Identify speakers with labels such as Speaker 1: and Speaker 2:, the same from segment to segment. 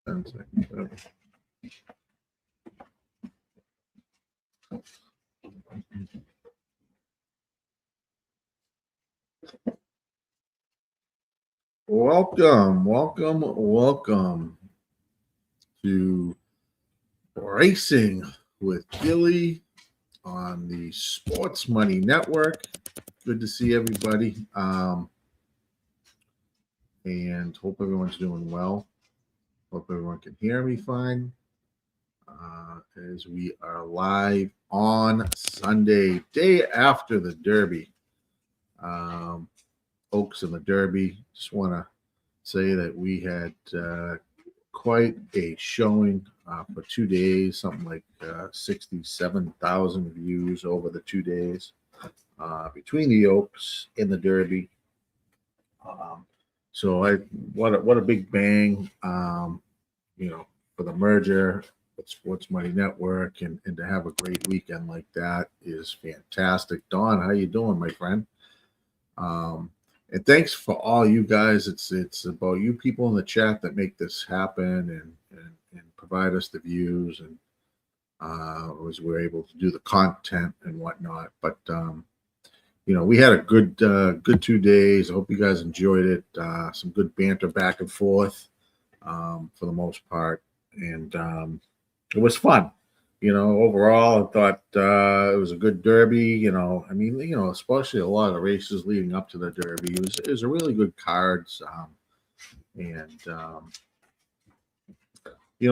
Speaker 1: 10 seconds. Welcome to Racing with Gilly on the Sports Money Network. Good to see everybody, and hope everyone's doing well. Hope everyone can hear me fine, as we are live on Sunday, day after the Derby. Oaks and the Derby. Just want to say that we had quite a showing for 2 days, something like 67,000 views over the 2 days between the Oaks and the Derby. So what a big bang, for the merger with Sports Money Network, and to have a great weekend like that is fantastic. Don, how you doing, my friend? And thanks for all you guys. It's about you people in the chat that make this happen and provide us the views, and as we're able to do the content and whatnot. But we had a good 2 days. I hope you guys enjoyed it. Some good banter back and forth for the most part, and it was fun. Overall, I thought it was a good Derby. Especially a lot of races leading up to the Derby. It was a really good cards,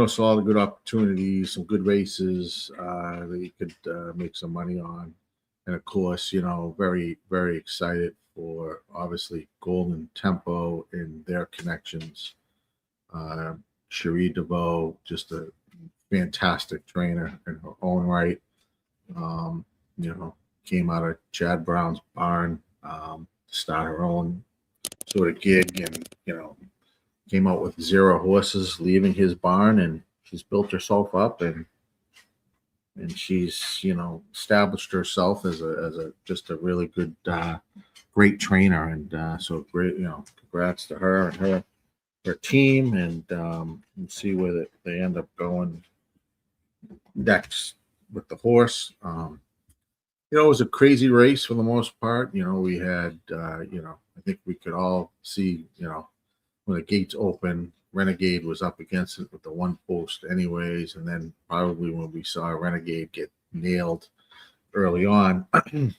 Speaker 1: saw the good opportunities, some good races that you could make some money on. And of course, very, very excited for obviously Golden Tempo and their connections. Cherie DeVoe, just a fantastic trainer in her own right. Came out of Chad Brown's barn to start her own sort of gig, and came out with 0 horses, leaving his barn, and she's built herself up, and she's established herself as a just a really good great trainer, and so great, congrats to her and her team, and see where they end up going next with the horse. It was a crazy race for the most part. We had I think we could all see, when the gates open, Renegade was up against it with the one post anyways, and then probably when we saw Renegade get nailed early on, it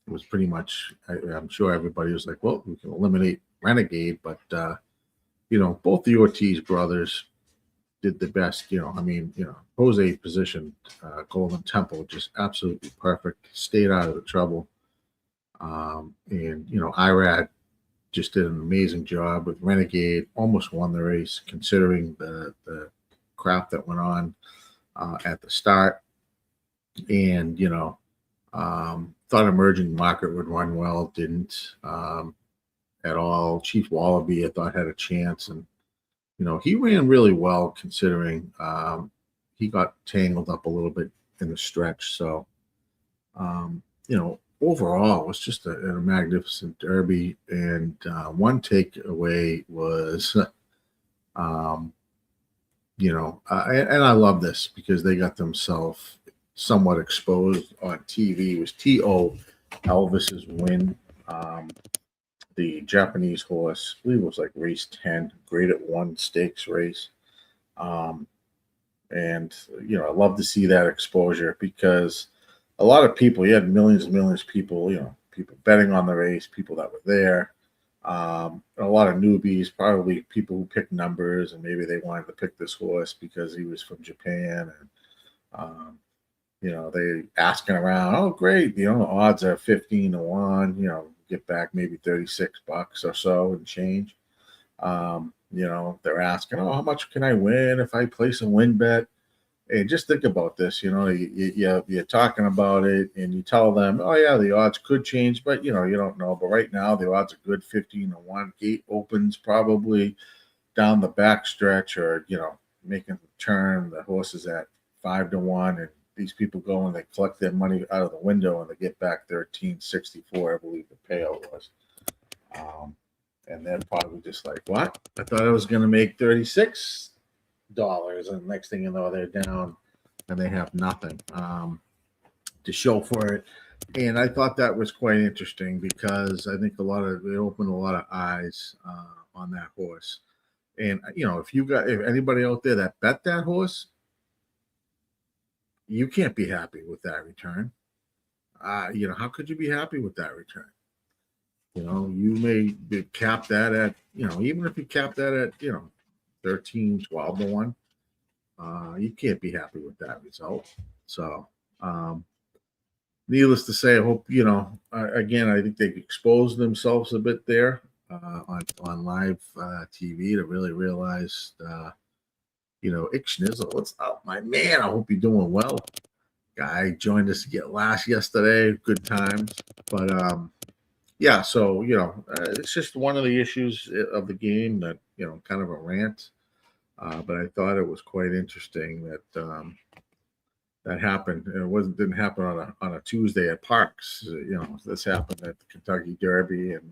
Speaker 1: was pretty much, I'm sure everybody was like, well, we can eliminate Renegade, but both the Ortiz brothers did the best. Jose positioned Golden Temple just absolutely perfect, stayed out of the trouble, and Irad just did an amazing job with Renegade, almost won the race considering the crap that went on at the start. And thought Emerging Market would run well, didn't at all. Chief Wallaby I thought had a chance, and he ran really well considering he got tangled up a little bit in the stretch. So overall, it was just a magnificent Derby. And one takeaway was, and I love this because they got themselves somewhat exposed on TV. It was T.O. Elvis's win. The Japanese horse, I believe it was like race 10, grade at 1 stakes race. And I love to see that exposure because a lot of people, you had millions and millions of people, people betting on the race, people that were there. A lot of newbies, probably people who picked numbers, and maybe they wanted to pick this horse because he was from Japan. And, they asking around, oh, great, the odds are 15-1, get back maybe $36 or so and change. They're asking, oh, how much can I win if I place a win bet? And just think about this, you're talking about it and you tell them, oh yeah, the odds could change, but you don't know. But right now the odds are good, 15-1. Gate opens probably down the back stretch, or making the turn. The horse is at 5-1, and these people go and they collect their money out of the window and they get back $13.64, I believe the payout was. And they're probably just like, what? I thought I was going to make 36. and next thing you know, they're down and they have nothing to show for it. And I thought that was quite interesting because I think it opened a lot of eyes on that horse. And if anybody out there that bet that horse, you can't be happy with that return. How could you be happy with that return? You may cap that at, even if you cap that at, 13, 12 to 1, you can't be happy with that result. So, needless to say, I hope, again, I think they exposed themselves a bit there on live TV to really realize, Schnizzle, what's up, my man? I hope you're doing well. Guy joined us to get yesterday. Good times. But, yeah, so, it's just one of the issues of the game that, kind of a rant. But I thought it was quite interesting that happened. It didn't happen on a Tuesday at Parks. This happened at the Kentucky Derby, and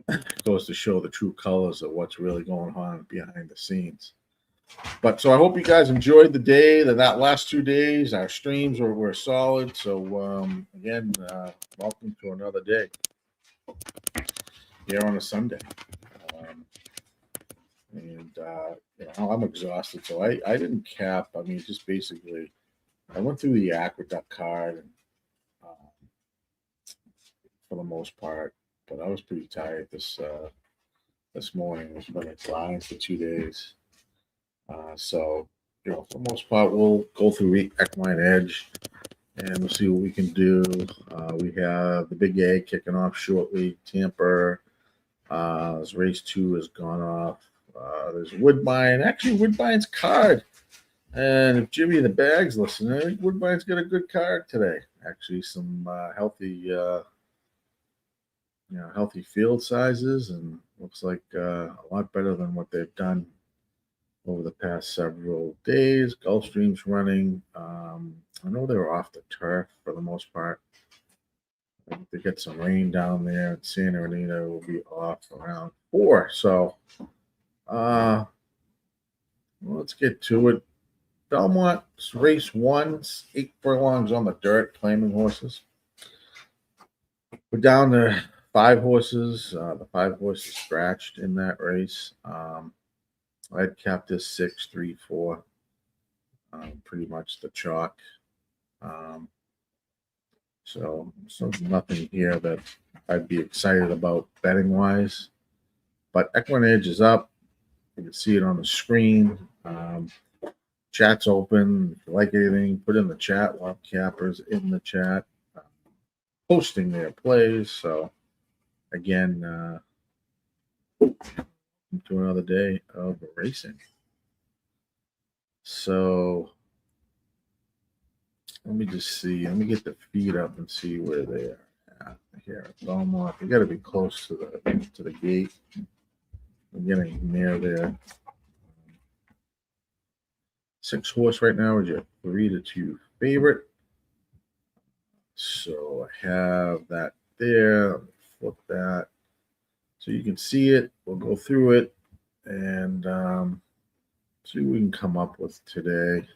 Speaker 1: it goes to show the true colors of what's really going on behind the scenes. But so I hope you guys enjoyed the day. That last 2 days, our streams were solid. So again, welcome to another day here on a Sunday. I'm exhausted, so I didn't cap. I mean, just basically, I went through the Aqueduct card and, for the most part, but I was pretty tired this morning. It's been a grind for 2 days. So, for the most part, we'll go through Equine Edge and we'll see what we can do. We have the Big A kicking off shortly. Tampa, race 2 has gone off. There's Woodbine. Actually, Woodbine's card. And if Jimmy the Bag's listening, I think Woodbine's got a good card today. Actually, some healthy field sizes, and looks like a lot better than what they've done over the past several days. Gulfstream's running. I know they were off the turf for the most part. I think they get some rain down there, and Santa Anita will be off around 4. So, let's get to it. Belmont race 1, 8 furlongs on the dirt, claiming horses. We're down to 5 horses. The 5 horses scratched in that race. I'd capped this 6, 3, 4. Pretty much the chalk. So nothing here that I'd be excited about betting wise. But Equine Edge is up. You can see it on the screen. Chat's open. If you like anything, put in the chat. We'll have cappers in the chat posting their plays. So, again, to another day of racing. So, let me just see. Let me get the feed up and see where they are at here at Belmont. They got to be close to the gate. I'm getting near there. 6 horse right now is your 3 to 2 favorite. So I have that there. Let me flip that so you can see it. We'll go through it and see what we can come up with today.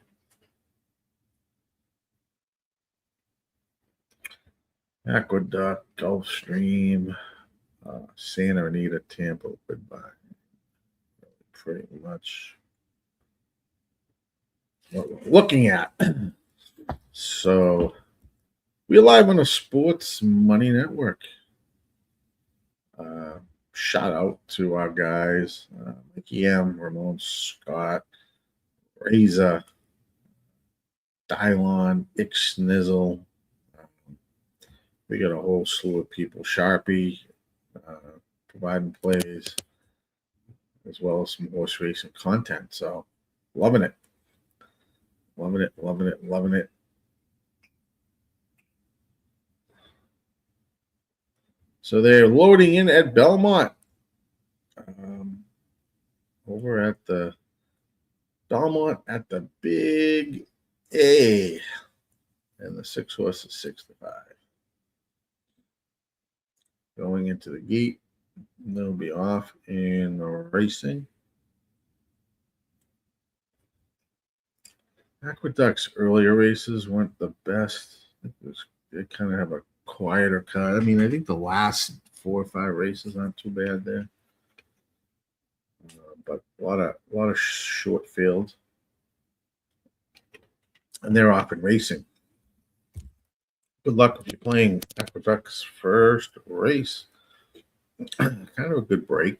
Speaker 1: Aqueduct, Gulfstream, Santa Anita, Tampa, Woodbine. Pretty much what we're looking at. So we're live on a Sports Money Network. Shout out to our guys, Mickey M, Ramon Scott, Razor, Dylon, Schnizzle. We got a whole slew of people. Sharpie, providing plays, as well as some horse racing content. So, loving it. Loving it, loving it, loving it. So they're loading in at Belmont. Over at the Belmont at the Big A. And the 6 horse is 6 to 5. Going into the gate. They'll be off in racing. Aqueduct's earlier races weren't the best. They kind of have a quieter cut. I mean, I think the last 4 or 5 races aren't too bad there, but a lot of short fields, and they're often racing. Good luck if you're playing Aqueduct's first race. Kind of a good break.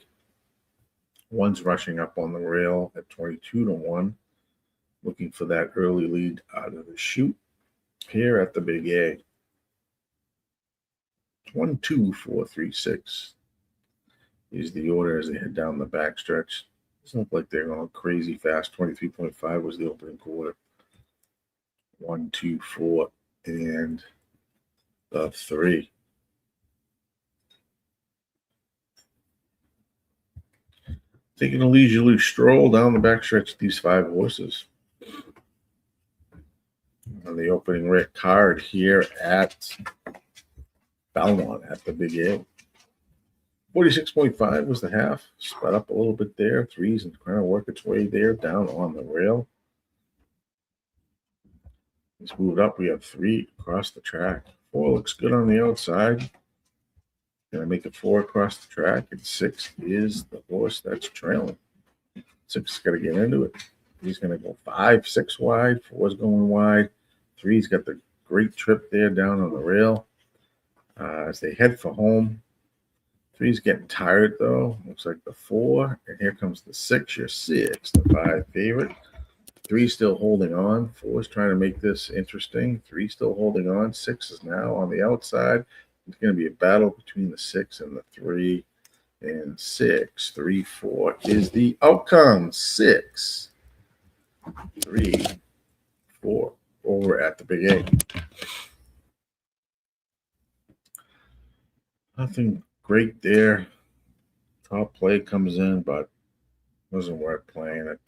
Speaker 1: One's rushing up on the rail at 22-1, looking for that early lead out of the chute here at the Big A. 1, 2, 4, 3, 6 is the order as they head down the backstretch. Doesn't look like they're going crazy fast. 23.5 was the opening quarter. 1, 2, 4, and the 3. Taking a leisurely stroll down the backstretch, these 5 horses. On the opening card here at Belmont at the Big A. 46.5 was the half. Sped up a little bit there. 3's and trying to work its way there down on the rail. It's moved up. We have 3 across the track. 4 looks good on the outside. Gonna make it 4 across the track, and 6 is the horse that's trailing. 6 is gonna get into it. He's gonna go 5, 6 wide. 4's going wide. 3's got the great trip there down on the rail. As they head for home, 3's getting tired though. Looks like the 4, and here comes the 6. Your 6, the 5 favorite. 3 still holding on. 4 is trying to make this interesting. 3 still holding on. 6 is now on the outside. It's going to be a battle between the 6 and the 3. And 6, 3, 4 is the outcome. 6, 3, 4 over at the Big A. Nothing great there. Top play comes in, but wasn't worth playing at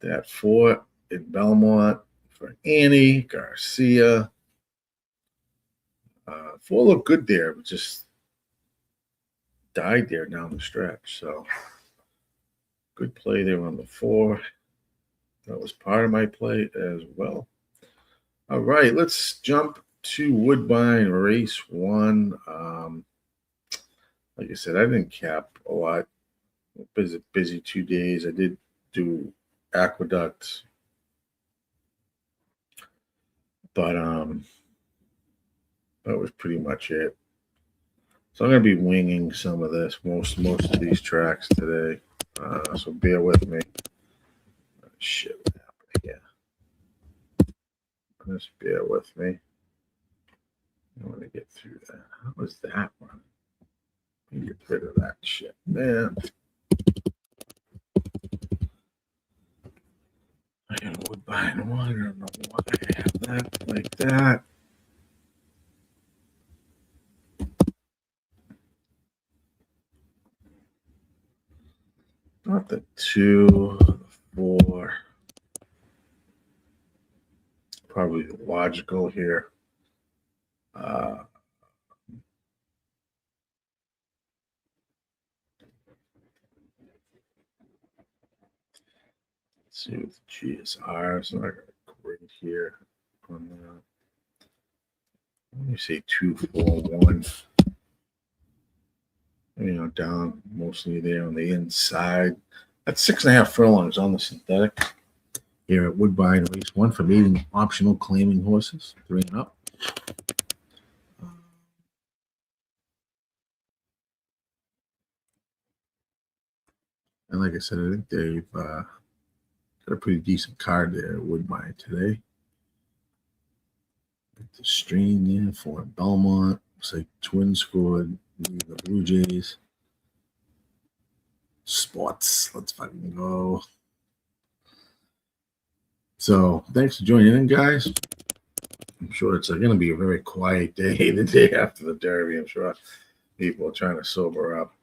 Speaker 1: that 4 in Belmont for Annie Garcia. 4 looked good there, but just died there down the stretch. So good play there on the 4. That was part of my play as well. All right, let's jump to Woodbine race 1. Like I said, I didn't cap a lot. Busy 2 days. I did do Aqueduct, but that was pretty much it. So I'm going to be winging some of this, most of these tracks today. So bear with me. Shit, what happened here? Just bear with me. I want to get through that. How was that one? Get rid of that shit, man. I got a Woodbine 1. I don't know why I have that like that. Not the 2, the 4. Probably logical here. Let's see with GSR. So I got a great here on that. Let me say 2, 4, 1. Down mostly there on the inside. That's 6.5 furlongs on the synthetic here at Woodbine race 1 for mating optional claiming horses, 3 and up. And like I said, I think they've got a pretty decent card there at Woodbine today. The stream there for Belmont. Looks like Twins scored the Blue Jays. Sports. Let's fucking go. So thanks for joining in, guys. I'm sure it's going to be a very quiet day the day after the Derby. I'm sure people are trying to sober up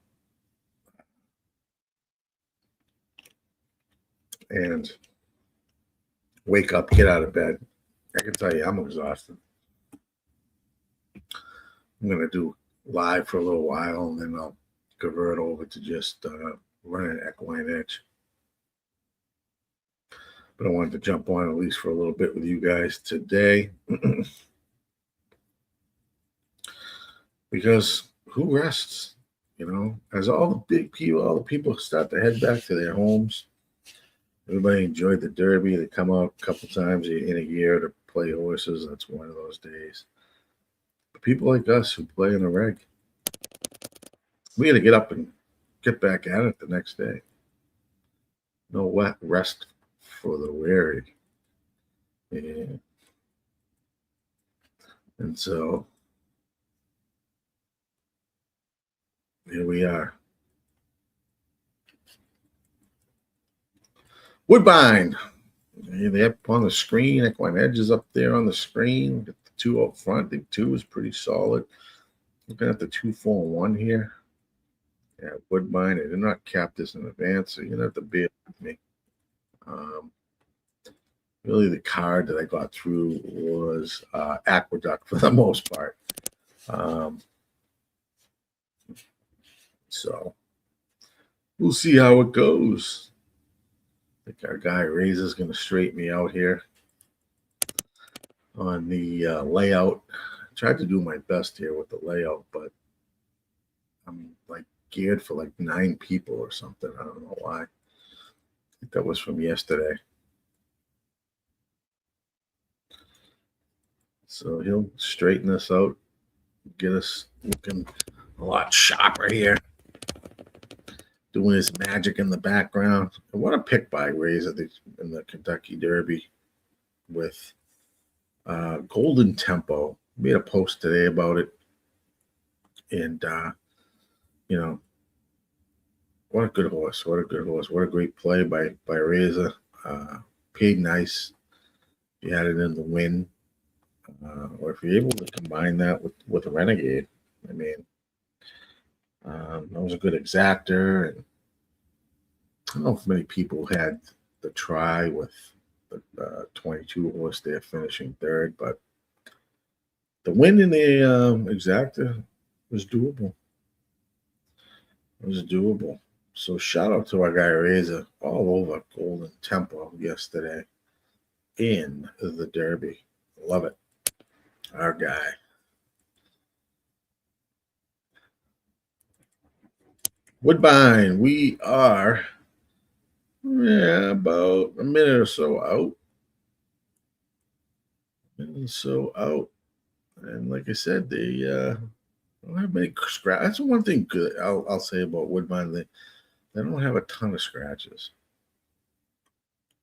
Speaker 1: and wake up, get out of bed. I can tell you, I'm exhausted. I'm going to do live for a little while, and then I'll convert over to just running equine edge. But I wanted to jump on at least for a little bit with you guys today. Because who rests? As all the big people, all the people start to head back to their homes. Everybody enjoyed the Derby. They come out a couple times in a year to play horses. That's one of those days. But people like us who play in the reg, we got to get up and get back at it the next day. No wet rest for the weary. Yeah. And so here we are. Woodbine. They're up on the screen. Equine Edge is up there on the screen. Got the 2 up front. I think 2 is pretty solid. Looking at the 2, 4, and 1 here. Yeah, Woodbine. I did not cap this in advance, so you're gonna have to bear with me. Really, the card that I got through was Aqueduct for the most part. So we'll see how it goes. I think our guy Razor is going to straighten me out here on the layout. I tried to do my best here with the layout, but I'm like geared for like 9 people or something. I don't know why. I think that was from yesterday. So he'll straighten us out, get us looking a lot sharper here. Doing his magic in the background. And what a pick by Razor in the Kentucky Derby with Golden Tempo. Made a post today about it. And, what a good horse. What a good horse. What a great play by Razor. Paid nice. You had it in the win. Or if you're able to combine that with a Renegade, I mean, that was a good exactor. And I don't know if many people had the try with the 22 horse there finishing third, but the win in the exactor was doable. It was doable. So shout out to our guy Razor all over Golden Tempo yesterday in the Derby. Love it. Our guy. Woodbine, we are about a minute or so out. And like I said, they don't have many scratches. That's one thing good I'll say about Woodbine. They don't have a ton of scratches.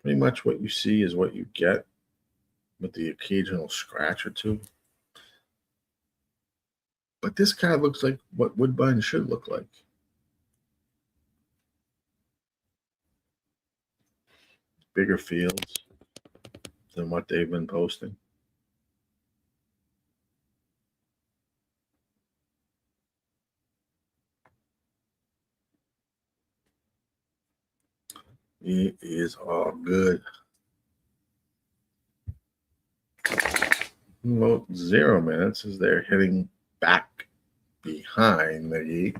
Speaker 1: Pretty much what you see is what you get, with the occasional scratch or two. But this kind of looks like what Woodbine should look like. Bigger fields than what they've been posting. It is all good. Well, 0 minutes as they're heading back behind the gate.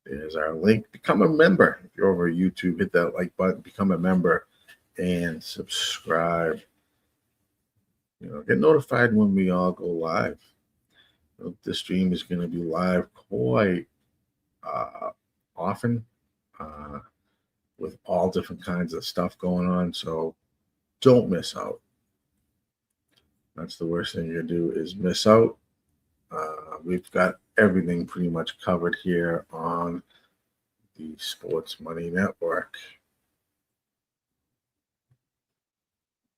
Speaker 1: There's our link. Become a member. If you're over YouTube, hit that like button, become a member, and subscribe. Get notified when we all go live. This stream is going to be live quite often with all different kinds of stuff going on. So don't miss out. That's the worst thing you can do is miss out. We've got everything pretty much covered here on the Sports Money Network.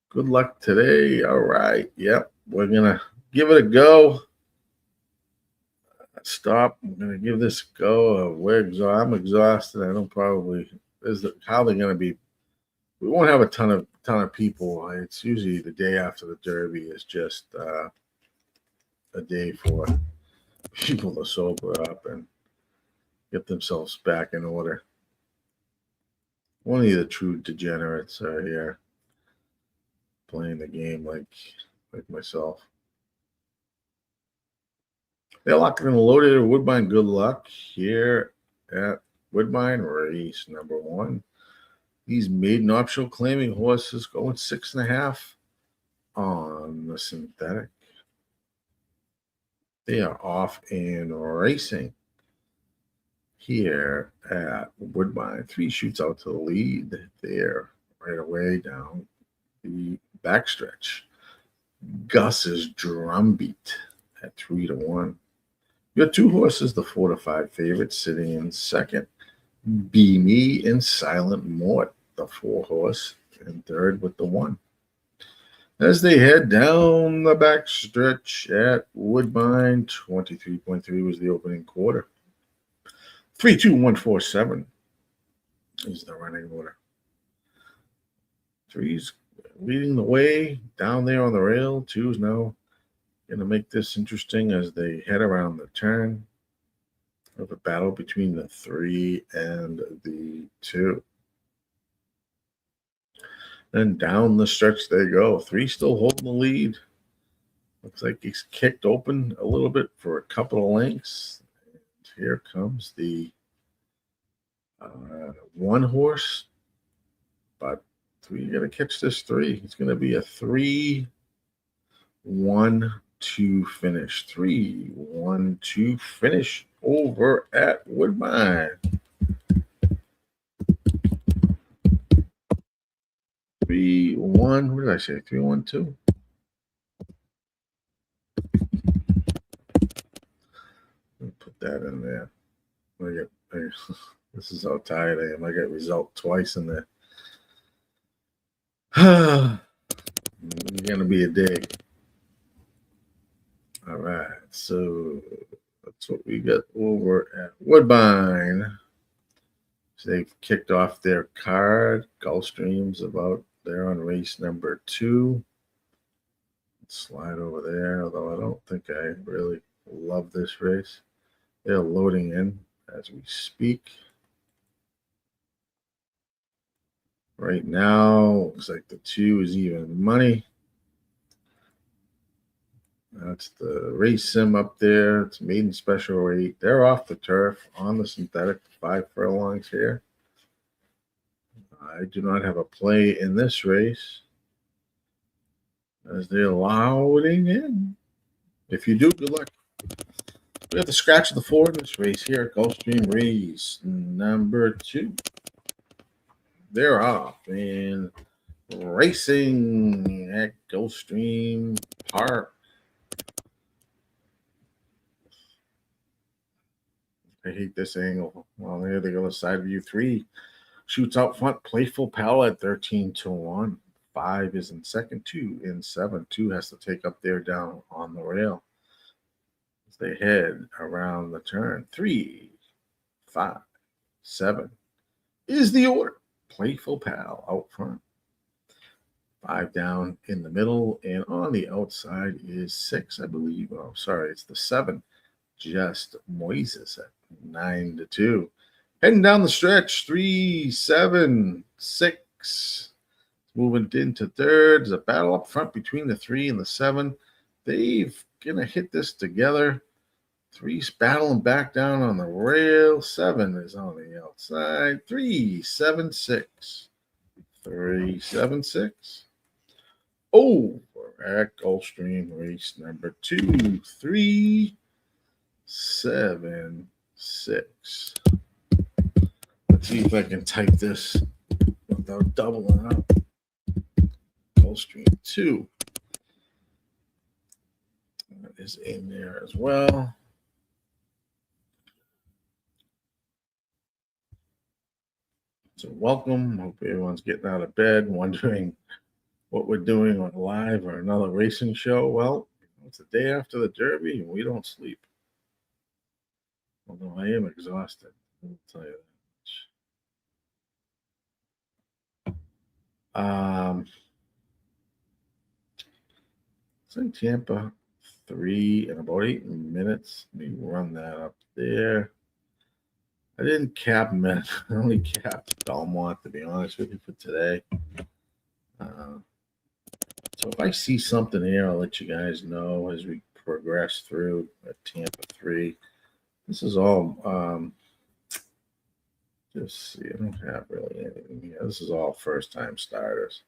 Speaker 1: Good luck today. All right. Yep. We're going to give it a go. Stop. I'm going to give this a go. I'm exhausted. I don't probably. How they're going to be. We won't have a ton of people. It's usually the day after the Derby is just a day for people to sober up and get themselves back in order. Only the true degenerates are here playing the game like myself. They're locked and loaded at Woodbine. Good luck here at Woodbine, race number 1. These maiden optional claiming horses going 6.5 on the synthetic. They are off and racing here at Woodbine. 3 shoots out to the lead there right away down the backstretch. Gus's Drumbeat at 3-1. You got 2 horses, the 4 to 5 favorites, sitting in second. Be Me and Silent Mort, the 4 horse, in third with the 1. As they head down the backstretch at Woodbine, 23.3 was the opening quarter. 3-2-1-4-7 is the running order. 3's leading the way down there on the rail. 2's now going to make this interesting as they head around the turn of a battle between the 3 and the 2. Then down the stretch they go. 3 still holding the lead. Looks like he's kicked open a little bit for a couple of lengths. And here comes the 1 horse. But 3, you got to catch this 3. It's going to be a 3-1-2 finish. 3-1-2 finish over at Woodbine. 3-1. What did I say? 3-1-2. Put that in there. This is how tired I am. I got result twice in there. It's gonna be a day. All right, so that's what we got over at Woodbine. So they've kicked off their card. Gulfstream's about there on race number 2. Let's slide over there, although I don't think I really love this race. They're loading in as we speak. Right now, looks like the 2 is even money. That's the race sim up there. It's maiden special rate. They're off the turf on the synthetic, 5 furlongs here. I do not have a play in this race as they're loading in. If you do, good luck. We have the scratch of the 4 in this race here at Gulfstream race number 2. They're off and racing at Gulfstream Park. I hate this angle. Well, there they go, the side view. 3 shoots out front. Playful Pal at 13-1. 5 is in second. 2 in 7. 2 has to take up there down on the rail as they head around the turn. 3, 5, 7 is the order. Playful Pal out front. 5 down in the middle, and on the outside is 6, I believe. Oh, sorry, it's the 7. Just Moises at 9-2. Heading down the stretch, 3, 7, 6. Moving into third. There's a battle up front between the 3 and the 7. They've gonna hit this together. 3's battling back down on the rail. 7 is on the outside. 3, 7, 6. 3, 7, 6. Over at Gulfstream race number 2. 3, 7, 6. Let's see if I can type this without doubling up. Gulfstream 2. That is in there as well. So welcome. Hope everyone's getting out of bed, wondering what we're doing on live or another racing show. Well, it's the day after the Derby, and we don't sleep. Although I am exhausted, I'll tell you that much. Say Tampa 3 in about 8 minutes. Let me run that up there. I didn't cap them. I only capped Belmont, to be honest with you, for today. So if I see something here, I'll let you guys know as we progress through at Tampa 3. This is all Just see, I don't have really anything here. This is all first time starters.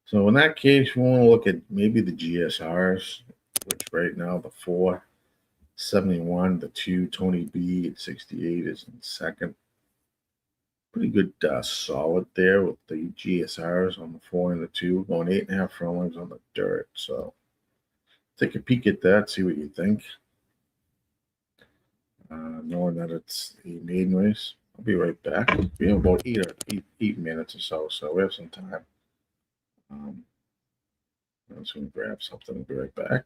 Speaker 1: So in that case, we want to look at maybe the GSRs, which right now the 471, the 2 Tony B at 68 is in second. Pretty good solid there with the GSRs on the 4 and the 2, going 8.5 furlongs on the dirt. So take a peek at that, see what you think. Knowing that it's a maiden race. I'll be right back. We have about eight minutes or so we have some time. I'm just going to grab something and be right back.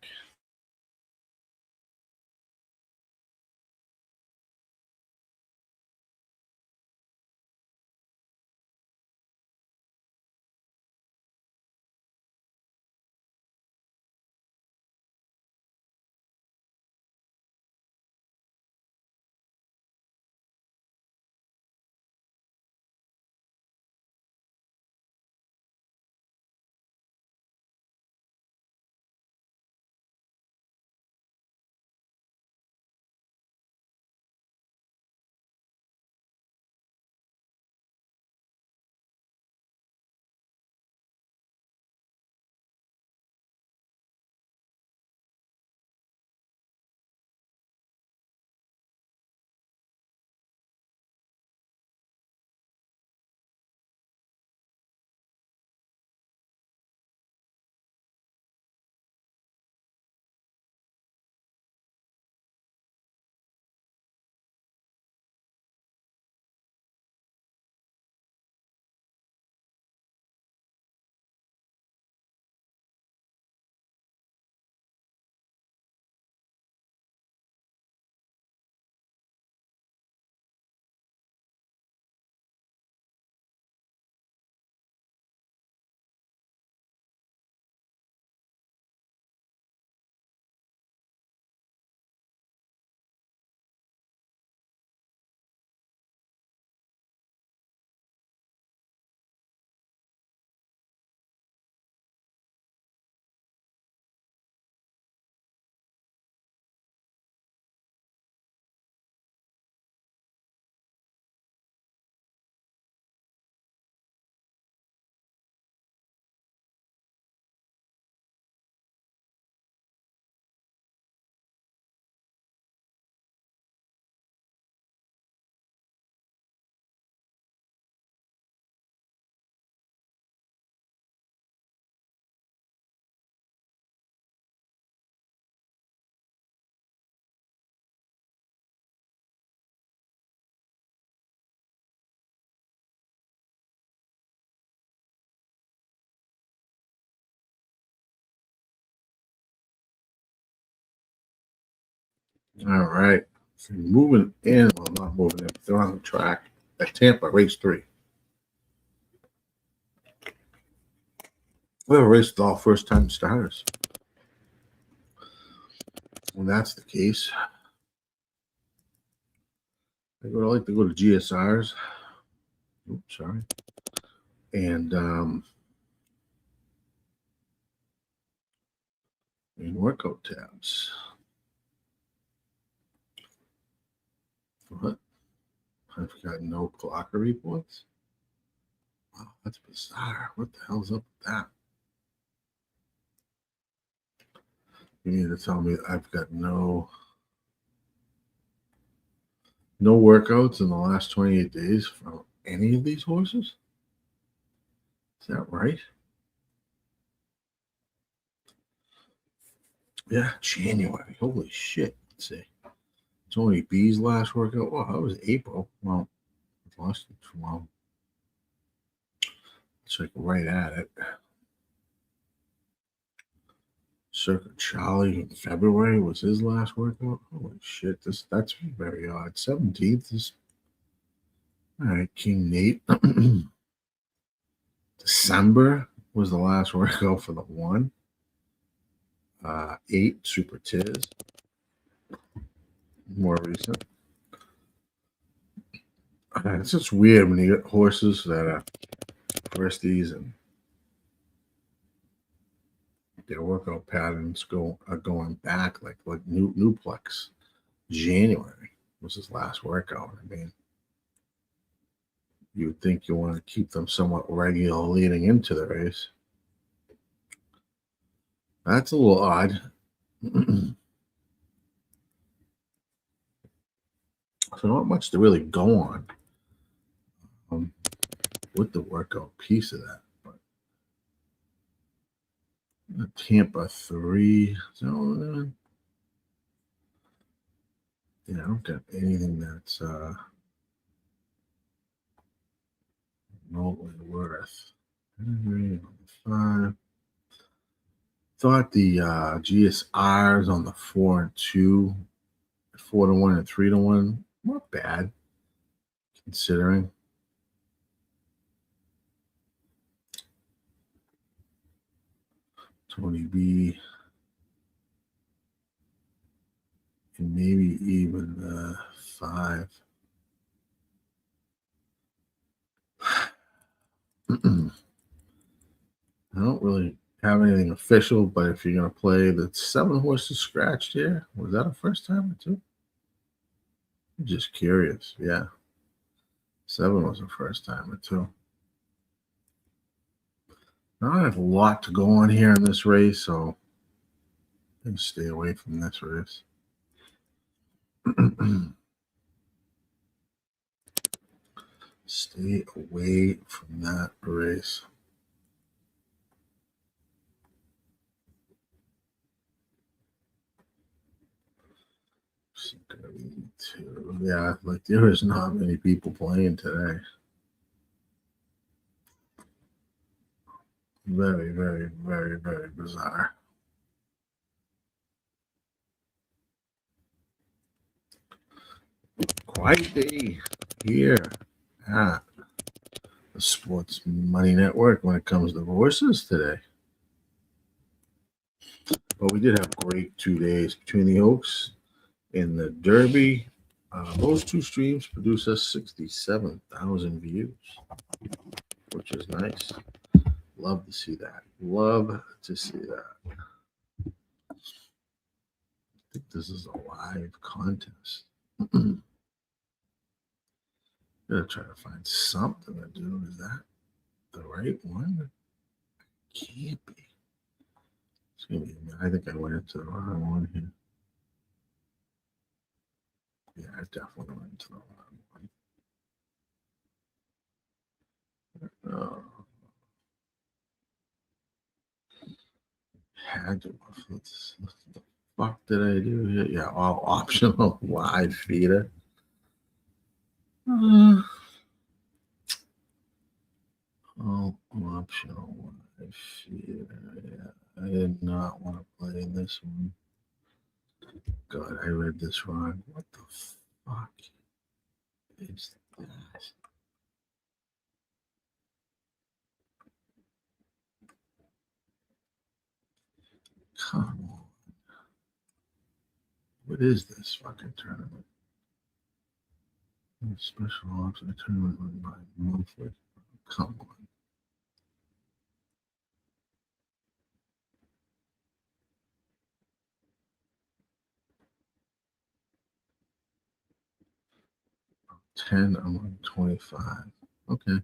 Speaker 1: All right. So moving in, well, not moving in, but they're on the track at Tampa, race 3. We have a race with all first time starters. When that's the case, I would like to go to GSRs. Oops, sorry. And workout tabs. What? I've got no clocker reports. Wow, that's bizarre. What the hell's up with that? You need to tell me I've got no workouts in the last 28 days from any of these horses? Is that right? Yeah, January. Holy shit. Let's see. Tony B's last workout. Oh, that was April. Well, I lost it. Well, it's like right at it. Circuit Charlie in February was his last workout. Holy shit. That's very odd. 17th is all right. King Nate. December was the last workout for the 1. 8 Super Tiz. More recent. It's just weird when you get horses that are firsties and their workout patterns are going back like Nuplex. January was his last workout. I mean, you would think you want to keep them somewhat regular leading into the race. That's a little odd. So not much to really go on with the workout piece of that. But Tampa 3. So yeah, I don't got anything that's remotely worth. 5. Thought the GSRs on the 4 and 2, 4 to 1 and 3 to 1, not bad considering. Tony B, and maybe even 5. I don't really have anything official, but if you're going to play the 7 horses scratched here, was that a first time or 2? I'm just curious. Yeah. 7 was a first time or 2. Now I have a lot to go on here in this race, so I'm going to stay away from this race. Stay away from that race. Yeah, like there is not many people playing today. Very, very, very, very bizarre. Quite day here at the Sports Money Network when it comes to horses today. But we did have great 2 days between the Oaks and the Derby. Those 2 streams produce us 67,000 views, which is nice. Love to see that. Love to see that. I think this is a live contest. Gotta try to find something to do. Is that the right one? Can't be. It's gonna be. I think I went into the wrong one here. Yeah, I definitely went into the wrong one. Oh. Had to. What the fuck did I do here? Yeah, all optional live feeder. All optional live feeder. Yeah, I did not want to play this one. God, I read this wrong. What the fuck is that? Come on. What is this fucking tournament? Special ops tournament on my monthly. Come on. $10, I'm on 25. Okay.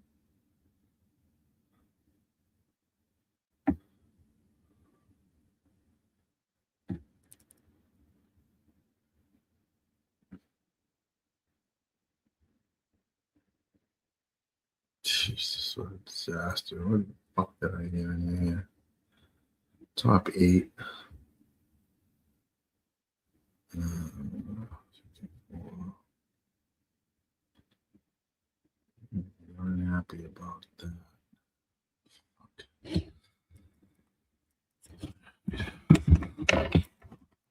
Speaker 1: Jesus, what a disaster. What the fuck did I get in here? Top 8. Unhappy about that. Okay.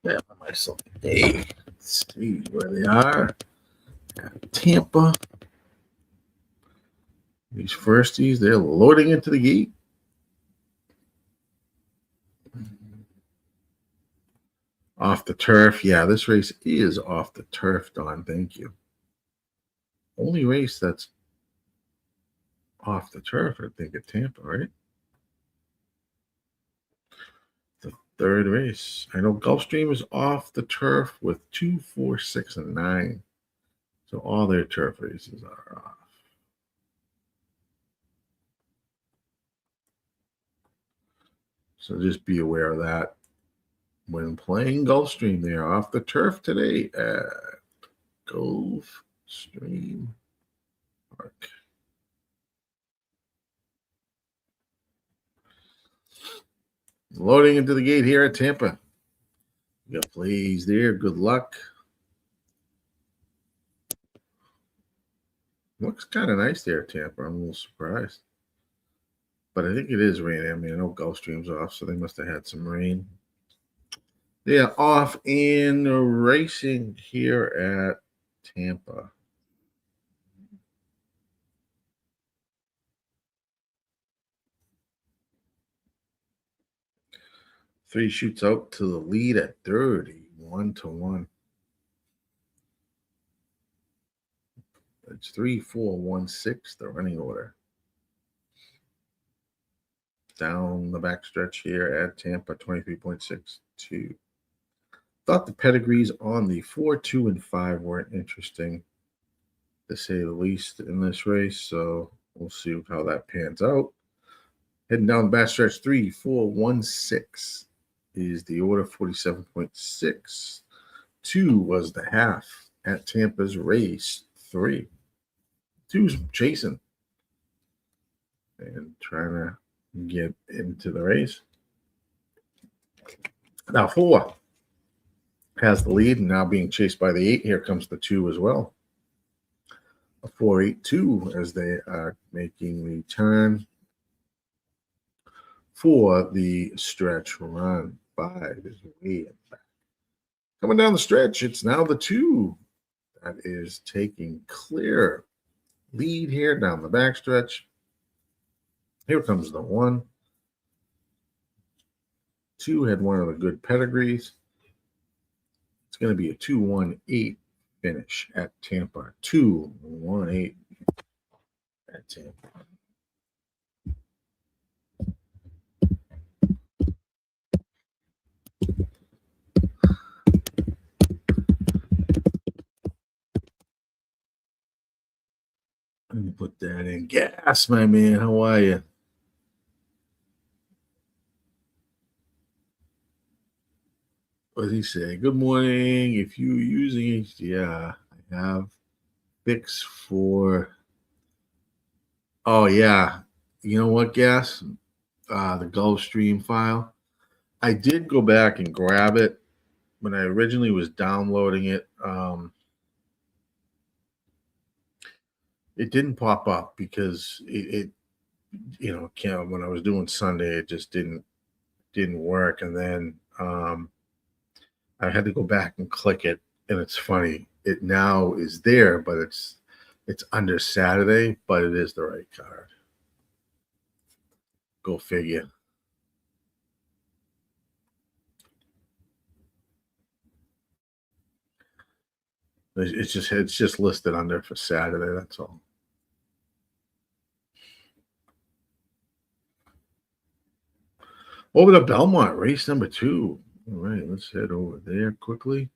Speaker 1: Yeah, myself. Hey, let's see where they are. Tampa. These firsties, they're loading into the gate. Off the turf. Yeah, this race is off the turf, Don. Thank you. Only race that's off the turf, I think, at Tampa, right? The 3rd race. I know Gulfstream is off the turf with 2, 4, 6, and 9. So all their turf races are off. So just be aware of that when playing Gulfstream. They are off the turf today at Gulfstream Park. Loading into the gate here at Tampa. You got plays there. Good luck. Looks kind of nice there at Tampa. I'm a little surprised. But I think it is raining. I mean, I know Gulfstream's off, so they must have had some rain. They are off in racing here at Tampa. Three shoots out to the lead at 30, 1-1. It's 3-4-1-6, the running order. Down the backstretch here at Tampa, 23.62. Thought the pedigrees on the 4, 2, and 5 weren't interesting, to say the least, in this race. So we'll see how that pans out. Heading down the backstretch, 3-4-1-6 is the order, 47.6. 2 was the half at Tampa's race 3. 2's chasing and trying to get into the race. Now 4 has the lead and now being chased by the 8. Here comes the 2 as well. A 4-8-2 as they are making the turn for the stretch run. 5 is way back. Coming down the stretch, it's now the 2 that is taking clear lead here down the backstretch. Here comes the 1. 2 had one of the good pedigrees. It's going to be a 2-1-8 finish at Tampa. 2-1-8 at Tampa. Let me put that in. Gas, my man. How are you? What does he say? Good morning. If you're using it, yeah, I have fix for. Oh, yeah. You know what, Gas? The Gulfstream file. I did go back and grab it when I originally was downloading it. It didn't pop up because it when I was doing Sunday, it just didn't work. And then I had to go back and click it, and it's funny. It now is there, but it's under Saturday, but it is the right card. Go figure. It's just listed under for Saturday. That's all. Over to Belmont, race number 2. All right, let's head over there quickly.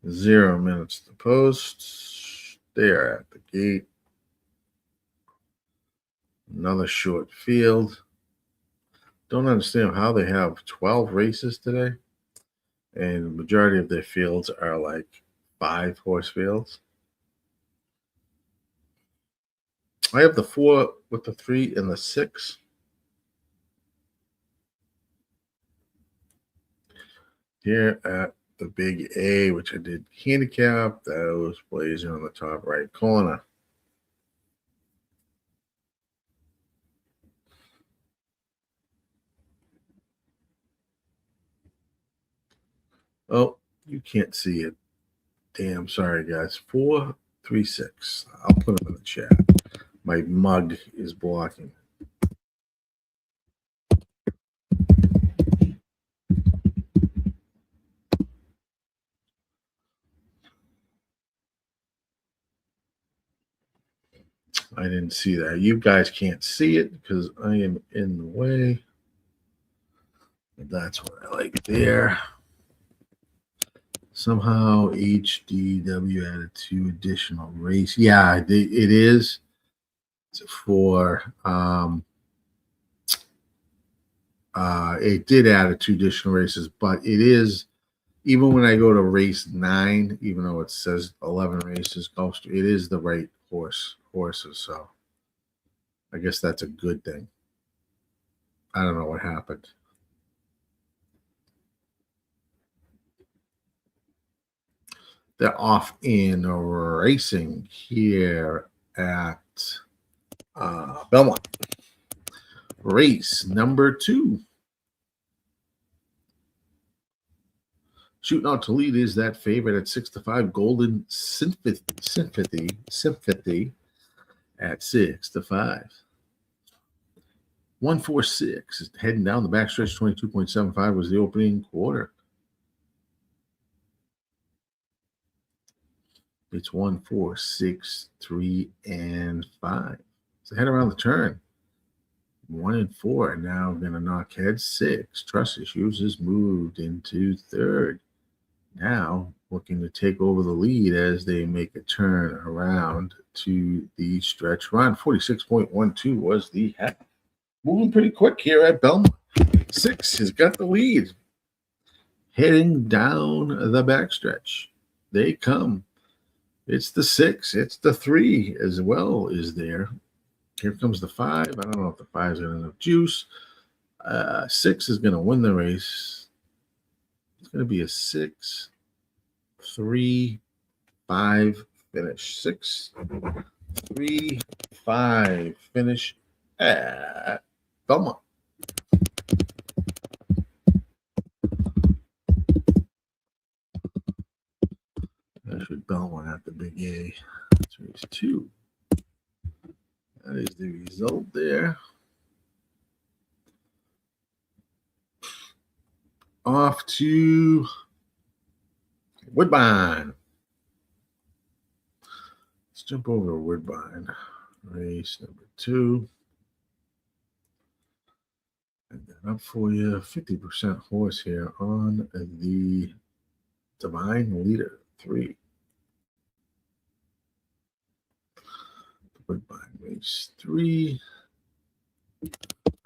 Speaker 1: 0 minutes to post. There at the gate. Another short field. Don't understand how they have 12 races today, and the majority of their fields are like 5-horse fields. I have the 4 with the 3 and the 6. Here at the big A, which I did handicap. Those plays are on the top right corner. Oh, you can't see it. Damn, sorry, guys. 436. I'll put them in the chat. My mug is blocking. I didn't see that. You guys can't see it because I am in the way. That's what I like there. Somehow HDW added 2 additional race. Yeah, it is for It did add 2 additional races, but it is, even when I go to race 9, even though it says 11 races, Gulfstream, it is the right horses. So I guess that's a good thing. I don't know what happened. They're off in racing here at Belmont. Race number 2. Shooting out to lead is that favorite at 6-5, Golden Sympathy at 6-5. 146 heading down the backstretch. 22.75 was the opening quarter. It's 1, 4, 6, 3, and 5. So head around the turn. 1 and 4 now going to knock head. 6. Trust issues is moved into third. Now looking to take over the lead as they make a turn around to the stretch run. 46.12 was the half. Moving pretty quick here at Belmont. 6 has got the lead. Heading down the backstretch. They come. It's the 6. It's the 3 as well is there. Here comes the 5. I don't know if the 5's got enough juice. 6 is going to win the race. It's going to be a 6, 3, 5 finish. 6, 3, 5 finish at Belmont. That's what Belmont at the big A. That's race 2. That is the result there. Off to Woodbine. Let's jump over to Woodbine. Race number 2. And that up for you. 50% horse here on the Divine Leader 3. Woodbine race 3.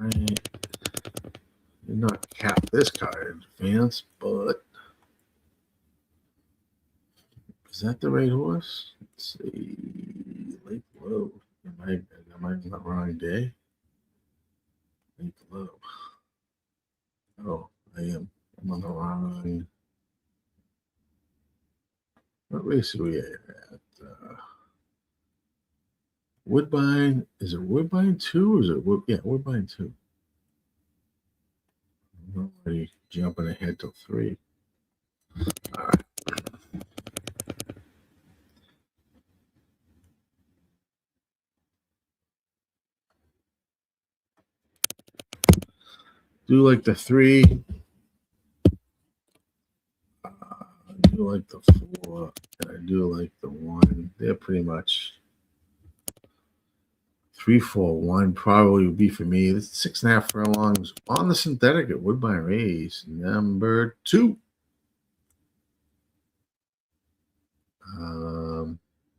Speaker 1: I did not cap this card, fans, but is that the right horse? Let's see. Lake Low. Am I on the wrong day? Lake Low. Oh, I am. I'm on the wrong. What race are we at? Woodbine. Is it Woodbine 2 or is it Woodbine 2? I'm already jumping ahead to 3. All right. Do like the 3. I do like the 4. And I do like the 1. They're pretty much 3, 4, 1 probably would be for me. This 6.5 furlongs on the synthetic at Woodbine race number 2.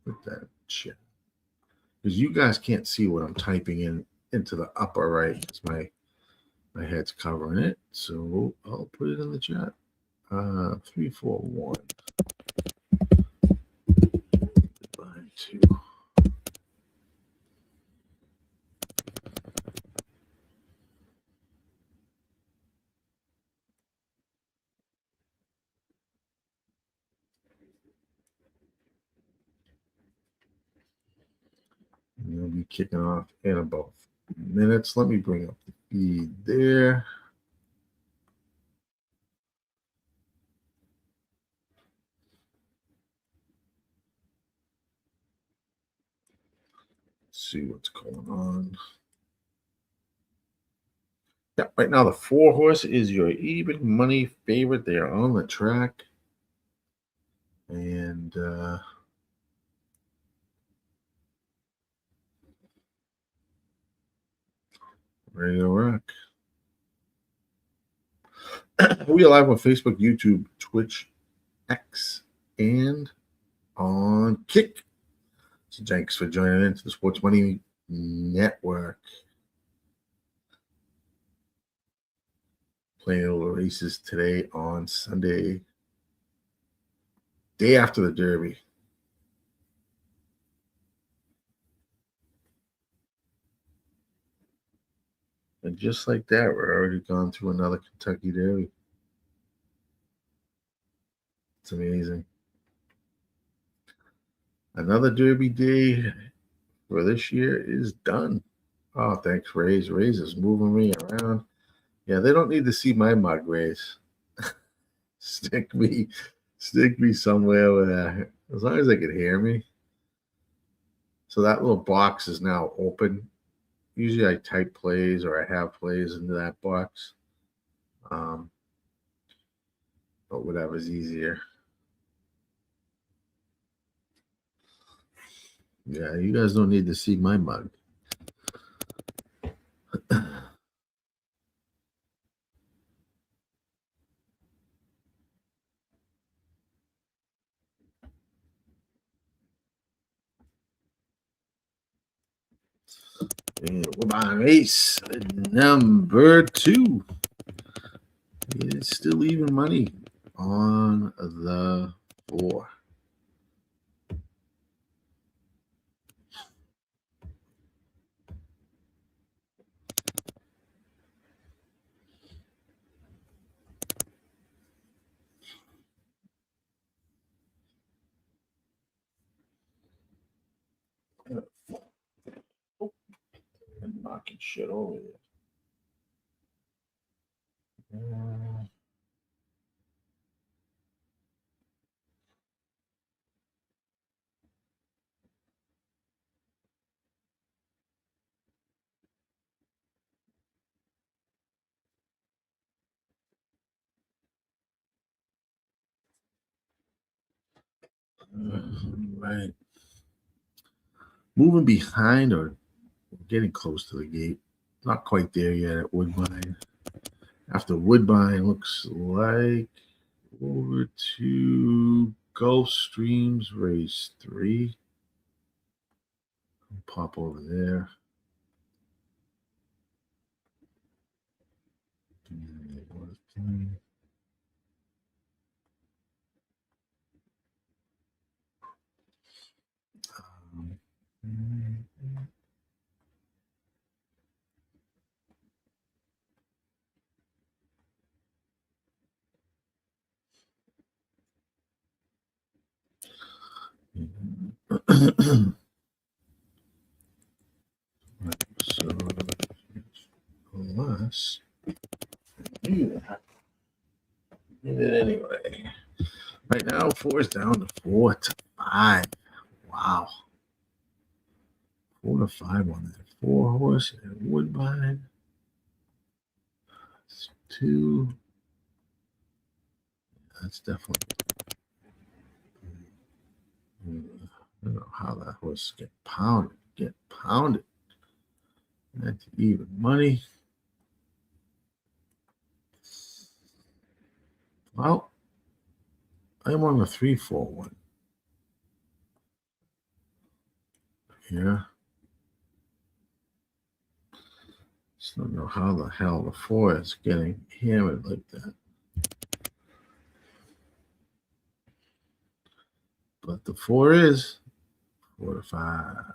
Speaker 1: Put that check because you guys can't see what I'm typing into the upper right because my head's covering it. So I'll put it in the chat. 3, 4, 1. Woodbine 2. And we'll be kicking off in about minutes. Let me bring up the feed there. Let's see what's going on. Yeah, right now the 4 horse is your even money favorite. They are on the track. And ready to rock. We are live on Facebook, YouTube, Twitch, X, and on Kick. So thanks for joining into the Sports Money Network. playing all the races today on Sunday, day after the Derby. And just like that, we're already gone through another Kentucky Derby. It's amazing. Another Derby day for this year is done. Oh, thanks, Rays. Rays is moving me around. Yeah, they don't need to see my mug, Rays. stick me somewhere over there. As long as they can hear me. So that little box is now open. Usually I type plays or I have plays into that box. But whatever's easier. Yeah, you guys don't need to see my mug. And Woodbine race number 2. It's still even money on the 4. I'm knocking shit over here. Right. Moving behind or getting close to the gate. Not quite there yet at Woodbine. After Woodbine, looks like over to Gulfstream race 3. Pop over there. So, unless did it anyway. Right now, 4 is down to 4-5. Wow. 4-5 on that 4 horse at Woodbine. That's 2. That's definitely. I don't know how that horse get pounded. That's even money. Well, I'm on the 3-4-1. Here. Just don't know how the hell the 4 is getting hammered like that. But the 4 is 4-5.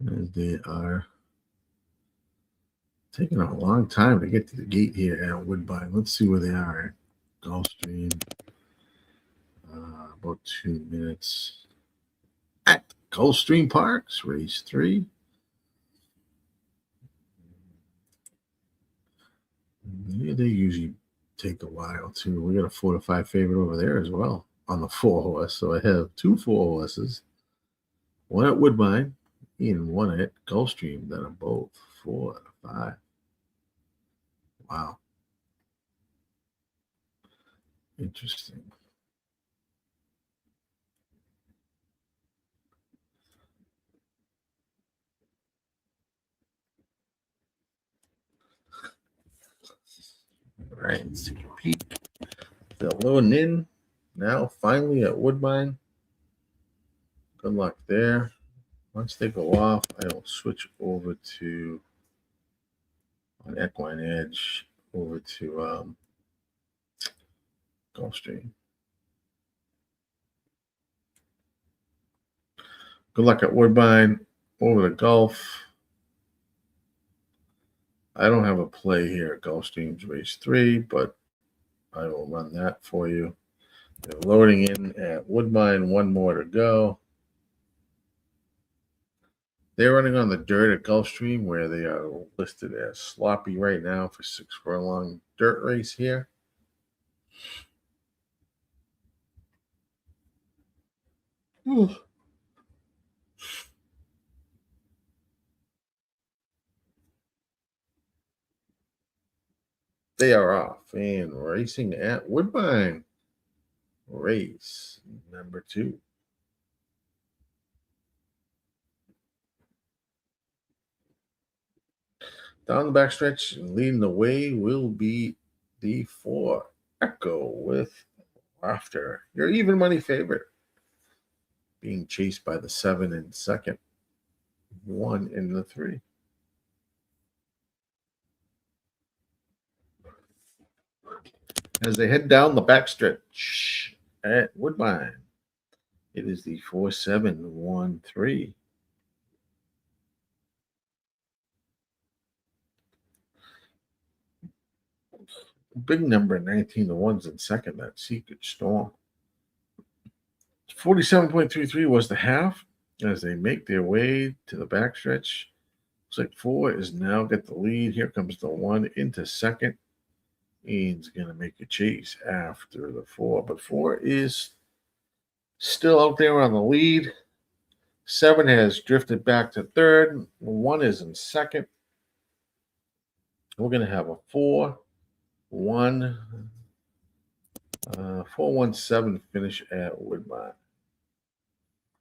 Speaker 1: As they are taking a long time to get to the gate here at Woodbine. Let's see where they are at Gulfstream. About 2 minutes. At Gulfstream Park's race 3. Yeah, they usually take a while too. We got a 4-5 favorite over there as well. on the 4-horse. So I have 2 4-horses, one at Woodbine and one at Gulfstream that are both 4 5. Wow. Interesting. All right, let's take a peek. They're loading in now, finally at Woodbine. Good luck there. Once they go off, I will switch over to on Equine Edge over to Gulfstream. Good luck at Woodbine. Over to Gulf. I don't have a play here at Gulfstream's race 3, but I will run that for you. They're loading in at Woodbine. One more to go. They're running on the dirt at Gulfstream, where they are listed as sloppy right now for 6 furlong dirt race here. Ooh. They are off and racing at Woodbine. Race number 2. Down the backstretch and leading the way will be the 4 Echo with Laughter. Your even money favorite. Being chased by the 7 in second. 1 in the 3. As they head down the backstretch at Woodbine, it is the 4-7-1-3. Big number 19, the ones in second, that Secret Storm. 47.33 was the half as they make their way to the backstretch. Looks like 4 is now got the lead. Here comes the 1 into second. He's going to make a chase after the 4, but 4 is still out there on the lead. 7 has drifted back to third. 1 is in second. We're going to have a 4-1, 4-1-7 finish at Woodbine.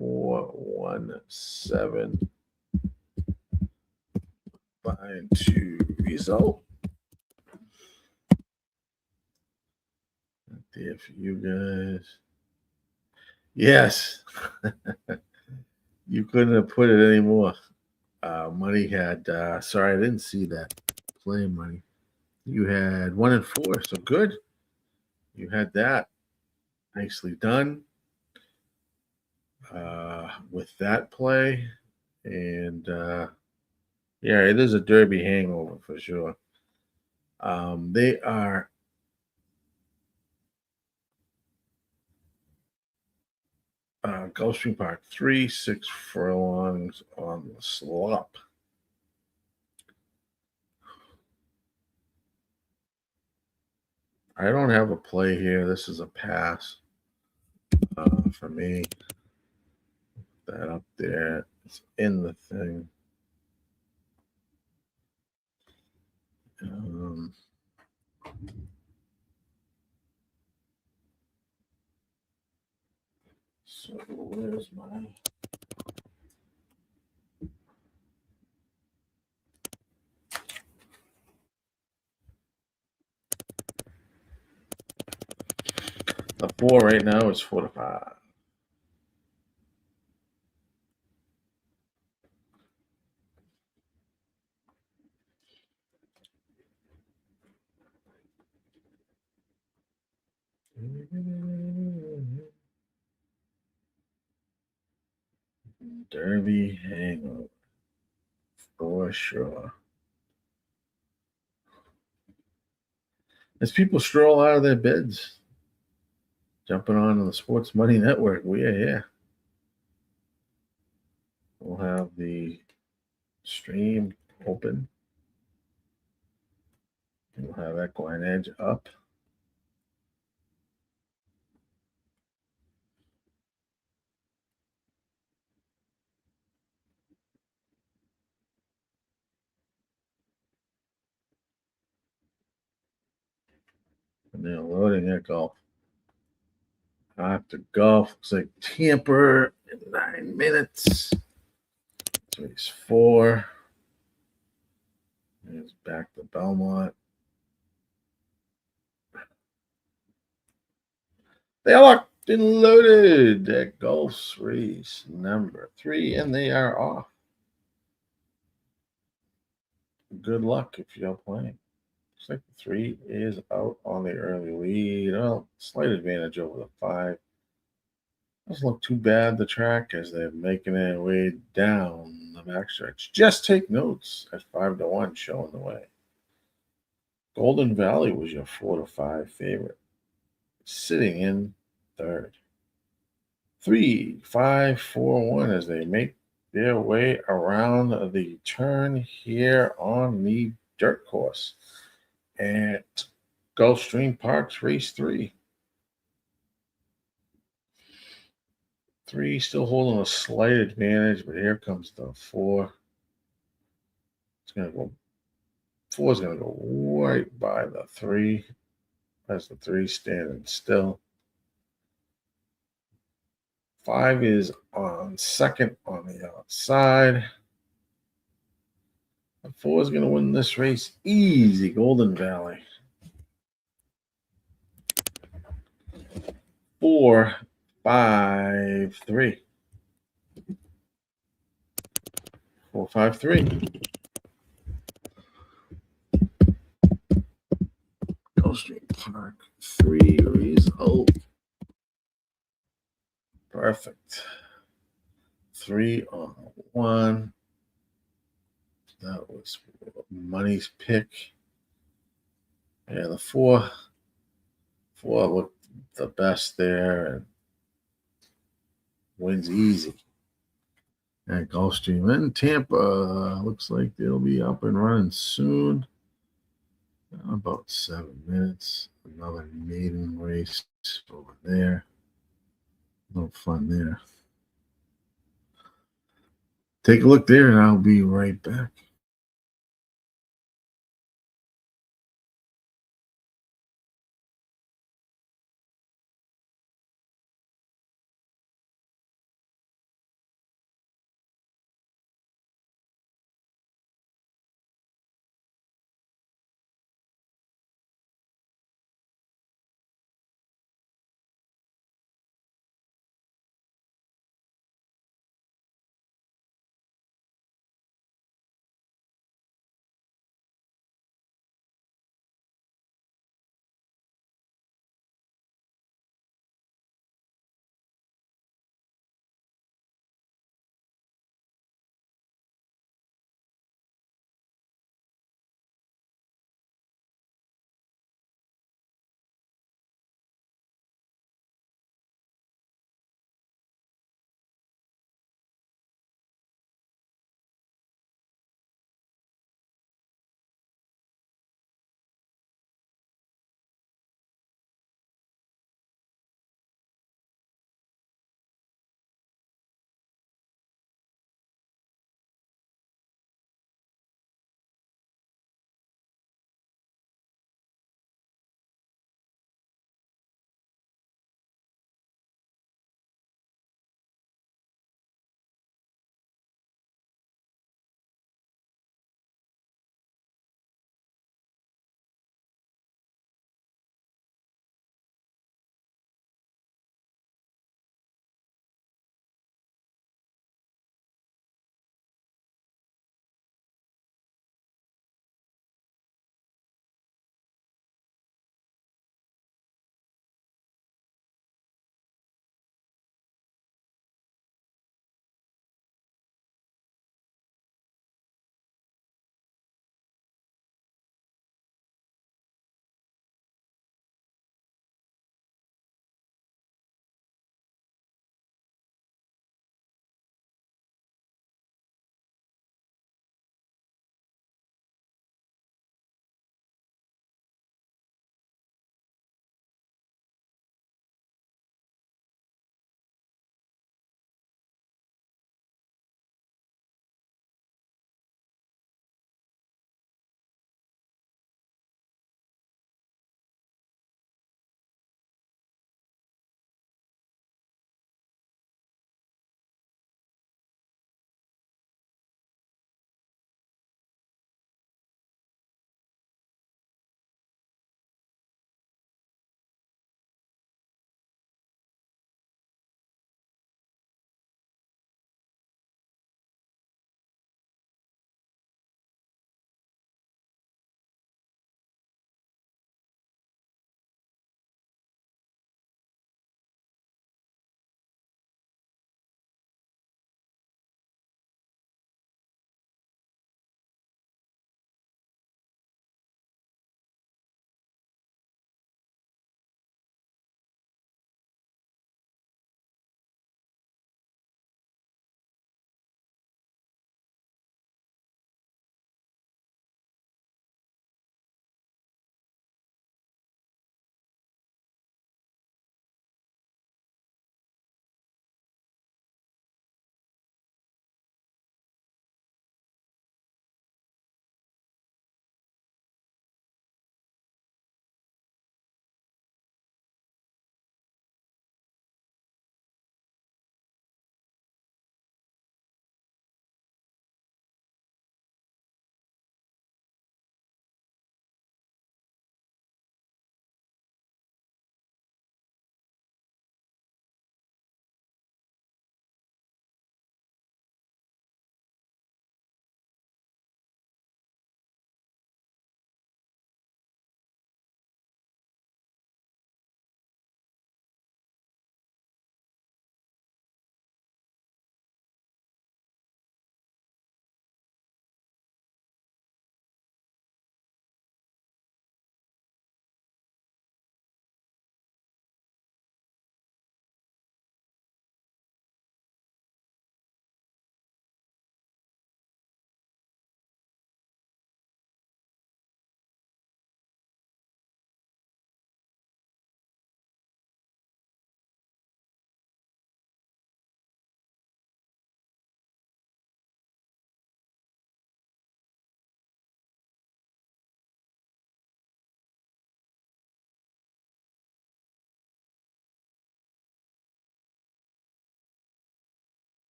Speaker 1: 4-1-7. Fine to result. There for you guys. Yes. You couldn't have put it anymore. Money had, sorry, I didn't see that play, Money. You had 1 and 4, so good. You had that. Nicely done with that play. And yeah, it is a Derby hangover for sure. They are Gulfstream Park 3-6 furlongs on the slop. I don't have a play here. This is a pass for me. That up there. It's in the thing. So where's my... The 4 right now is 4 to 5. Derby hangover for sure. As people stroll out of their beds, jumping on the Sports Money Network, we are here. We'll have the stream open. We'll have Equine Edge up. They're loading at golf. After golf, looks like Tampa in 9 minutes. Race 4. It's back to Belmont. They are locked and loaded at golf's race number 3, and they are off. Good luck if you're playing. Looks like the 3 is out on the early lead. Well, slight advantage over the 5. Doesn't look too bad, the track, as they're making their way down the backstretch. Just take notes at 5-1, showing the way. Golden Valley was your 4-5 favorite, sitting in third. 3, 5, 4, 1 as they make their way around the turn here on the dirt course at Gulfstream Park's race 3. 3 still holding a slight advantage, but here comes the 4. It's gonna go. 4 is gonna go right by the 3. As the 3 standing still. 5 is on second on the outside. The 4 is going to win this race easy. Golden Valley. 4, 5, 3. 4, 5, 3. Gulfstream Park 3 result. Perfect. 3 on 1. That was Money's pick. Yeah, the 4 looked the best there and wins easy. At Gulfstream in Tampa, looks like they'll be up and running soon. About 7 minutes. Another maiden race over there. No fun there. Take a look there, and I'll be right back.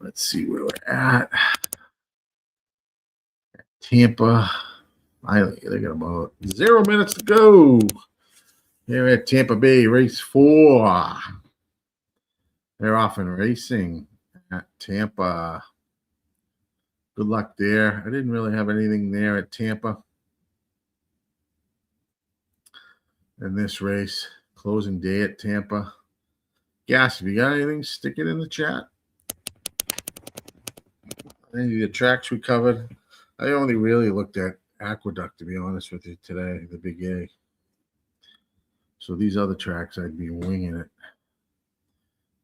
Speaker 1: Let's see where we're at. Tampa. They got about 0 minutes to go. Here at Tampa Bay, race 4. They're off and racing at Tampa. Good luck there. I didn't really have anything there at Tampa in this race. Closing day at Tampa. Gas, if you got anything, stick it in the chat. Any of the tracks we covered. I only really looked at Aqueduct, to be honest with you, today, the Big A. So these other tracks, I'd be winging it.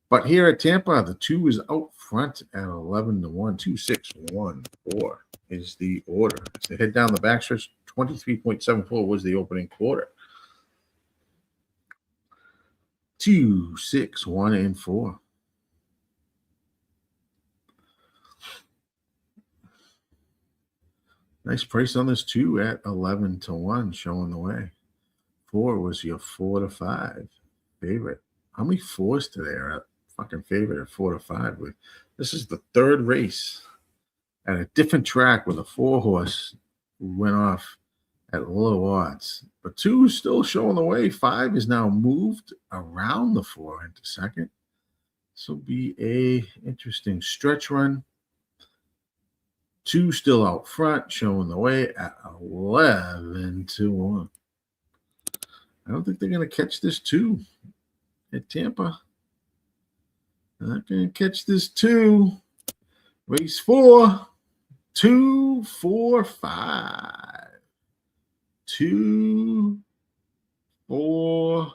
Speaker 1: But here at Tampa, the 2 is out front at 11-1. 2, 6, 1, 4 is the order. As they head down the backstretch, 23.74 was the opening quarter. 2, 6, 1, and 4. Nice price on this 2 at 11-1, showing the way. 4 was your 4 to 5 favorite. How many 4s today are at fucking favorite at 4 to 5? This is the 3rd race at a different track with a 4-horse went off at low odds. But 2 is still showing the way. 5 is now moved around the 4 into second. This will be a interesting stretch run. 2 still out front, showing the way at 11-1. I don't think they're going to catch this 2 at Tampa. They're not going to catch this 2. Race 4. 2, 4, 5. 2, 4,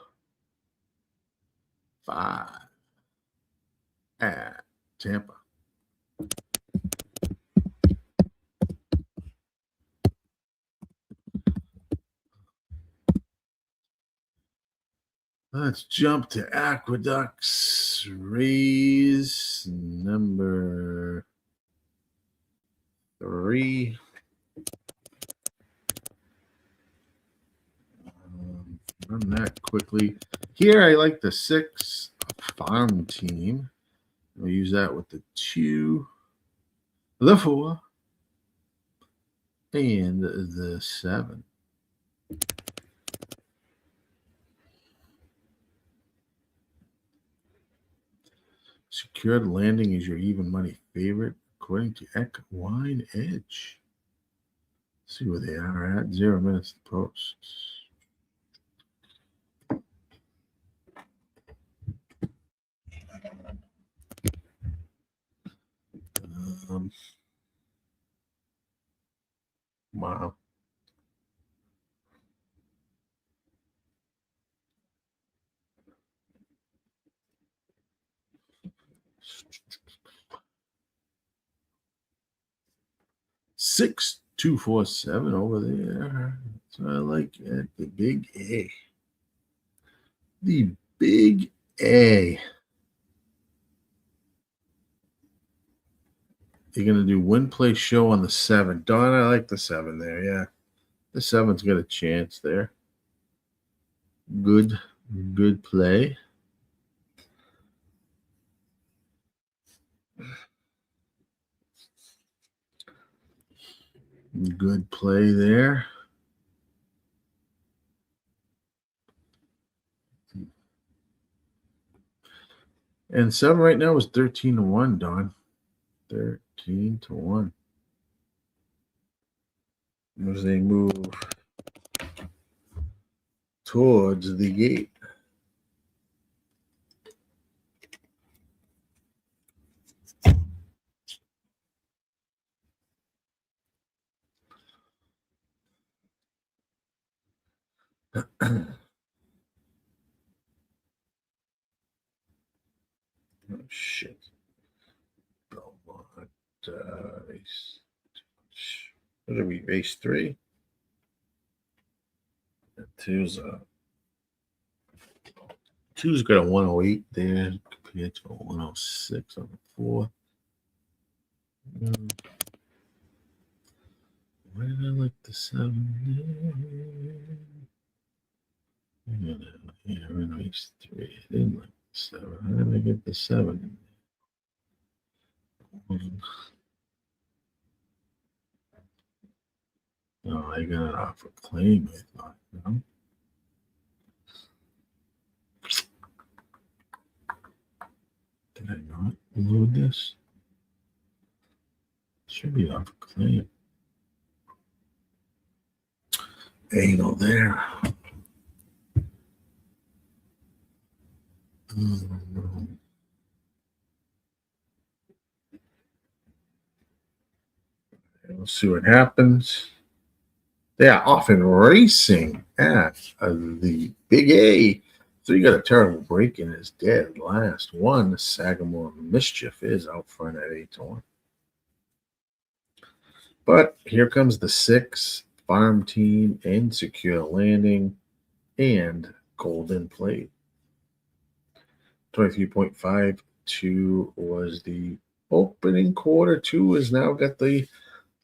Speaker 1: 5 at Tampa. Let's jump to Aqueducts. Race number 3. Run that quickly. Here I like the 6 farm team. We'll use that with the 2, the 4, and the 7. Secured landing is your even money favorite, according to Equine Edge. Let's see where they are at. 0 minutes to post. Wow. Six 247 over there. So I like at the Big A. The Big A. You're going to do win, play, show on the 7. Don, I like the 7 there. Yeah. The 7's got a chance there. Good play. Good play there. And 7 right now is 13-1, Don. 13-1. As they move towards the gate. Oh, shit. Belmont. What are we? Race 3? 2's got a 108 there compared to a 106 on the 4. Why did I like the 7? Yeah, we're in race 3. I didn't like the 7. How did I get the 7 in No, I got it off a claim, I thought, no? Did I not load this? Should be off a claim. Anal there. We'll see what happens. They are off and racing at the Big A. So you got a terrible break in his dead last one. Sagamore Mischief is out front at 8-1. But here comes the 6 Farm Team and Secure Landing and Golden Plate. 23.52 was the opening quarter. 2 has now got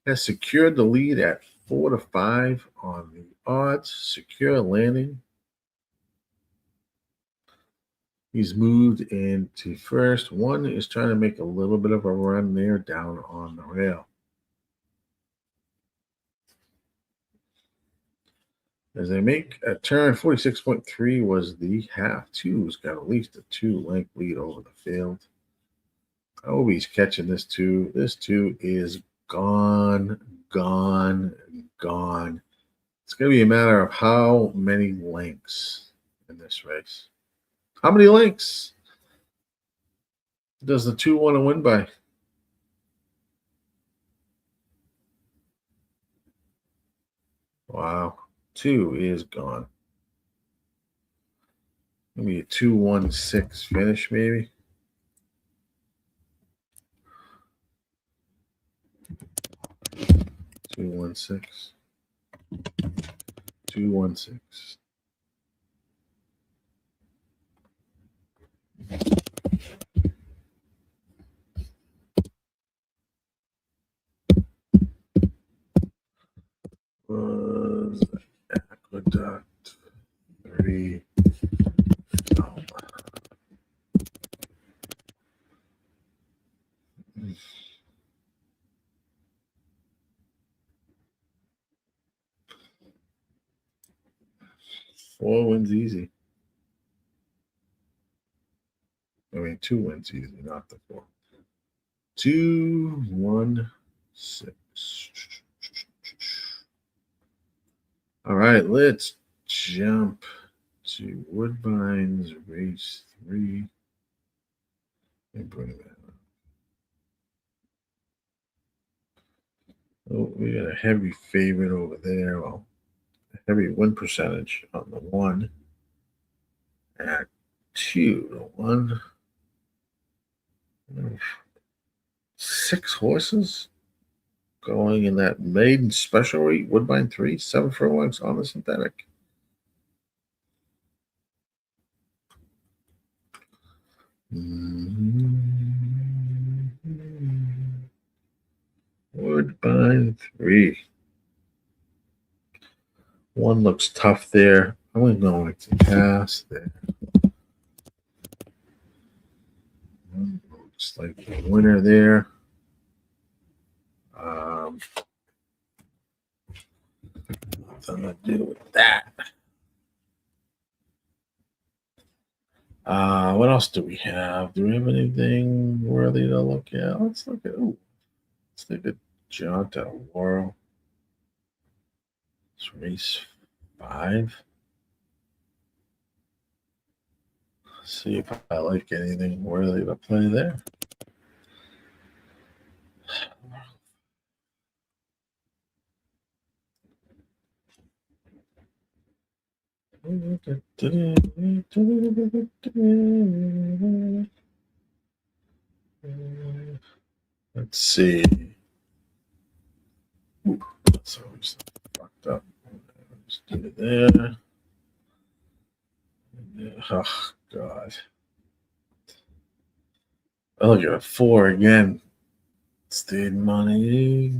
Speaker 1: has secured the lead at 4-5 on the odds. Secure Landing. He's moved into first. 1 is trying to make a little bit of a run there down on the rail. As they make a turn, 46.3 was the half. 2's got at least a 2-length lead over the field. I hope he's catching this 2. This 2 is gone. It's going to be a matter of how many lengths in this race. How many lengths does the 2 want to win by? Wow. 2 is gone. Maybe a 2-1-6 finish, maybe. Two, 1-6. 2-1-6. Was Aqueduct 3. Oh. 4 wins easy. I mean, 2 wins easy, not the 4. 2-1-6. All right, let's jump to Woodbine's race 3. And bring that up. Oh, we got a heavy favorite over there. Well, a heavy win percentage on the 1 at 2-1. 6 horses going in that maiden special rate. Woodbine 3, 7 furlongs on the synthetic. Woodbine 3. 1 looks tough there. I'm going to pass there. 1 looks like the winner there. Nothing to do with that. What else do we have? Do we have anything worthy to look at? Let's look at. Let's take a jaunt at Laurel. It's race 5. Let's see if I like anything worthy to play there. Let's see. Ooh, that's always fucked up. Let's do it there. Oh, God. I look at a 4 again. Stayed money.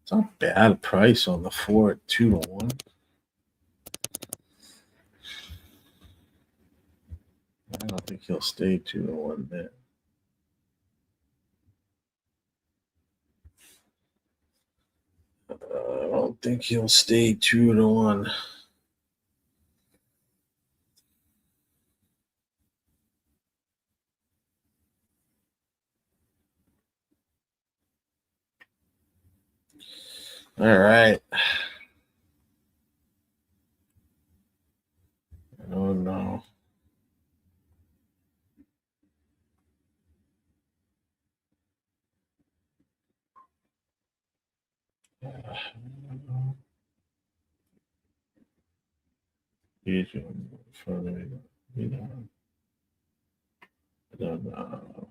Speaker 1: It's not bad price on the 4 at 2-1. I don't think he'll stay 2-1 there. don't think he'll stay 2-1. All right. Oh no. He's in front of me. You know, I don't know.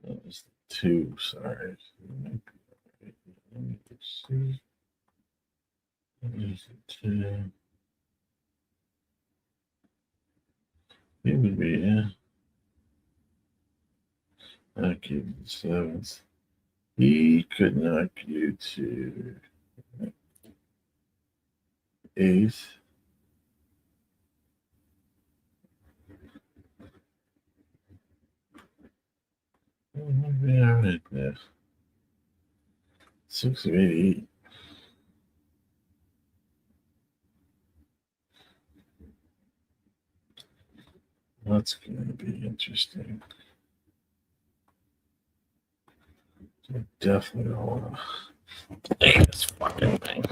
Speaker 1: That was 2, sorry. Let me see. What is it? It would be, yeah. Knock you to 7th. He could knock you to 8th. Yeah, right there. 6 of 88. That's going to be interesting. I definitely don't want to play this fucking thing.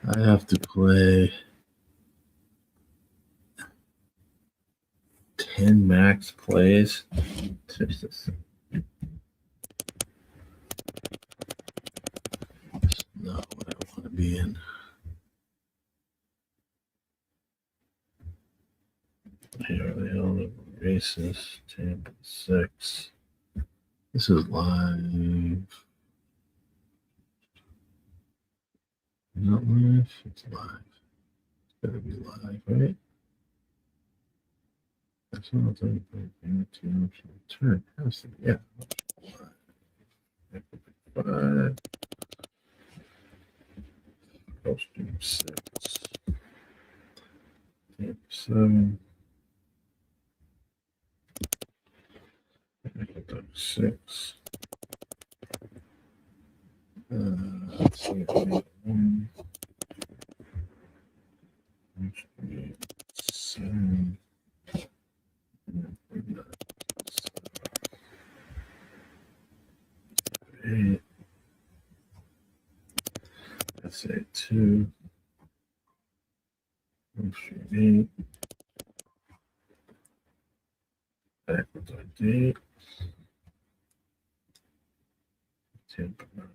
Speaker 1: I have to play 10 max plays. Jesus. That's not what I want to be in. Here are the other races. Tampa 6. This is live. Not live. It's live. It's gotta be live, right? That's not the turn. Has to be, yeah. Live. Gulfstream 6. Tampa 7. Aqueduct 6. Let's see if we get 1. 7. Eight. Let's say 2. 8. Aqueduct 8. Tampa 9.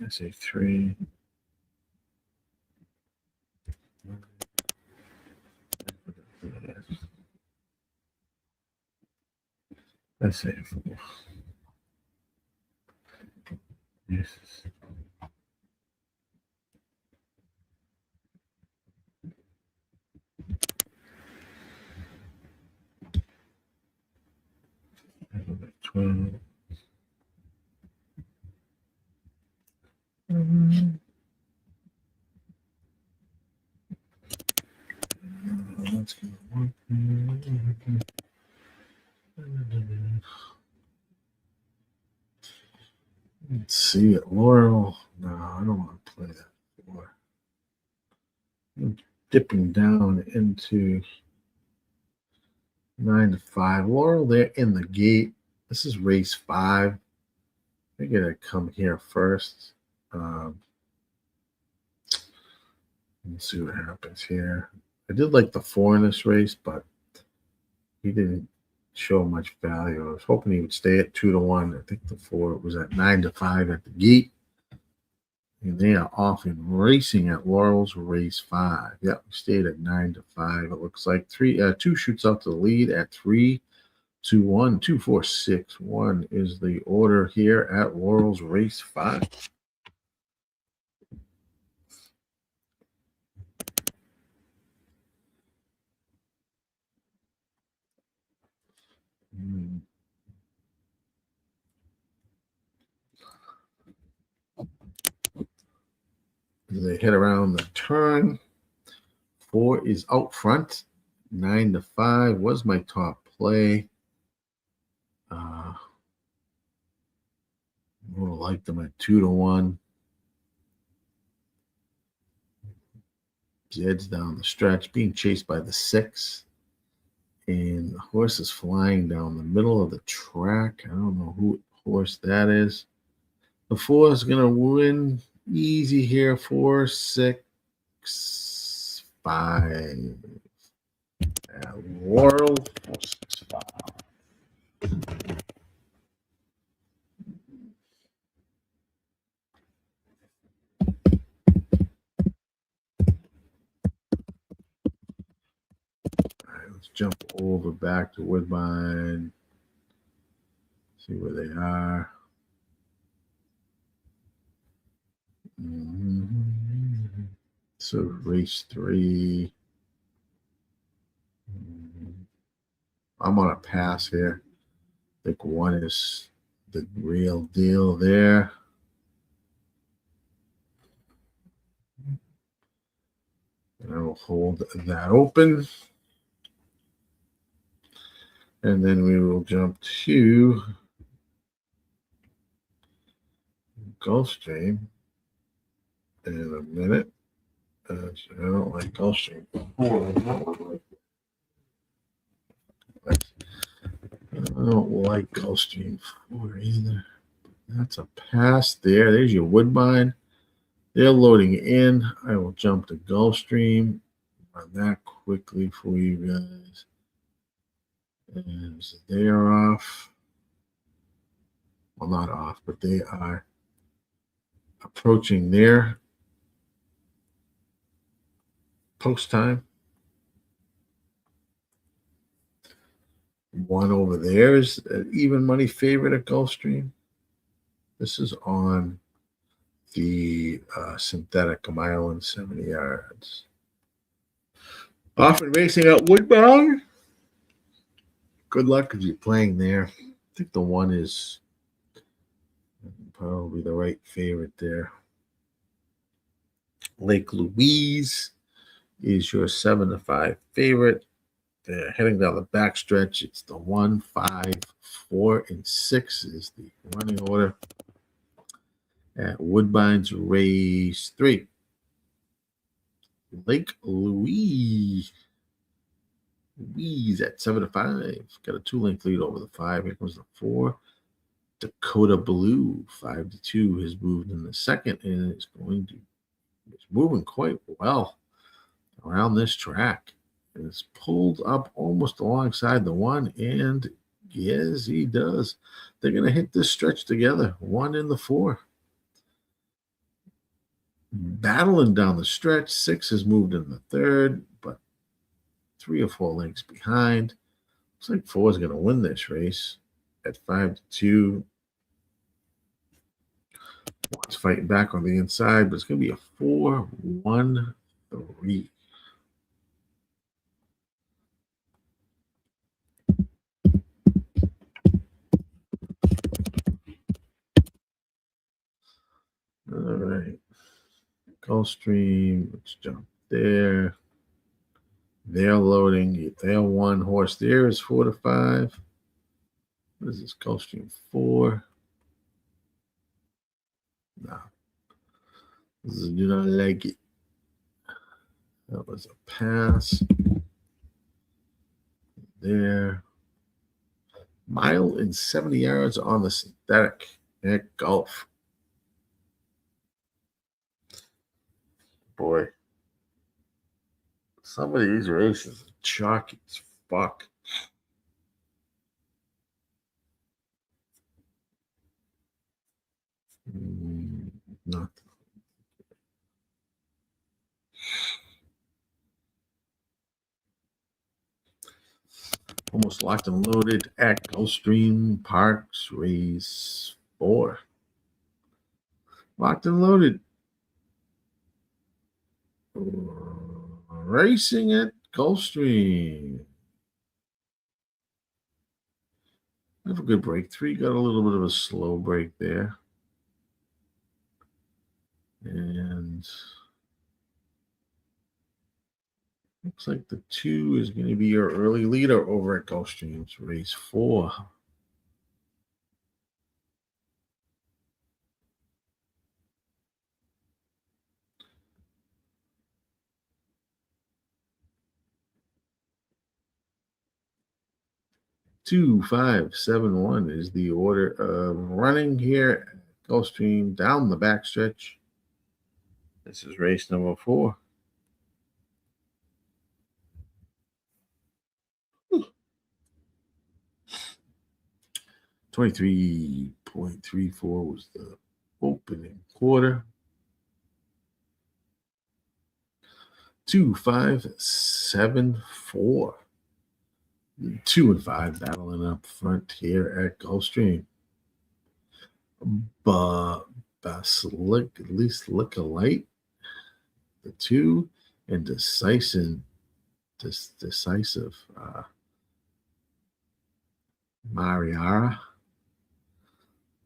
Speaker 1: I say 3. I say 4. Yes. I go back 12. That's gonna work. Let's see it. Laurel. No, I don't want to play that 4. I'm dipping down into 9 to 5. Laurel, they're in the gate. This is race 5. I gotta come here first. Let's see what happens here. I did like the 4 in this race, but he didn't show much value. I was hoping he would stay at 2-1. I think the 4 was at 9 to 5 at the gate. And they are off and racing at Laurel's race 5. Yep, we stayed at 9-5. It looks like two shoots out to the lead at 3-1, 2-4-6-1 is the order here at Laurel's race 5. They head around the turn. 4 is out front. 9-5 was my top play. I would have liked them at 2-1. Jed's down the stretch, being chased by the 6. And the horse is flying down the middle of the track. I don't know who horse that is. The 4 is going to win easy here. 4, 6, 5. Laurel, 4, 6, 5. All right, let's jump over back to Woodbine. See where they are. So race 3. I'm on a pass here. I think 1 is the real deal there. And I will hold that open. And then we will jump to Gulfstream in a minute. I don't like Gulfstream. I don't like Gulfstream 4 either. That's a pass there. There's your Woodbine. They're loading in. I will jump to Gulfstream. Run that quickly for you guys. And they are off. Well, not off, but they are approaching their post time. 1 over there is an even money favorite at Gulfstream. This is on the synthetic, a mile and 70 yards. Off and racing at Woodbine. Good luck because you're playing there. I think the 1 is probably the right favorite there. Lake Louise is your 7-5 favorite. They're heading down the backstretch. It's the 1, 5, 4, and 6 is the running order at Woodbine's race 3. Lake Louise at 7-5. Got a 2-length lead over the 5. Here comes the 4. Dakota Blue 5-2 has moved in the second, and it's moving quite well around this track. And it's pulled up almost alongside the 1, and yes, he does. They're going to hit this stretch together. 1 in the 4. Battling down the stretch. 6 has moved in the 3rd, but 3 or 4 lengths behind. Looks like 4 is going to win this race at 5-2. One's fighting back on the inside, but it's going to be a 4-1-3. All right. Gulfstream, let's jump there. They're loading. Their 1 horse there is 4-5. What is this? Gulfstream 4. No. I do not like it. That was a pass. There. 1 mile and 70 yards on the synthetic at Gulf. Boy. Some of these races are chalky as fuck. Not Almost locked and loaded at Gulfstream Park's race 4. Locked and loaded. Racing at Gulfstream. Have a good break. 3 got a little bit of a slow break there. And looks like the 2 is going to be your early leader over at Gulfstream's race 4. Two, 5, 7, 1 is the order of running here at Gulfstream down the backstretch. This is race number 4. 23.34 was the opening quarter. 2, 5, 7, 4. 2 and 5 battling up front here at Gulfstream. But at least look alike. The 2 and decisive Mariara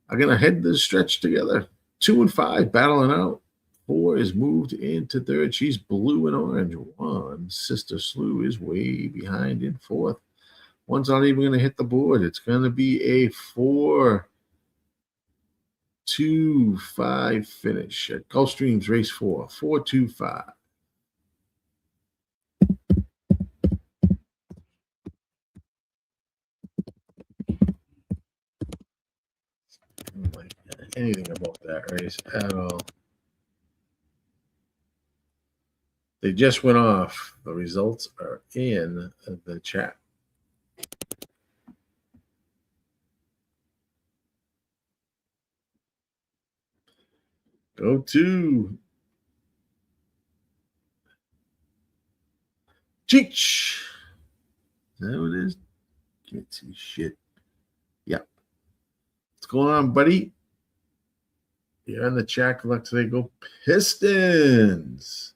Speaker 1: are going to head this stretch together. 2 and 5 battling out. 4 is moved into third. She's blue and orange. 1, Sister Slew, is way behind in fourth. 1's not even going to hit the board. It's going to be a 4-2-5 finish at Gulfstream's race 4. 4-2-5. I don't like anything about that race at all. They just went off. The results are in the chat. Go to Cheech. Is that what it is? Can't see shit. Yep. What's going on, buddy? You're in the chat. Let's say go Pistons.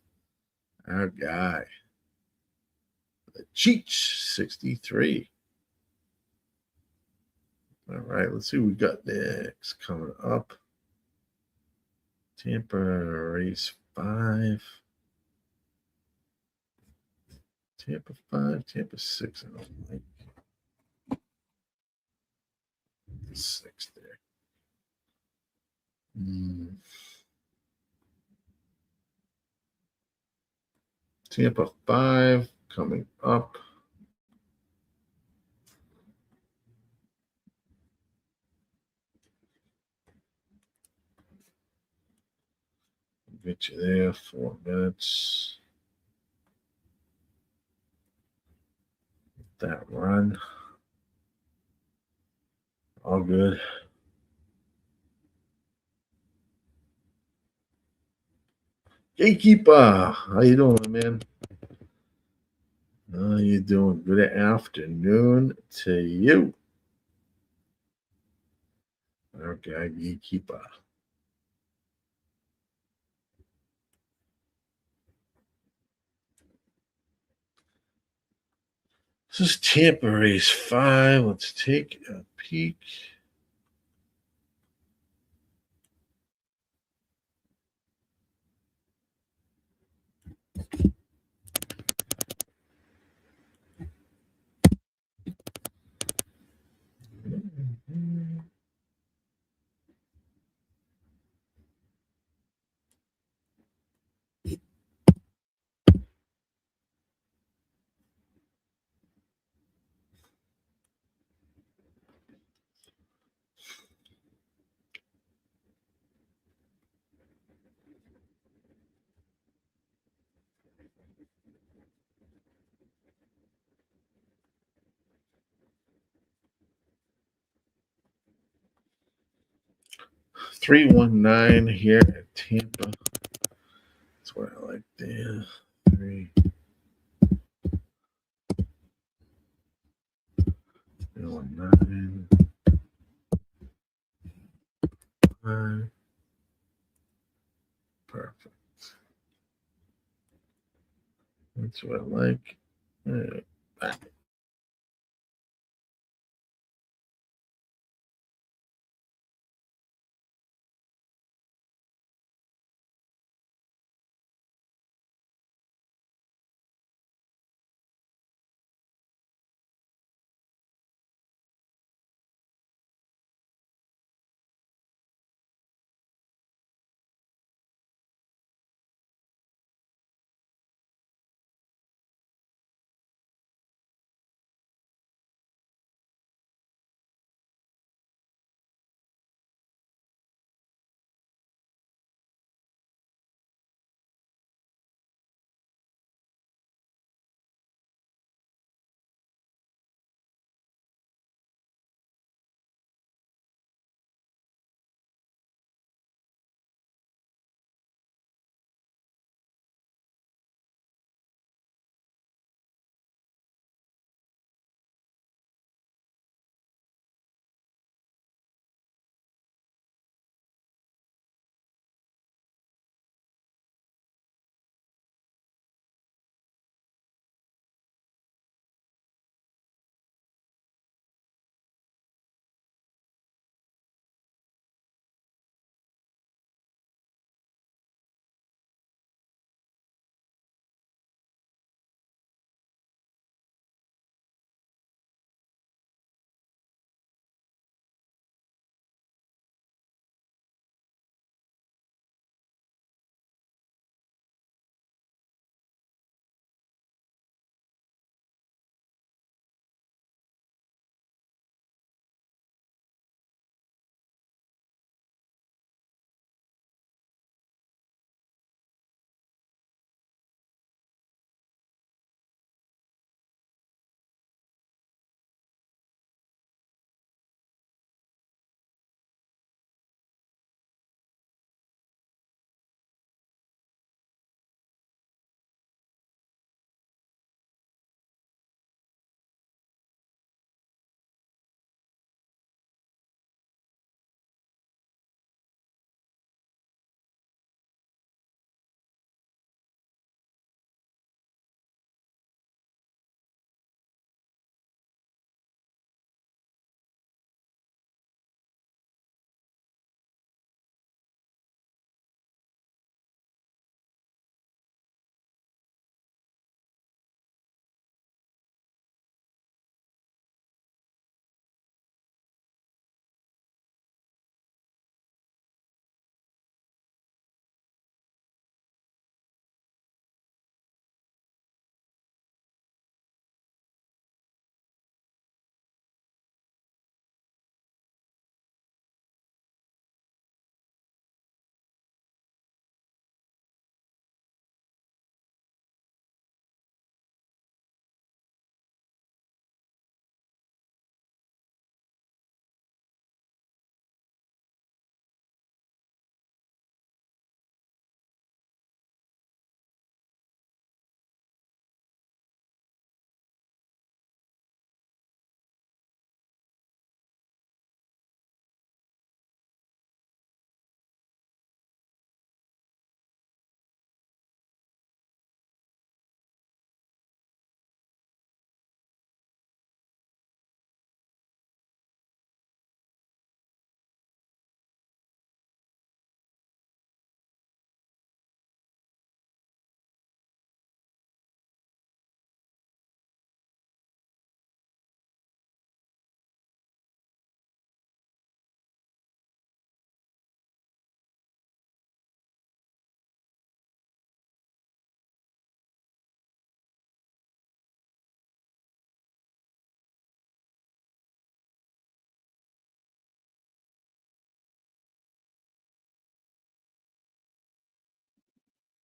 Speaker 1: Our guy. The Cheech 63. All right, let's see what we got next. Coming up. Tampa race 5. Tampa 5, Tampa 6. I don't like the 6 there. Tampa 5 coming up. Get you there. 4 minutes. That run. All good. GillyCapper, how you doing, man? How you doing? Good afternoon to you. Okay, GillyCapper. This is Tampa race 5. Let's take a peek. Mm-hmm. 319 here at Tampa. That's what I like there. 3. 9, 5. Perfect. That's what I like. Back.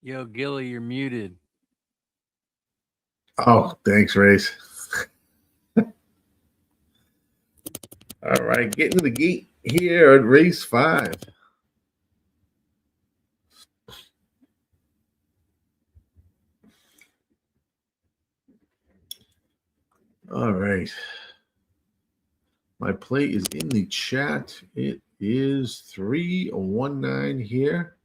Speaker 2: Yo, Gilly, you're muted.
Speaker 1: Oh, thanks, Race. All right, getting to the gate here at race 5. All right. My play is in the chat. It is 319 here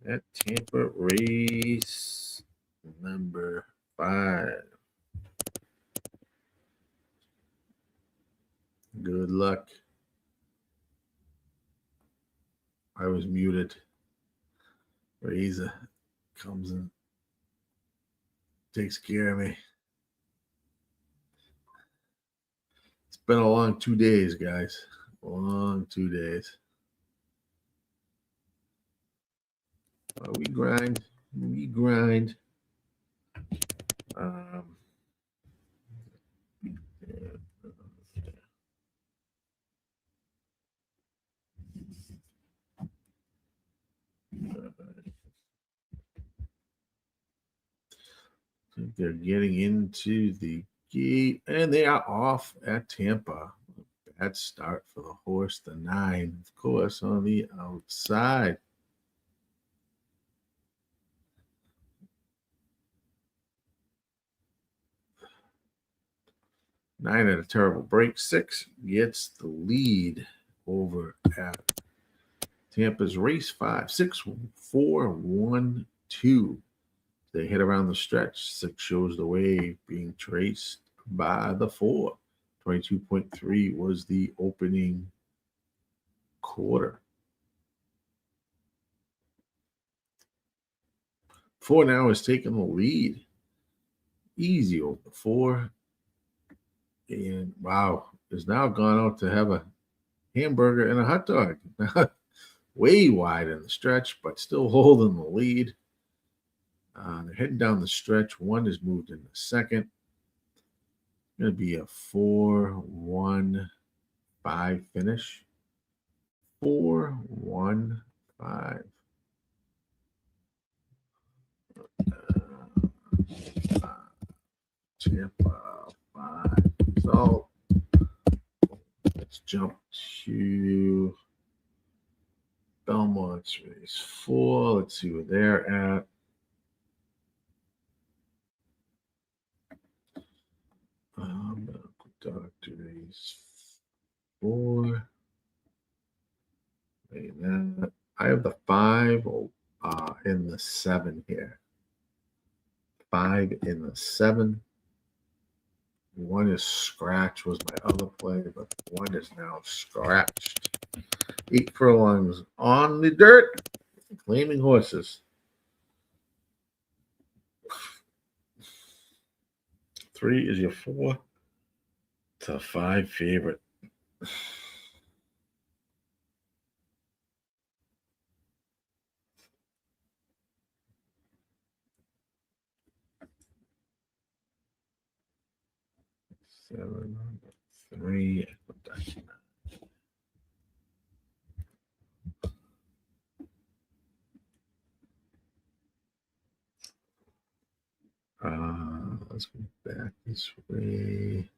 Speaker 1: at Tampa race number 5. Good luck. I was muted. Reza comes and takes care of me. It's been a long 2 days, guys. Long 2 days. We grind. We grind. They're getting into the gate, and they are off at Tampa. Bad start for the horse, the 9, of course, on the outside. Nine at a terrible break. 6 gets the lead over at Tampa's race 5. 6, 4, 1, 2. They hit around the stretch. 6 shows the way, being traced by the 4. 22.3 was the opening quarter. 4 now is taking the lead. Easy over 4. And wow, is now gone out to have a hamburger and a hot dog. Way wide in the stretch, but still holding the lead. They're heading down the stretch. 1 is moved into second. Going to be a 4-1-5 finish. 4-1-5. Tampa 5 result. Let's jump to Belmont's race 4. Let's see where they're at. Aqueduct race 4. I have the 5 in the 7 here. 5 in the 7. 1 is scratch was my other play, but 1 is now scratched. 8 furlongs on the dirt. Claiming horses. 3 is your 4. It's a 5 favorite. Seven, 3. Let's go back this way.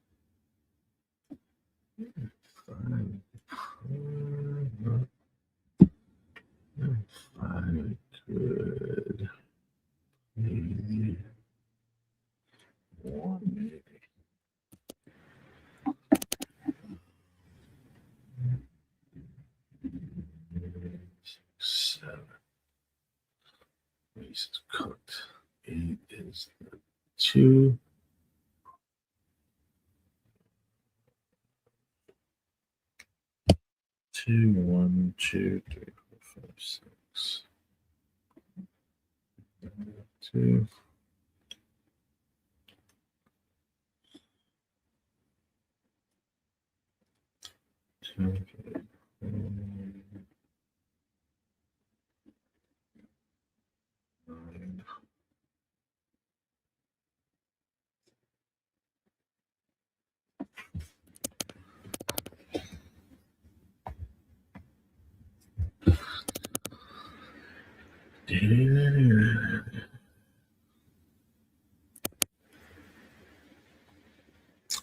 Speaker 1: 5. 5 good. Maybe 1 maybe. 7. Race is cooked. 8 is the 2. 2, 1, 2, 3, 4, 5, 6. 2. 2, 9.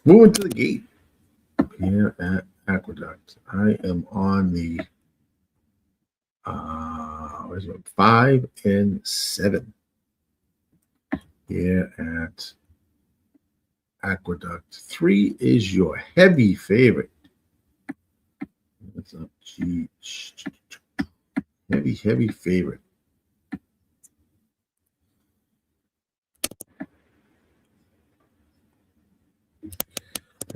Speaker 1: Moving to the gate here at Aqueduct. I am on the 5 and 7 here at Aqueduct. 3 is your heavy favorite. That's a heavy favorite.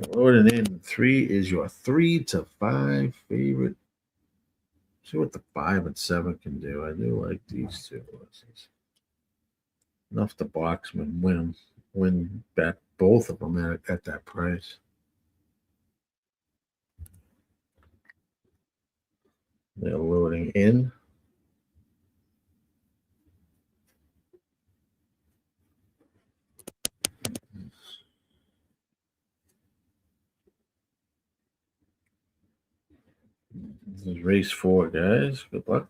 Speaker 1: Loading in 3 is your 3 to 5 favorite. See what the 5 and 7 can do. I do like these two horses. Enough to boxman win back both of them at that price. They're loading in. This is race 4, guys. Good luck.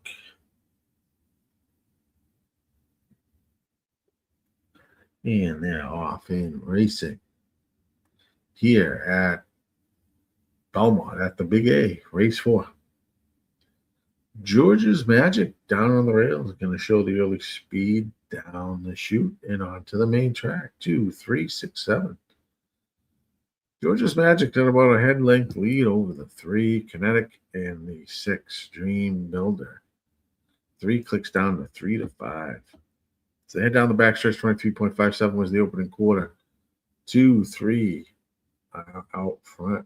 Speaker 1: And they're off in racing here at Belmont at the Big A, race 4. George's Magic down on the rails, going to show the early speed down the chute and onto the main track. 2, 3, 6, 7. George's Magic got about a head length lead over the 3 Kinetic and the 6 Dream Builder. 3 clicks down to 3 to 5. So head down the backstretch. 23.57 was the opening quarter. 2, 3 out front.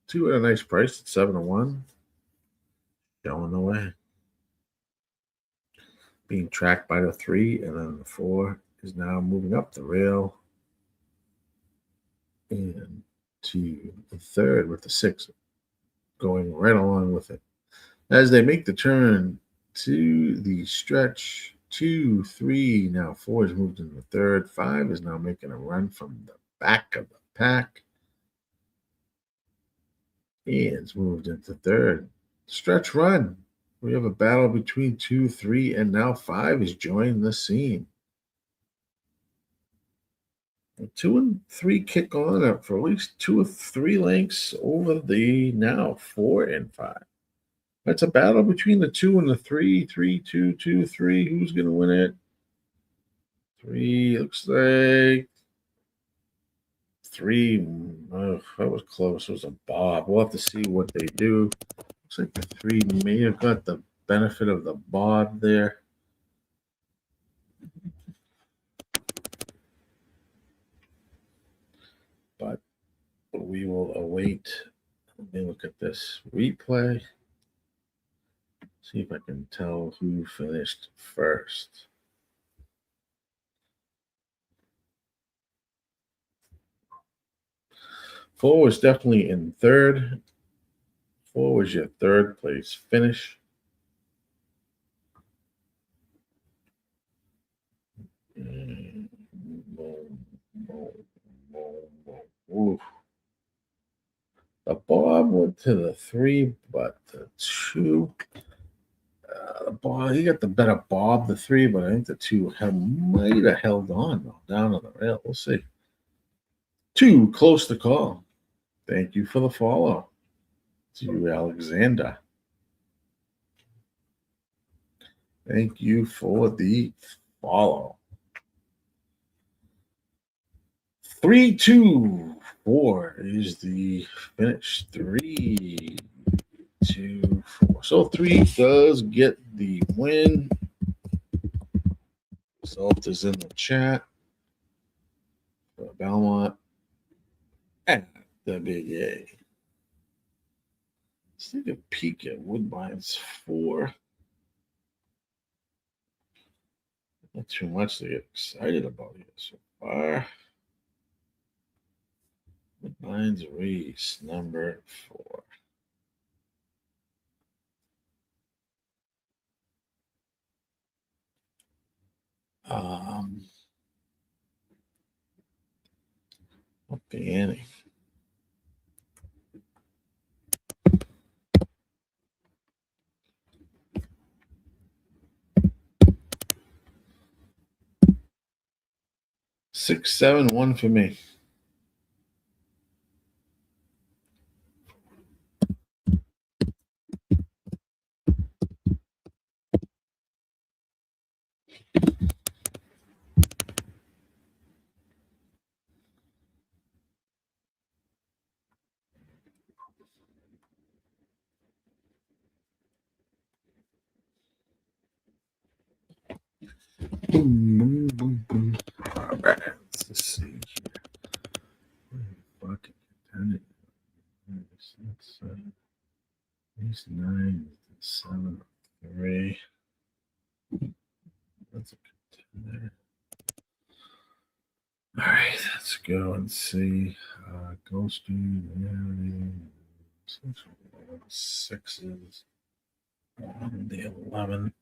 Speaker 1: 2 at a nice price at 7 to 1. Going the way. Being tracked by the 3, and then the 4 is now moving up the rail. And to the 3rd with the 6 going right along with it. As they make the turn to the stretch, 2, 3, now 4 is moved into the 3rd. 5 is now making a run from the back of the pack. And it's moved into 3rd. Stretch run. We have a battle between 2, 3, and now 5 is joining the scene. 2 and 3 kick on up for at least 2 or 3 lengths over the now 4 and 5. That's a battle between the 2 and the 3. 3, 2, 2, 3. Who's going to win it? 3 looks like 3. Oh, that was close. It was a bob. We'll have to see what they do. Looks like the 3 may have got the benefit of the bob there. But we will await. Let me look at this replay. See if I can tell who finished first. Four was definitely in 3rd. 4 was your 3rd place finish. Boom, boom, boom, boom. Oof. The bob went to the 3, but the 2. The bob, he got the better bob, the 3, but I think the 2 might have held on though, down on the rail. We'll see. 2 close to call. Thank you for the follow. To you, Alexander. Thank you for the follow. 3, 2, 4 is the finish. 3, 2, 4. So 3 does get the win. Result is in the chat for Belmont at the Big A. Let's take a peek at Woodbine's 4. Not too much to get excited about here so far. Woodbine's race number 4. Up the ante. Six, 7, 1 for me. Boom, boom, boom, boom. All right, let's see here. Fucking contended. These 9, 7, 3. That's a contender. All right, let's go and see. Gulfstream, 6s. The 11.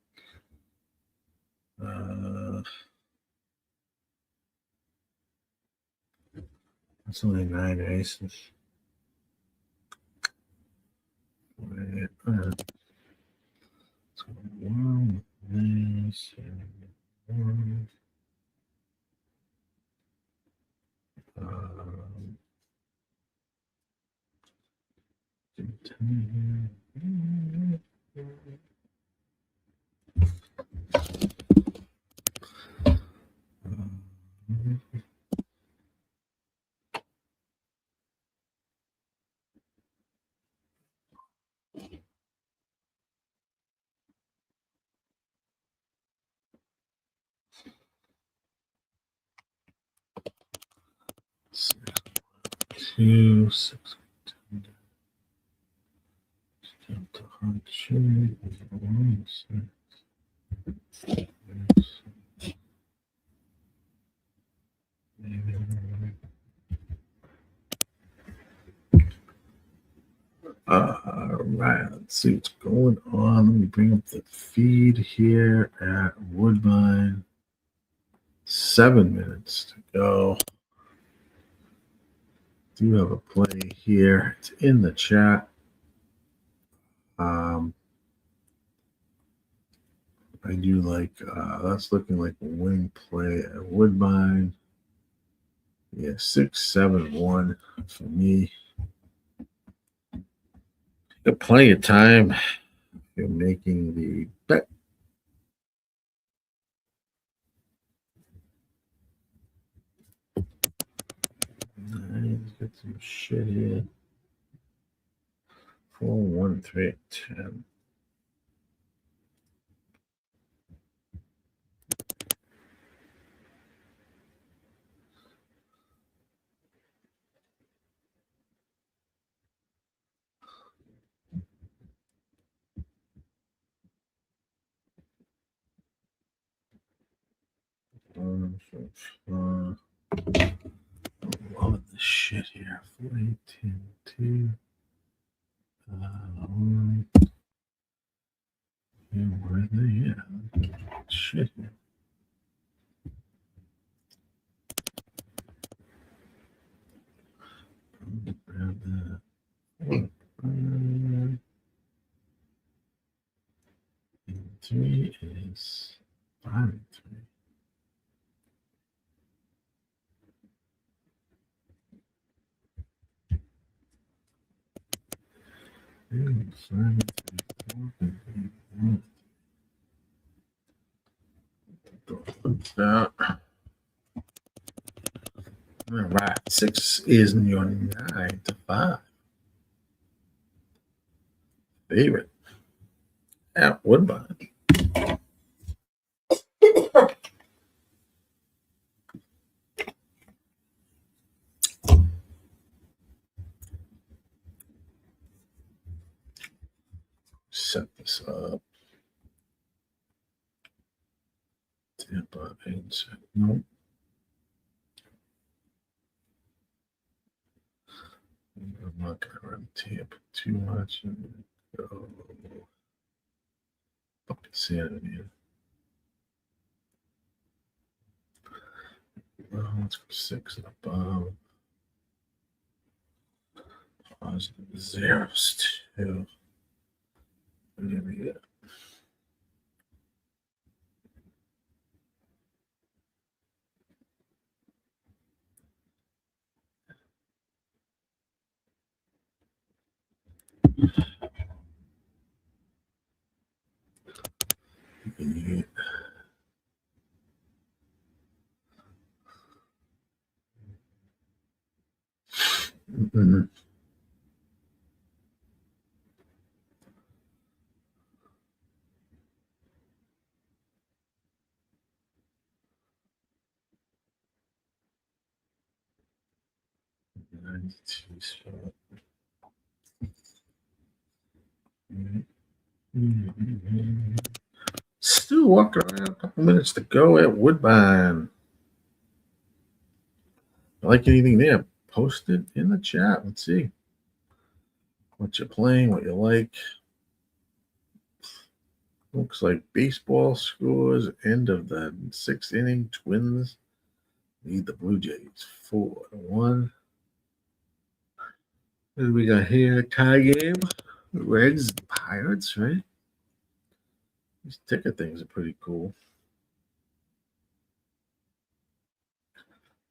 Speaker 1: That's only 9 aces. Wait, so 1, this, and 1. Two, 6, 10, Delta Hunt, Chili, 1, 6, all right, let's see what's going on. Let me bring up the feed here at Woodbine. 7 minutes to go. Do have a play here. It's in the chat. I do like that's looking like a winning play at Woodbine. Yeah, 6-7-1 for me. Got plenty of time if you're making the bet. Let's get some shit here. 4, 1, 3, 10. Love this shit here. 4, 8, 10, 2. Where are they? Yeah. Shit here. Grab that. And 3 is 5 and 3. And 5 and 3, 4 and 3, 1. All right, 6 is your 9 to 5. Favorite at Woodbine. Set this up. Tampa Bay. Nope. I'm not going to run Tampa too much. I'm going to go up to Santa Anita. Well, let's go 6 and above. Positive zeros too. There we go. Yeah. Mm-hmm. Still walking around, a couple minutes to go at Woodbine. Like anything there, post it in the chat. Let's see what you're playing, what you like. Looks like baseball scores. End of the 6th inning. Twins lead the Blue Jays 4-1. What do we got here? Tie game. Reds, Pirates, right? These ticket things are pretty cool.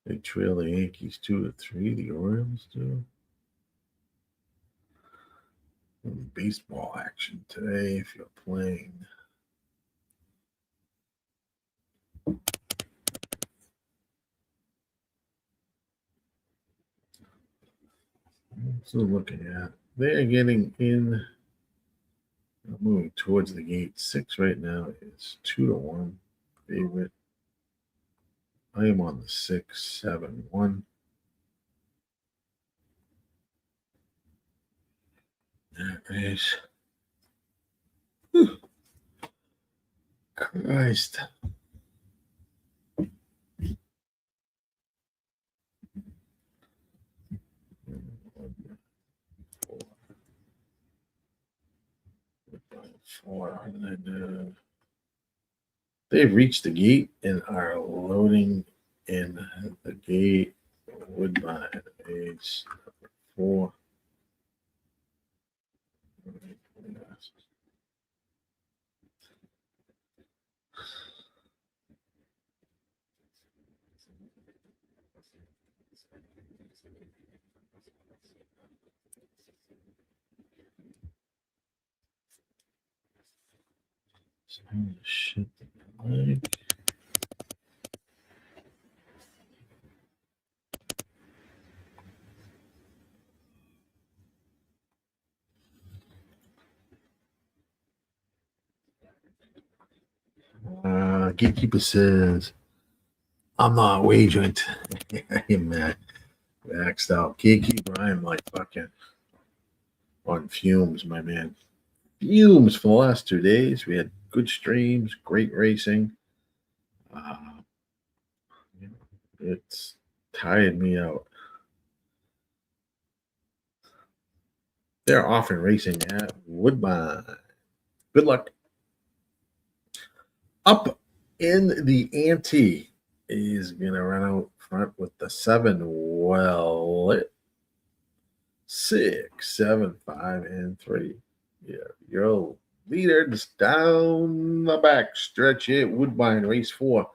Speaker 1: They trail the Yankees 2-3. The Orioles do. Baseball action today if you're playing. So looking at, they're getting in, moving towards the gate. 6 right now is 2-1 favorite. I am on the 6-7-1. That is. Whew. Christ. They've reached the gate and are loading in the gate. Woodbine age 4. Shit. Gatekeeper says, I'm not wagering. I am maxed out. Gatekeeper, I am like fucking on fumes, my man. Fumes for the last 2 days. We had good streams, great racing. It's tired me out. They're often racing at Woodbine. Good luck. Up in the ante is going to run out front with the 7. Well lit. 6, 7, 5, and 3. Yeah, yo, leaders down the back stretch here. Woodbine race 4.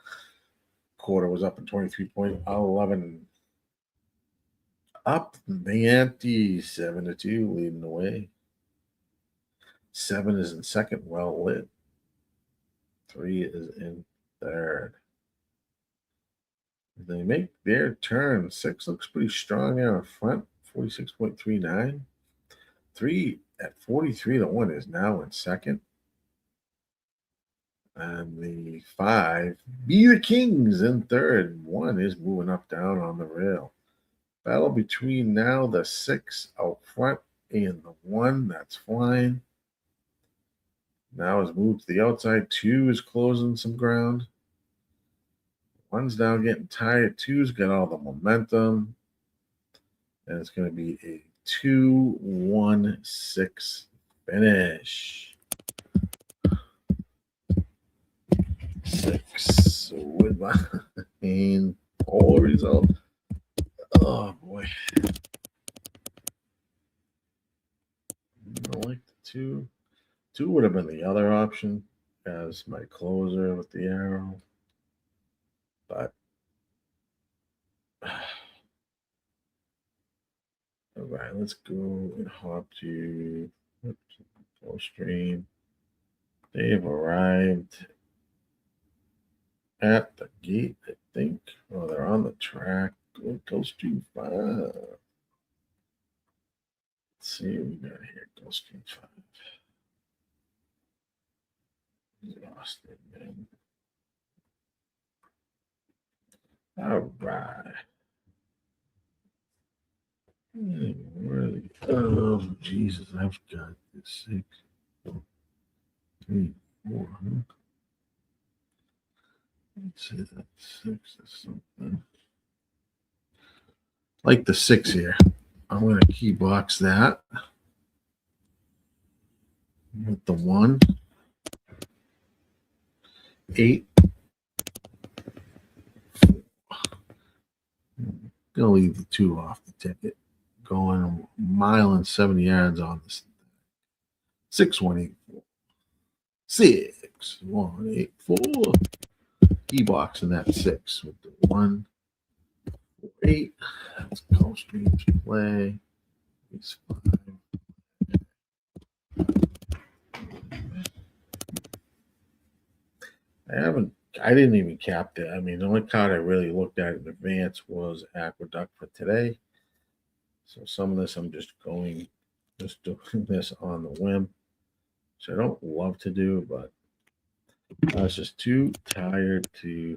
Speaker 1: Quarter was up in 23.11. Up the ante, 7-2, leading the way. 7 is in second, well lit. 3 is in third. They make their turn. 6 looks pretty strong there in front, 46.39. 3 at 43-1 is now in second. And the 5, Be the Kings in third. 1 is moving up down on the rail. Battle between now the 6 out front and the 1 that's flying. Now is moved to the outside. 2 is closing some ground. 1's now getting tired. 2's got all the momentum. And it's going to be a 2-1-6 finish. 6 Woodbine. Poor result. Oh boy. I like the 2. 2 would have been the other option as my closer with the arrow. But all right, let's go and hop to full stream. They've arrived at the gate, I think. Oh, they're on the track. Gulfstream 5. Let's see what we got here. Gulfstream 5. Lost it, man. All right. Really? Oh, Jesus, I've got this 6, 3, 4. Huh? Let's say that's 6 or something. Like the 6 here. I'm going to key box that with the 1, 8. Gonna leave the 2 off the ticket. Going a mile and 70 yards on this. 6, 1, 8, 4. 6, 1, 8, 4. Key box in that 6 with the 1, 4, 8. That's Gulfstream to play. It's 5. I didn't even cap that. I mean, the only card I really looked at in advance was Aqueduct for today. So some of this I'm just doing this on the whim. So I don't love to do, but I was just too tired to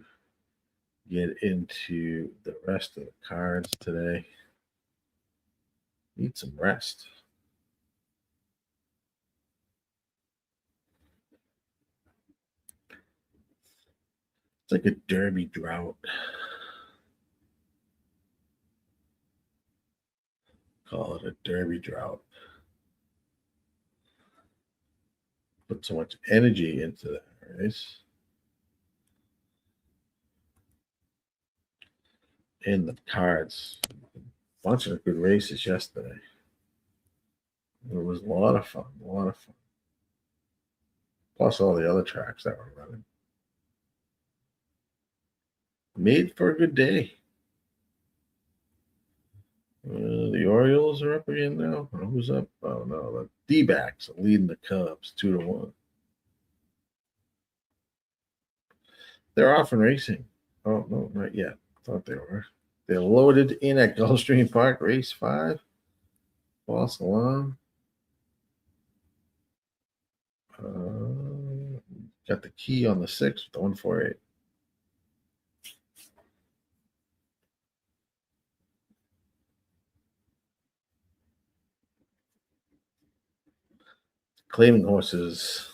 Speaker 1: get into the rest of the cards today. Need some rest. It's like a derby drought. Call it a derby drought. Put so much energy into that race. And the cards. A bunch of good races yesterday. It was a lot of fun. A lot of fun. Plus all the other tracks that were running. Made for a good day. The Orioles are up again now. Who's up? Oh no, the D-backs are leading the Cubs 2-1. They're off and racing. Oh no, not yet. Thought they were. They're loaded in at Gulfstream Park, race 5. False alarm. Got the key on the 6 with the 148. Claiming horses.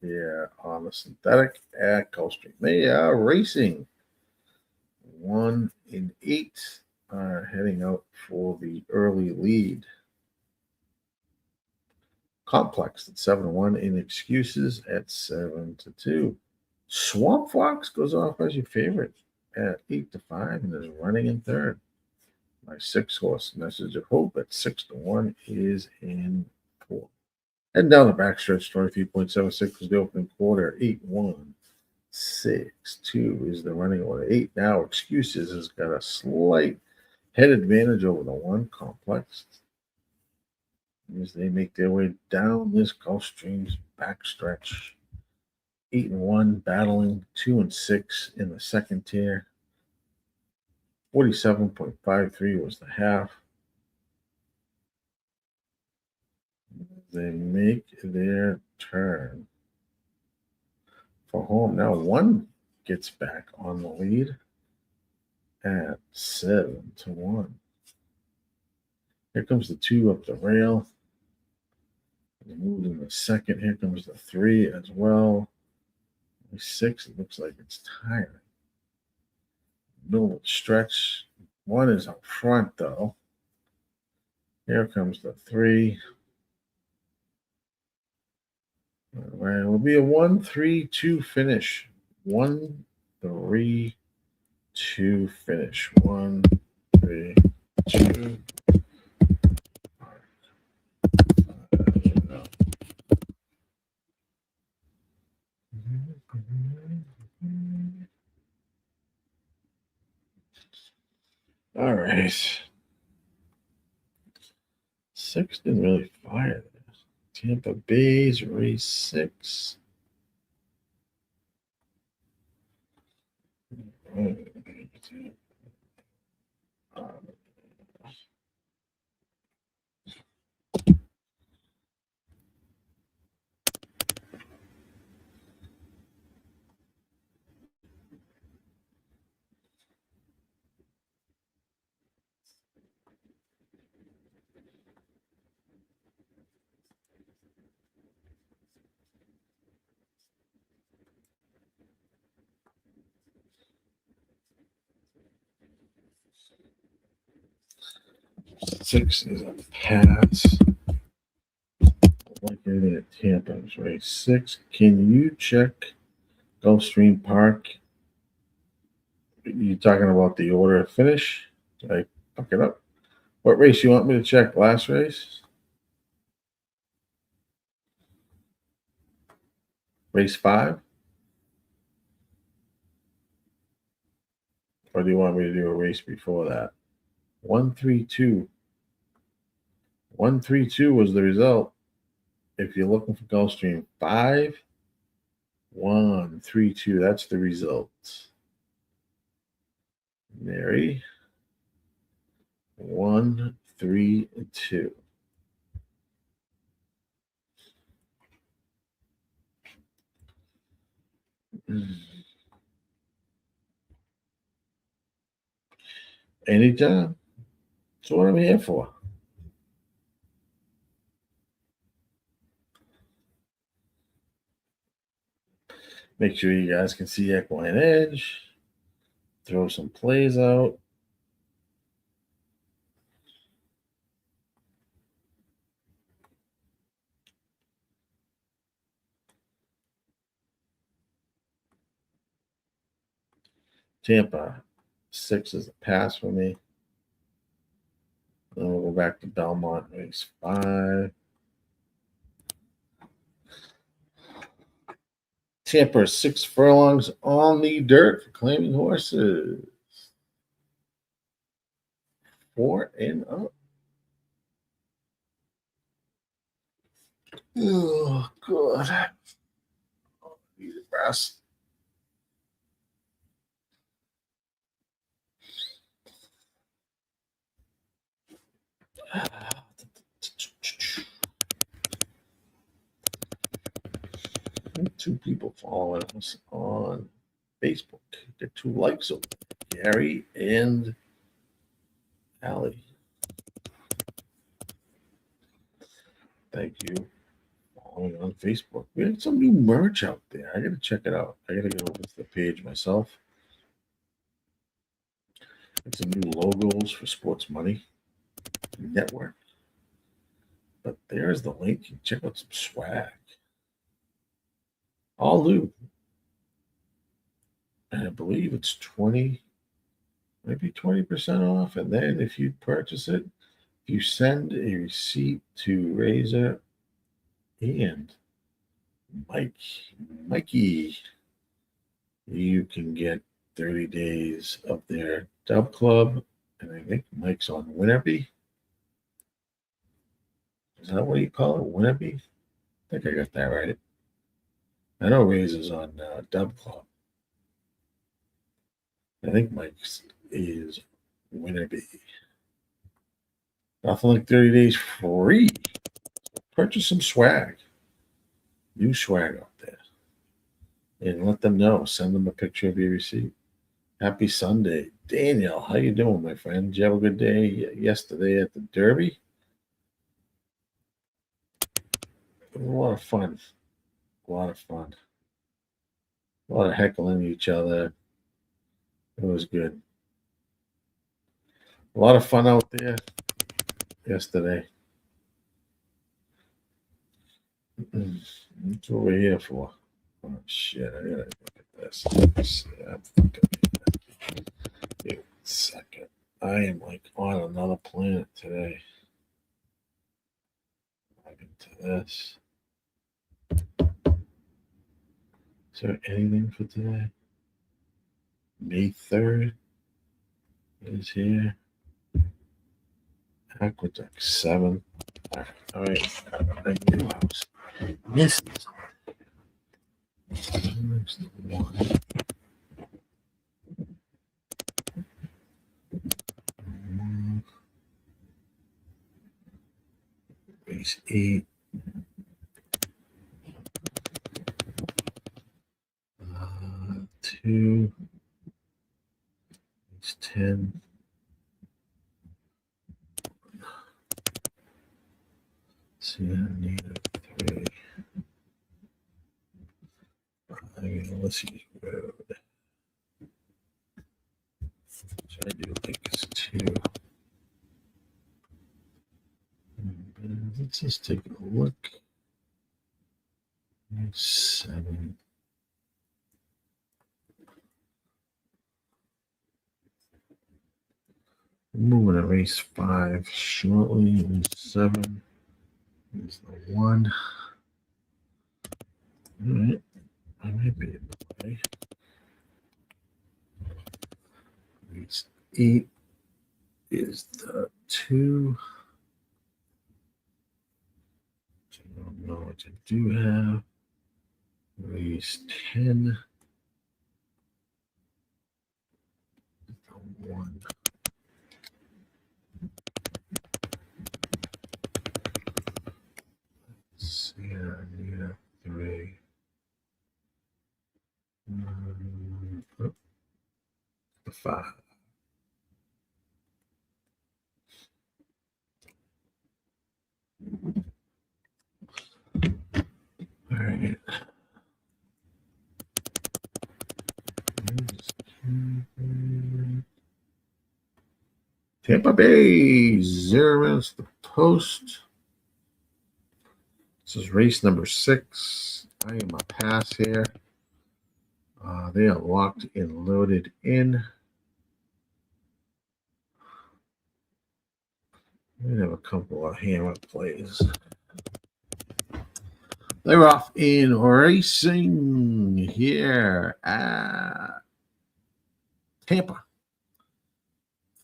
Speaker 1: Yeah, on the synthetic at Gulfstream. They are racing. 1 and 8 are heading out for the early lead. Complex at 7-1 in excuses at 7-2. Swamp Fox goes off as your favorite at 8-5 and is running in third. My 6 horse Message of Hope at 6-1 is in fourth. Heading down the backstretch, 23.76 is the opening quarter. 8-1. 6-2 is the running order. 8 now. Excuses has got a slight head advantage over the 1 Complex as they make their way down this Gulfstream's backstretch. 8-1, battling 2-6 in the second tier. 47.53 was the half. They make their turn for home. Now 1 gets back on the lead at 7-1. Here comes the 2 up the rail. Moved in the second. Here comes the 3 as well. The 6, it looks like it's tiring. Middle of the stretch. 1 is up front, though. Here comes the 3. All right, it will be a 1-3-2 finish. 1-3-2 finish. 1-3-2. All right. 6 didn't really fire there. Tampa Bay's race 6. 6 is a pass. Like everything at Tampa is race 6. Can you check Gulfstream Park? You talking about the order of finish? Did I fuck it up? What race you want me to check? Last race? Race 5? Or do you want me to do a race before that? 132. 132 was the result. If you're looking for Gulfstream, 5, 1, 3, 2. That's the result. Mary, 1, 3, 2. Anytime. That's what I'm here for. Make sure you guys can see Equine Edge. Throw some plays out. Tampa, 6 is a pass for me. Then we'll go back to Belmont, race 5. Tampa, 6 furlongs on the dirt for claiming horses. 4 and up. Oh, God. Oh, need a rest. Two people following us on Facebook. Get 2 likes over Gary and Allie. Thank you. Following on Facebook. We had some new merch out there. I gotta check it out. I gotta go over to the page myself. It's some new logos for Sports Money Network. But there's the link. You can check out some swag. All new. And I believe it's 20, maybe 20% off. And then if you purchase it, if you send a receipt to Razor and Mikey, you can get 30 days of their Dub Club. And I think Mike's on Winnerby. Is that what you call it? Winnerby? I think I got that right. I know Razor's on Dub Club. I think Mike's is Winnerby. Nothing like 30 days free. Purchase some swag. New swag out there. And let them know. Send them a picture of your receipt. Happy Sunday. Daniel, how you doing, my friend? Did you have a good day yesterday at the Derby? It was a lot of fun. A lot of fun. A lot of heckling each other. It was good. A lot of fun out there yesterday. That's what we're here for. Oh, shit. I gotta look at this. Wait a second. I am like on another planet today. Back into this. Is there anything for today? May 3rd is here. Aqueduct 7. All right. I knew I was missing something. Next one. Race 8. 2. Race 10. See, Anita 3. Ulysses Road. Should I do like this 2. Let's just take a look. 7. Moving to race 5 shortly. Race 7 is the 1. All right. I might be in the way. Race 8 is the 2. I don't know what I do have. Race 10. The 1. Let's see, Anita 3. The 5. All right. Tampa Bay zeros the post. This is race number 6. I am a pass here. They are locked and loaded in. We have a couple of hammer plays. They're off in racing here at Tampa.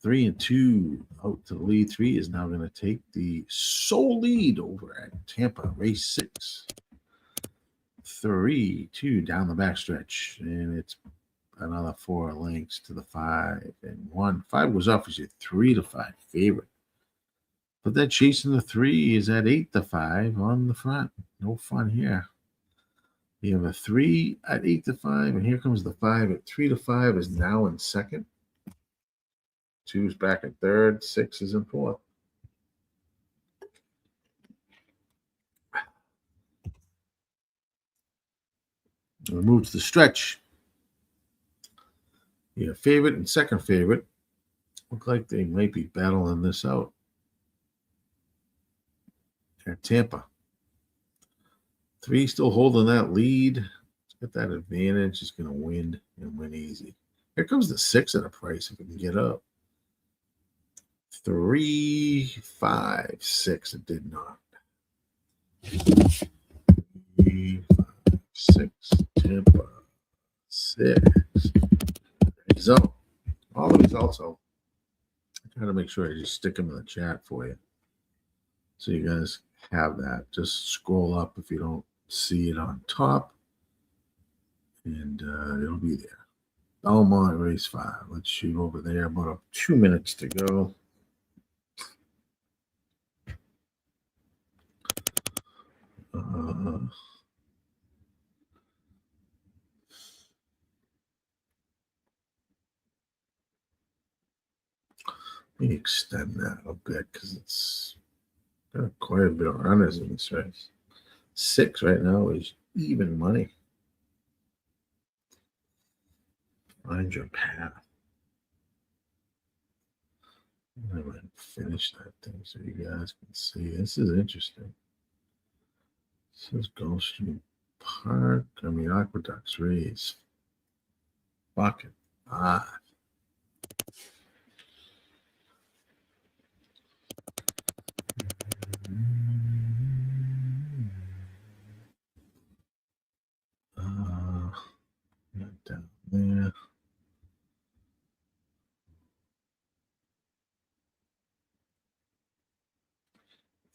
Speaker 1: 3 and 2 out to the lead. 3 is now going to take the sole lead over at Tampa, race 6. 3, 2 down the backstretch, and it's another 4 lengths to the 5 and 1. 5 was off as your 3 to 5 favorite. But that chasing the 3 is at 8 to 5 on the front. No fun here. You have a 3 at 8 to 5, and here comes the 5 at 3 to 5 is now in second. 2 is back in third. 6 is in fourth. We move to the stretch. Your favorite and second favorite look like they might be battling this out. At Tampa. 3 still holding that lead. He's got that advantage. He's going to win and win easy. Here comes the 6 at a price if it can get up. 3, 5, 6. It did not. 3, 5, 6. Tampa. 6. So, all the results. I try to make sure I just stick them in the chat for you, so you guys have that. Just scroll up if you don't see it on top, and it'll be there. Belmont race 5. Let's shoot over there. About 2 minutes to go. Let me extend that a bit because it's got quite a bit of runners in this race. 6 right now is even money. Find your path. I'm going to finish that thing so you guys can see. This is interesting. This is Gulfstream Park. Aqueduct's race. Bucket 5. Not down there.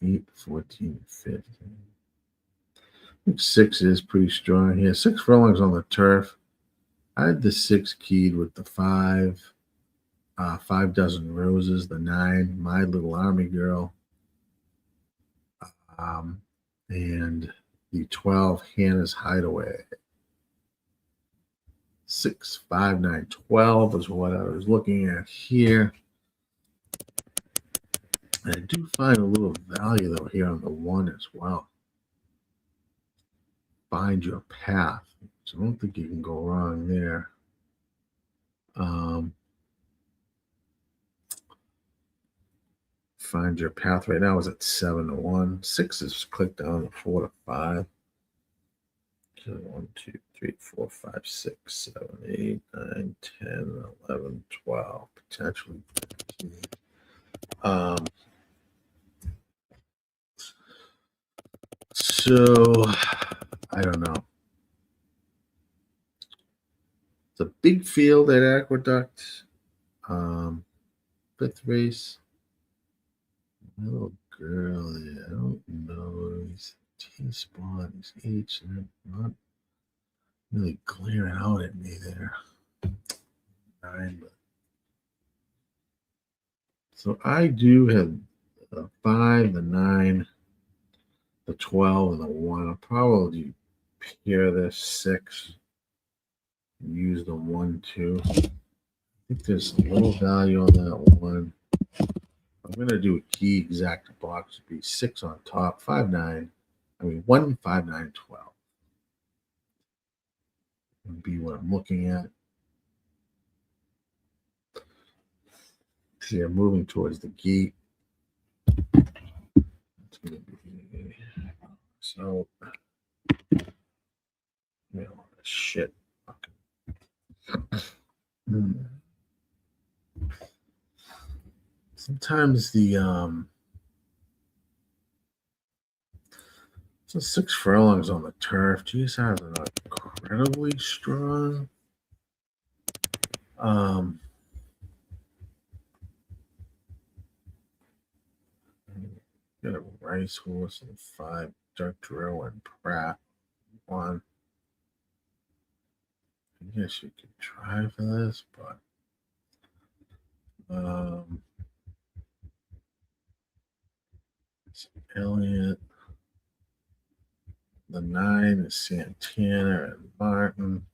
Speaker 1: 8, 14, 15. I think 6 is pretty strong here. 6 furlongs on the turf. I had the 6 keyed with the 5. 5 Dozen Roses, the 9, My Little Army Girl, and the 12, Hannah's Hideaway. 6, 5, 9, 12 is what I was looking at here. And I do find a little value, though, here on the 1 as well. Find your path. So I don't think you can go wrong there. find your path right now is at 7-1. 6 is clicked down to 4-5. So 1, 2, 3, 4, 5, 6, 7, 8, 9, 10, 11, 12, potentially 13. So I don't know. It's a big field at Aqueduct. 5th race. Little girlie, I don't know. He's T-spot, he's H, and not really glaring out at me there. 9, but so I do have the 5, the 9, the 12, and the 1. I'll probably pair this 6. Use the 1, 2. I think there's a little value on that 1. I'm going to do a key exact box. It'd be 6 on top, 5, 9. I mean, 1, 5, 9, 12 would be what I'm looking at. See, I'm moving towards the gate. It's going to be so. Shit. Sometimes the so 6 furlongs on the turf. GSI are not incredibly strong. Got a racehorse and 5 Dark Drill and Pratt 1. I guess you could try for this, but it's Elliott. The 9 is Santana and Martin.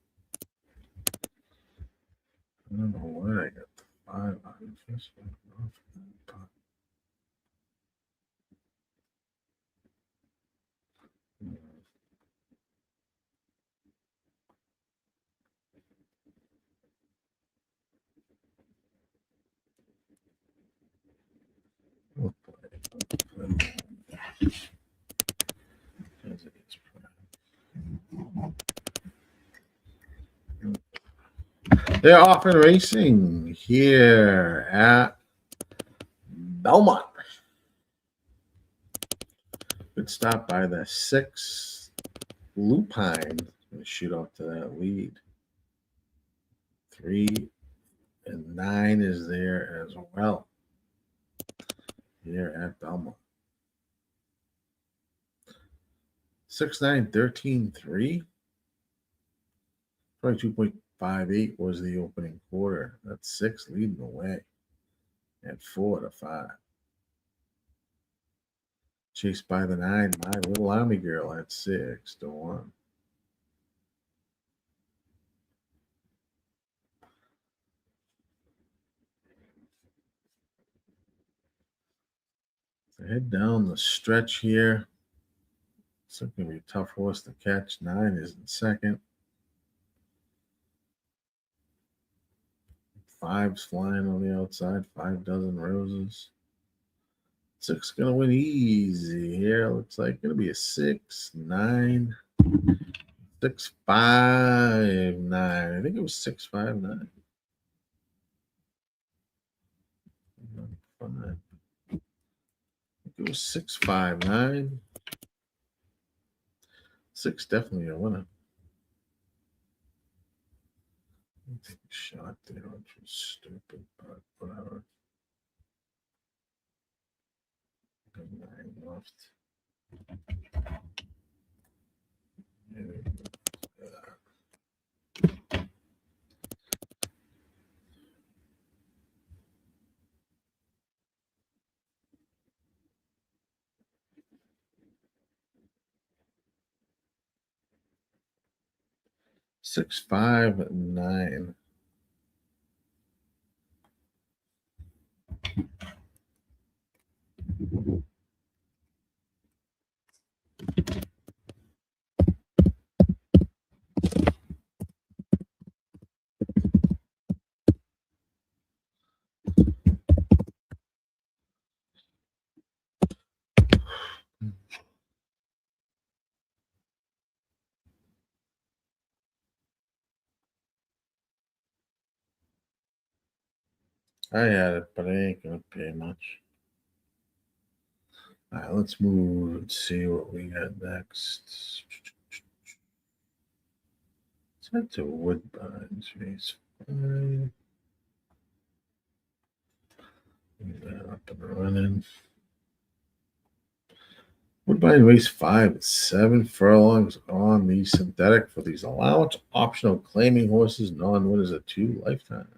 Speaker 1: I don't know where I got the 5 on this one. They're off and racing here at Belmont. Good stop by the 6 Lupine. Going to shoot off to that lead. 3 and 9 is there as well here at Belmont. 6, 9, 13, 3. 22.58 was the opening quarter. That's 6 leading the way at 4-5. Chased by the 9, My Little Army Girl at 6-1. So head down the stretch here. It's going to be a tough horse to catch. 9 is in second. 5's flying on the outside. 5 dozen roses. 6 going to win easy here. Looks like going to be a 6, 9, 6, 5, 9. I think it was 6, 5, 9. 5. I think it was 6, 5, 9. 6 definitely a winner. Take a shot there, which was stupid, but whatever. 9 left. Six, 5, 9. I had it, but I ain't gonna pay much. All right, let's move and see what we got next. Set to Woodbine space. Get that up and running. Woodbine race 5 at 7 furlongs on the synthetic for these allowance optional claiming horses. Non-winners at 2 lifetime.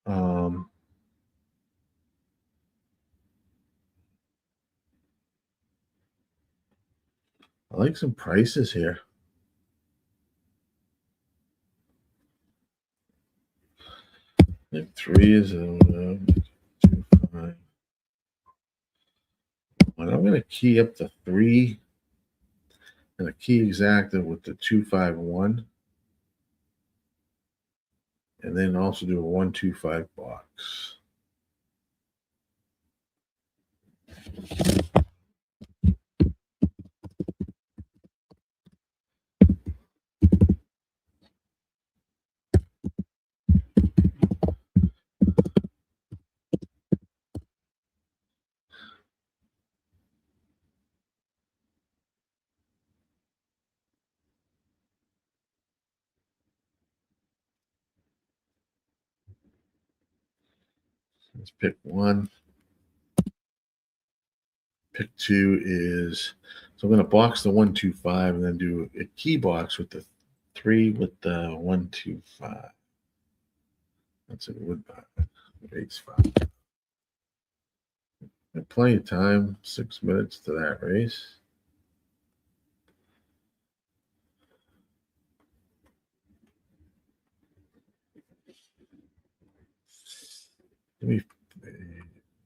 Speaker 1: Um, I like some prices here. I think 3 is 2, 5. And I'm going to key up the 3 and a key exacta with the 251. And then also do a 125 box. Let's pick 1. Pick 2 is, so I'm going to box the 125 and then do a key box with the 3 with the 125. That's a Woodbine. Race 5. Got plenty of time, 6 minutes to that race.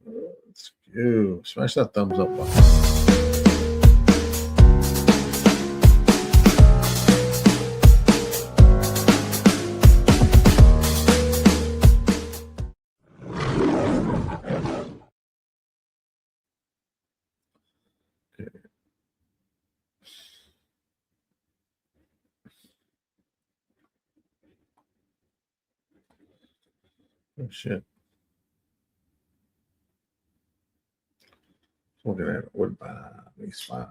Speaker 1: Let's go. Smash that thumbs up button. Oh shit. Looking at Woodbine, race 5.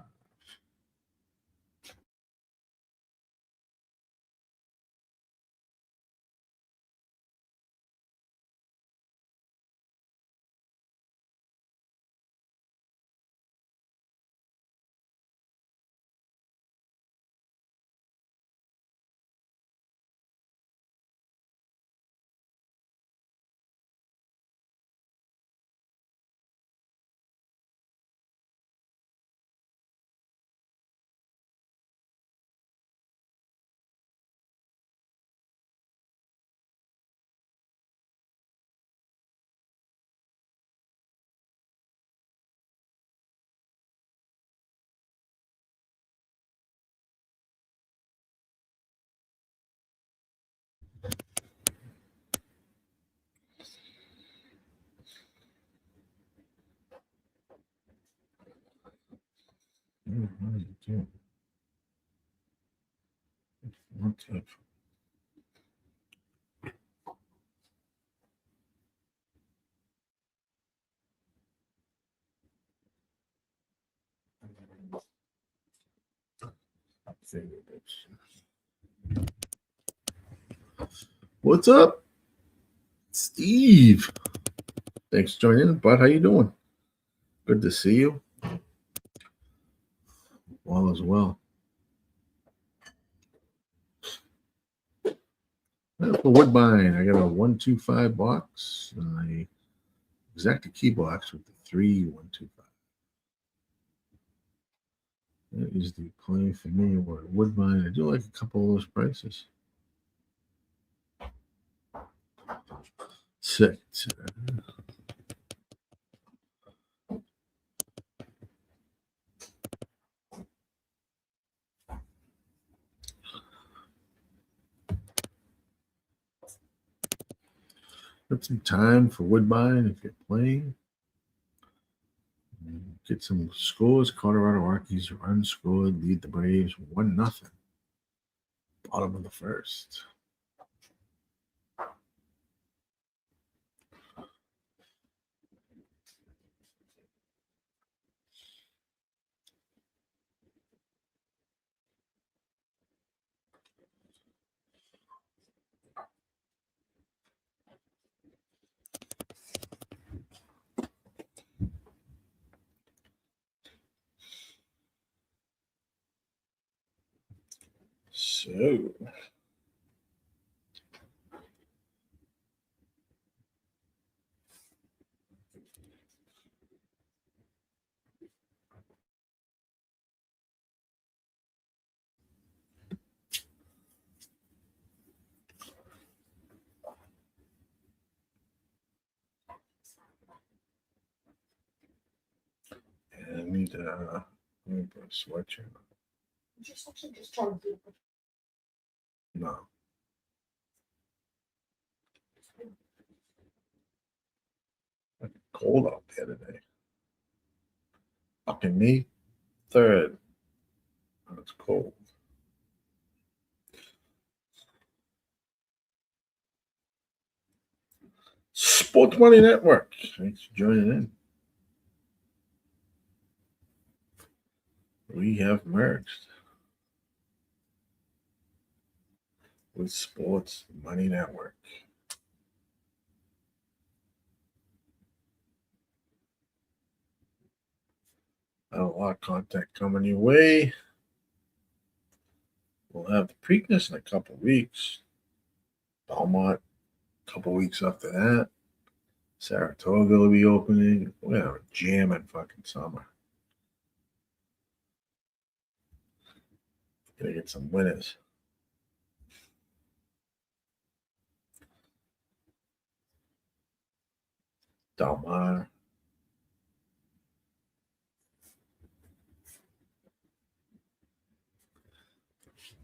Speaker 1: What's up? What's up, Steve? Thanks for joining, bud. How you doing? Good to see you. All as well. That's the Woodbine. I got a 125 box and a exacta key box with the 3 125. That is the play for me. Or Woodbine. I do like a couple of those prices. 6. Got some time for Woodbine if you're playing. Get some scores. Colorado Rockies are unscored. Lead the Braves 1-0. Bottom of the first. So, Anita, let me put a switch in.
Speaker 3: Just try to do it.
Speaker 1: No. Cold out there today. Fucking me. Third. Oh, it's cold. Sports Money Network. Thanks for joining in. We have merged with Sports Money Network. Got a lot of content coming your way. We'll have the Preakness in a couple of weeks. Belmont, a couple of weeks after that. Saratoga will be opening. We're gonna have a jamming fucking summer. Gonna get some winners. Delmar.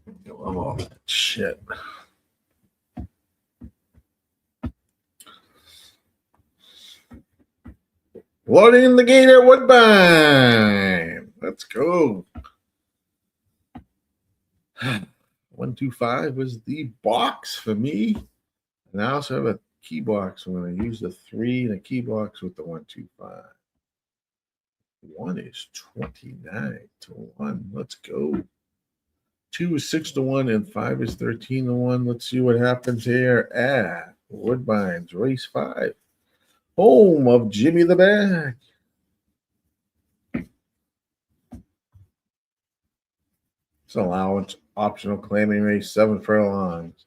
Speaker 1: I love all that shit. Loading the gate at Woodbine. Let's go. 125 was the box for me. And I also have a key box. I'm going to use the 3 and a key box with the 125. 1 is 29-1. Let's go. 2 is 6-1 and 5 is 13-1. Let's see what happens here at Woodbine's Race 5. Home of Jimmy the Bag. It's an allowance optional claiming race, 7 furlongs.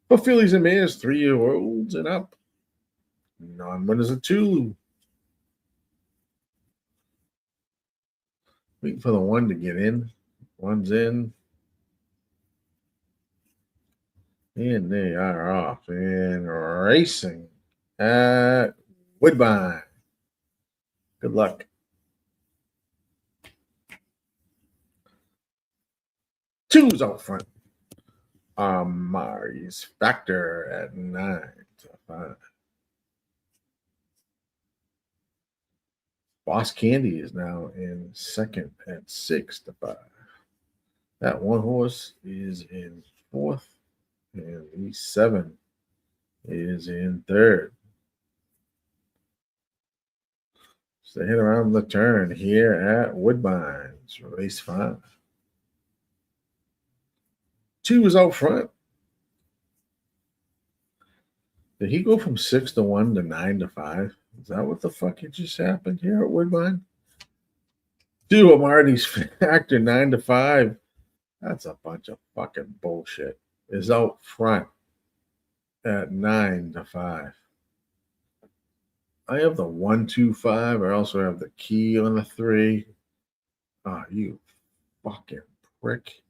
Speaker 1: For fillies and mares, 3-year-olds and up. Non-winners of 2. Waiting for the 1 to get in. 1's in. And they are off and racing at Woodbine. Good luck. Two's out front. Mari's Factor at 9-5. Boss Candy is now in second at 6-5. That one horse is in fourth, and the 7 is in third. So they hit around the turn here at Woodbine's Race 5. 2 is out front. Did he go from 6-1 to 9-5? Is that what the fuck it just happened here at Woodbine? 2 of Marty's Factor 9-5. That's a bunch of fucking bullshit. Is out front at 9-5. I have the 125. I also have the key on the 3. Oh, you fucking prick.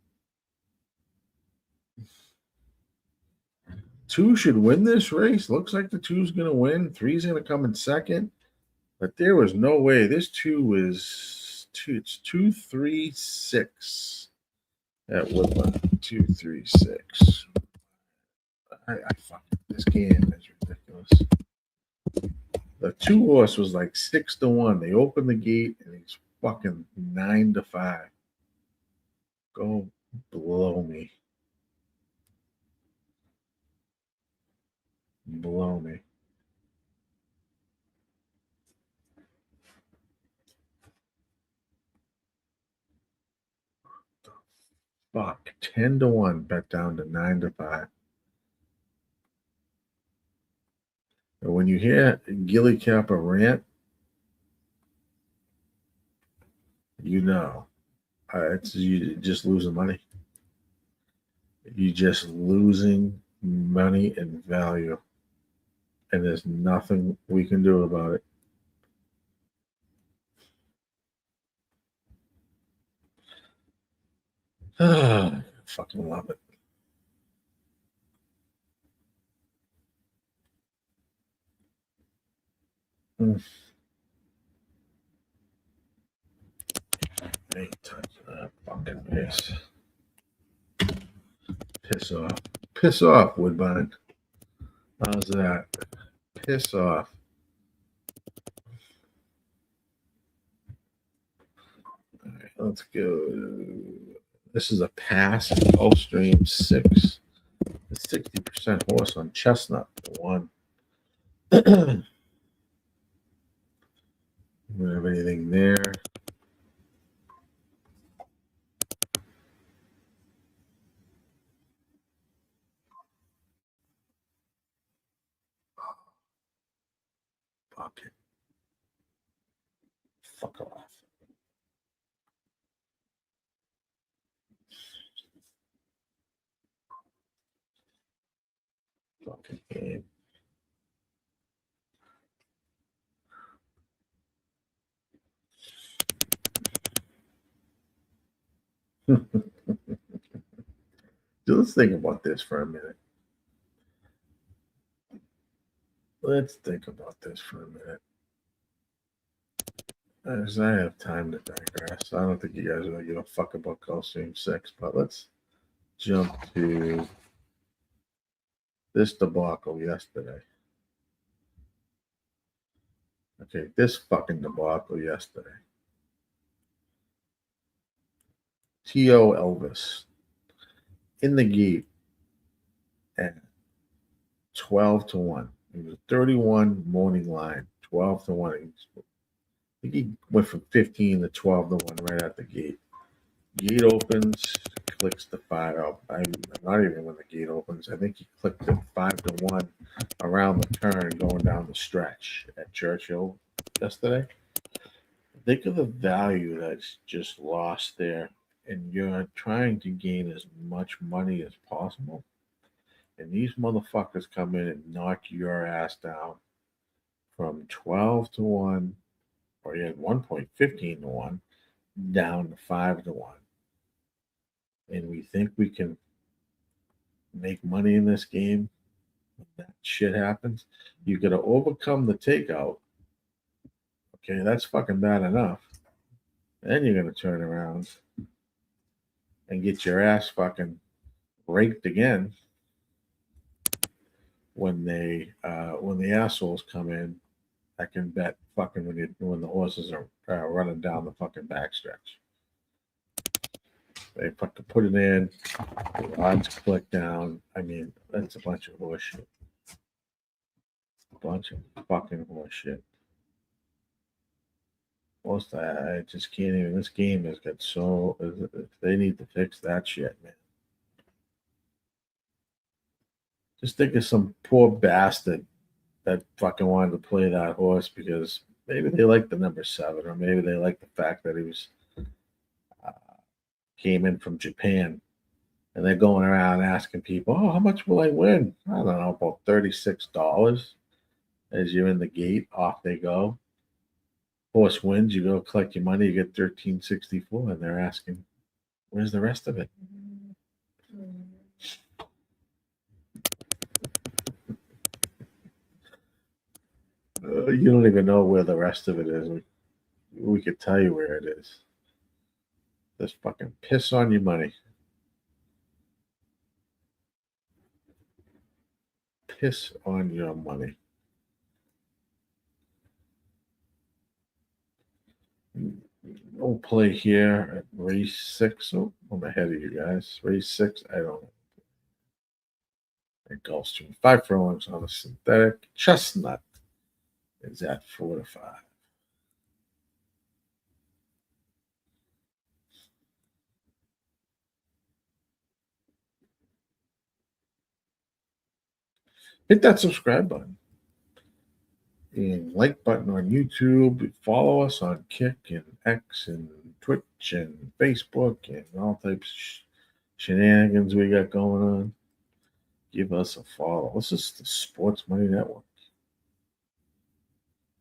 Speaker 1: 2 should win this race. Looks like the 2's going to win. 3's going to come in second. But there was no way. This 2 is 2. It's 2-3-6 at Woodbine. 2-3-6. I fucking this game is ridiculous. The 2-horse was like 6-1. They opened the gate and he's fucking 9-5. Go blow me. Blow me. Fuck. 10-1 bet down to 9-5. And when you hear GillyCapper rant, you know it's you just losing money. You're just losing money and value, and there's nothing we can do about it. I fucking love it. Hey, touch that fucking piss. Piss off. Piss off, Woodbine. How's that? Piss off. All right, let's go. This is a pass at Gulfstream 6. The 60% horse on Chestnut. One. We don't have anything there. Fuck it. Fuck off. Fucking game. Let's think about this for a minute. Let's think about this for a minute. As I have time to digress. I don't think you guys really give a fuck about Gulfstream 6, but let's jump to this debacle yesterday. Okay, this fucking debacle yesterday. T.O. Elvis in the gate at 12-1. It was a 31 morning line, 12-1. I think he went from 15 to 12-1 right at the gate. Gate opens, clicks the 5. I'm not even when the gate opens. I think he clicked the 5-1 around the turn going down the stretch at Churchill yesterday. Think of the value that's just lost there, and you're trying to gain as much money as possible. And these motherfuckers come in and knock your ass down from 12-1, or you had 1 point 15-1, down to 5-1. And we think we can make money in this game. When that shit happens, you got to overcome the takeout. Okay, that's fucking bad enough. Then you're gonna turn around and get your ass fucking raked again when the assholes come in. I can bet fucking when the horses are running down the fucking backstretch. They fucking put it in, the odds click down. I mean, that's a bunch of horseshit. A bunch of fucking horseshit. Most I just can't even. This game has got so. They need to fix that shit, man. Just think of some poor bastard that fucking wanted to play that horse because maybe they like the number 7, or maybe they like the fact that he was came in from Japan, and they're going around asking people, "Oh, how much will I win?" I don't know, about $36. As you're in the gate, off they go. Horse wins, you go collect your money, you get $13.64, and they're asking, "Where's the rest of it?" You don't even know where the rest of it is. We could tell you where it is. Just fucking piss on your money. piss on your money. No play here at race 6. Oh, I'm ahead of you guys. Race 6, I don't know. At Gulfstream, 5 furlongs on a synthetic. Chestnut is at 4 to 5. Hit that subscribe button and like button on YouTube. Follow us on Kick and X and Twitch and Facebook and all types of shenanigans we got going on. Give us a follow. This is the Sports Money Network.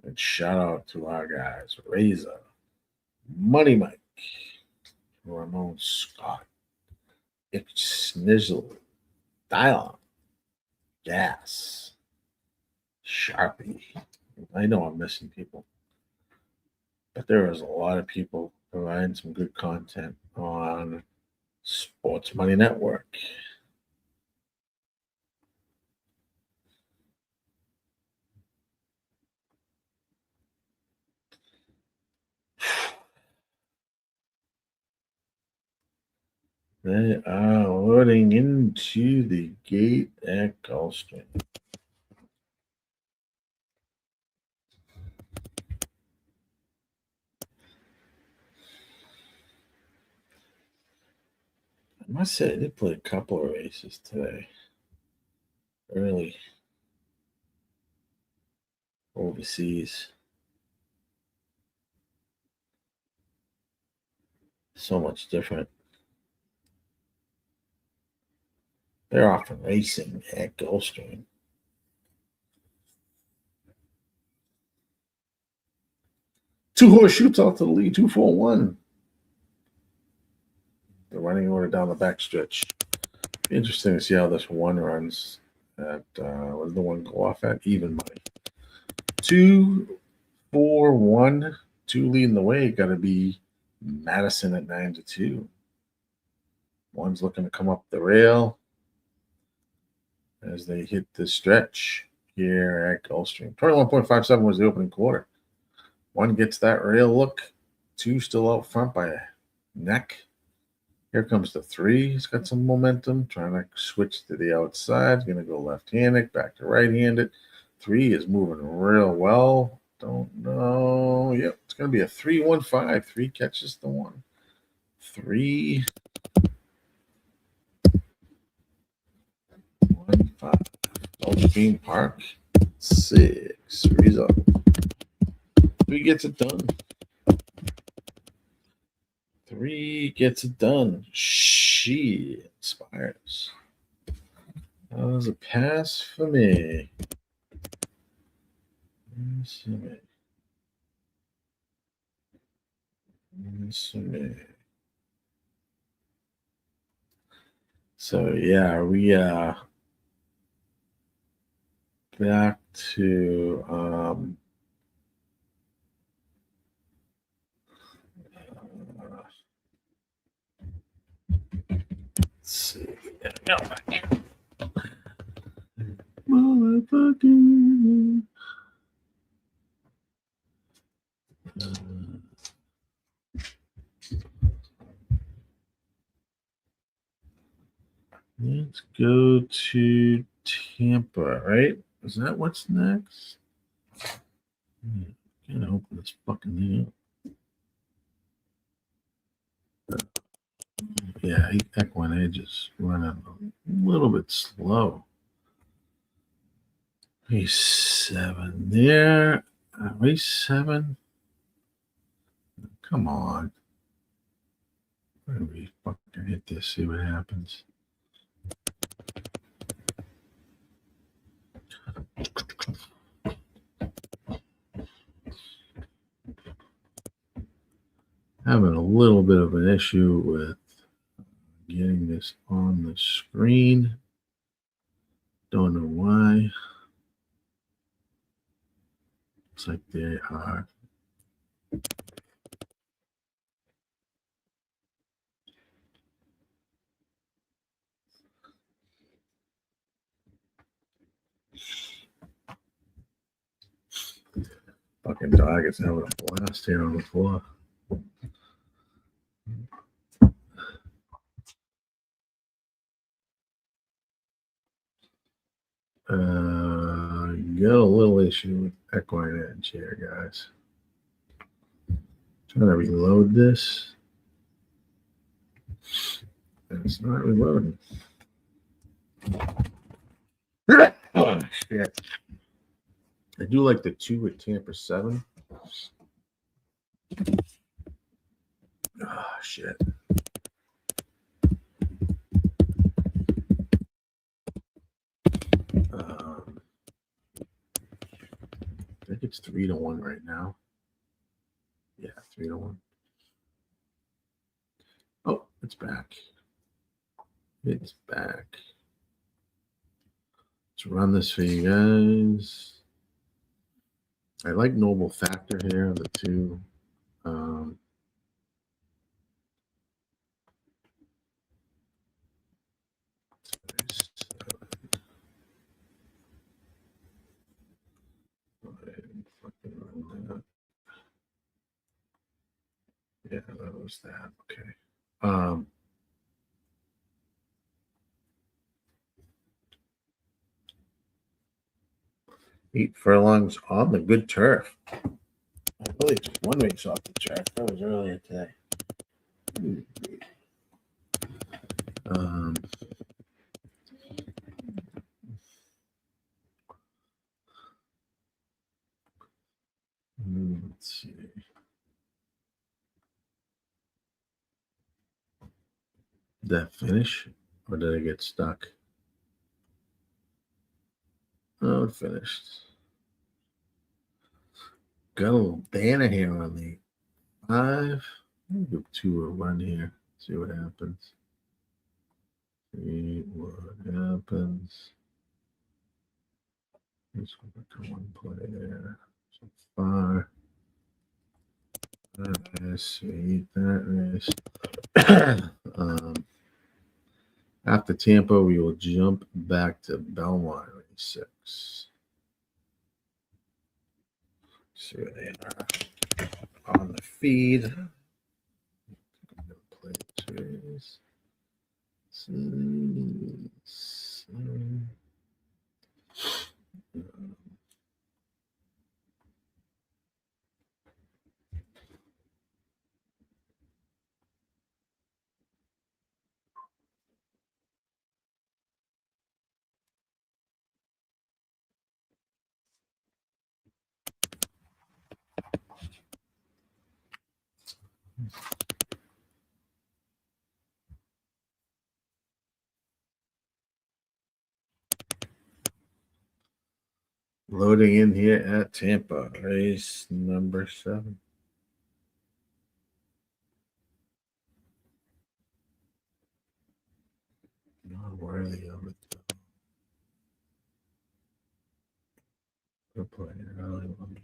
Speaker 1: And shout out to our guys, Razor, Money Mike, Ramon Scott, Snizzle, Dylon, Gas, Sharpie. I know I'm missing people, but there is a lot of people providing some good content on Sports Money Network. They are loading into the gate at Gulfstream. I must say, I did play a couple of races today. Early. Overseas. So much different. They're often racing at Gulfstream. Two-horse shoots out to the lead, 2-4-1. The running order down the backstretch. Interesting to see how this one runs at, what did the one go off at? Even money. 2-4-1. 2 leading the way. Got to be Madison at 9-2. One's looking to come up the rail as they hit the stretch here at Gulfstream. 21.57 was the opening quarter. One gets that rail look. 2 still out front by a neck. Here comes the 3. He's got some momentum. Trying to switch to the outside. Going to go left-handed, back to right-handed. 3 is moving real well. Don't know. Yep, it's going to be a 3-1-5. 3 catches the 1. 3 1 5. Gulfstream Park 6. Result. 3 gets it done. 3 gets it done. She inspires. That was a pass for me. Pass for me. Pass for me. So yeah, we back to let's see. No. Motherfucking. Let's go to Tampa, right? Is that what's next? Can't open this fucking thing up. Yeah, Equinage is running a little bit slow. Race 7 there. Race 7. Come on. Where do we fucking hit this? See what happens. Having a little bit of an issue with getting this on the screen. Don't know why. Looks like they are. Fucking dog is having a blast here on the floor. Got a little issue with equine edge here, guys. Trying to reload this. And it's not reloading. Oh, shit. I do like the 2 at Tampa 7. Oh, shit. I think it's 3-1 right now. Yeah, 3-1. Oh, it's back. It's back. Let's run this for you guys. I like Noble Factor here, the 2. Yeah, that was that. Okay. 8 furlongs on the good turf. I really took 1 race off the turf. That was earlier today. Let's see. Did that finish? Or did I get stuck? Oh, it finished. Got a little banner here on the 5. I'll give 2 a run here. See what happens. See what happens. Let's go back to 1 play there. So far. That race, eat that race. After Tampa, we will jump back to Belmont race 6. See where they are on the feed. I'm gonna play this. Loading in here at Tampa, race number 7. Not worthy of it. We're playing early one.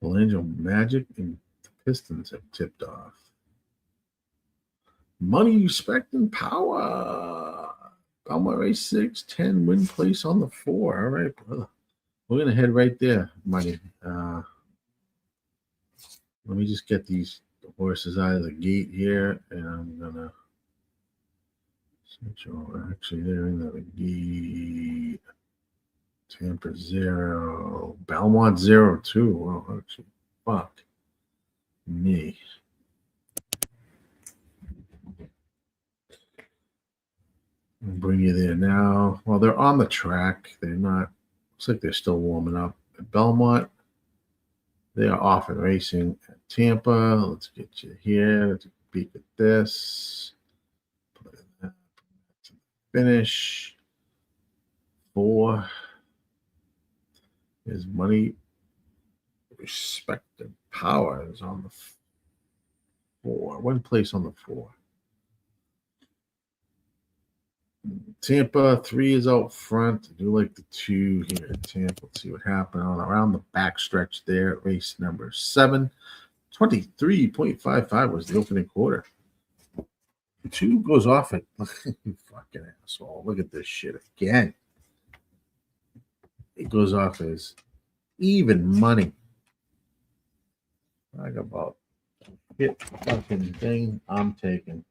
Speaker 1: Angel Magic and the Pistons have tipped off. Money, respect, and power. Belmont race 6, 10 win place on the 4. All right, brother. We're gonna head right there, Money. Let me just get these horses out of the gate here, and I'm gonna switch over. Actually, they're in the gate. Tampa 0, Belmont 0 too. Well, actually, fuck me. I'll bring you there now. Well, they're on the track. They're not. Looks like they're still warming up at Belmont. They are off and racing at Tampa. Let's get you here. Let's peek at this. Put that to finish. 4 is money, respect, and power is on the 4. 1 place on the 4. Tampa 3 is out front. I do like the 2 here at Tampa. Let's see what happened on around the back stretch there. Race number 7. 23.55 was the opening quarter. 2 goes off at you fucking asshole. Look at this shit again. It goes off as even money. Talk about hit fucking thing I'm taking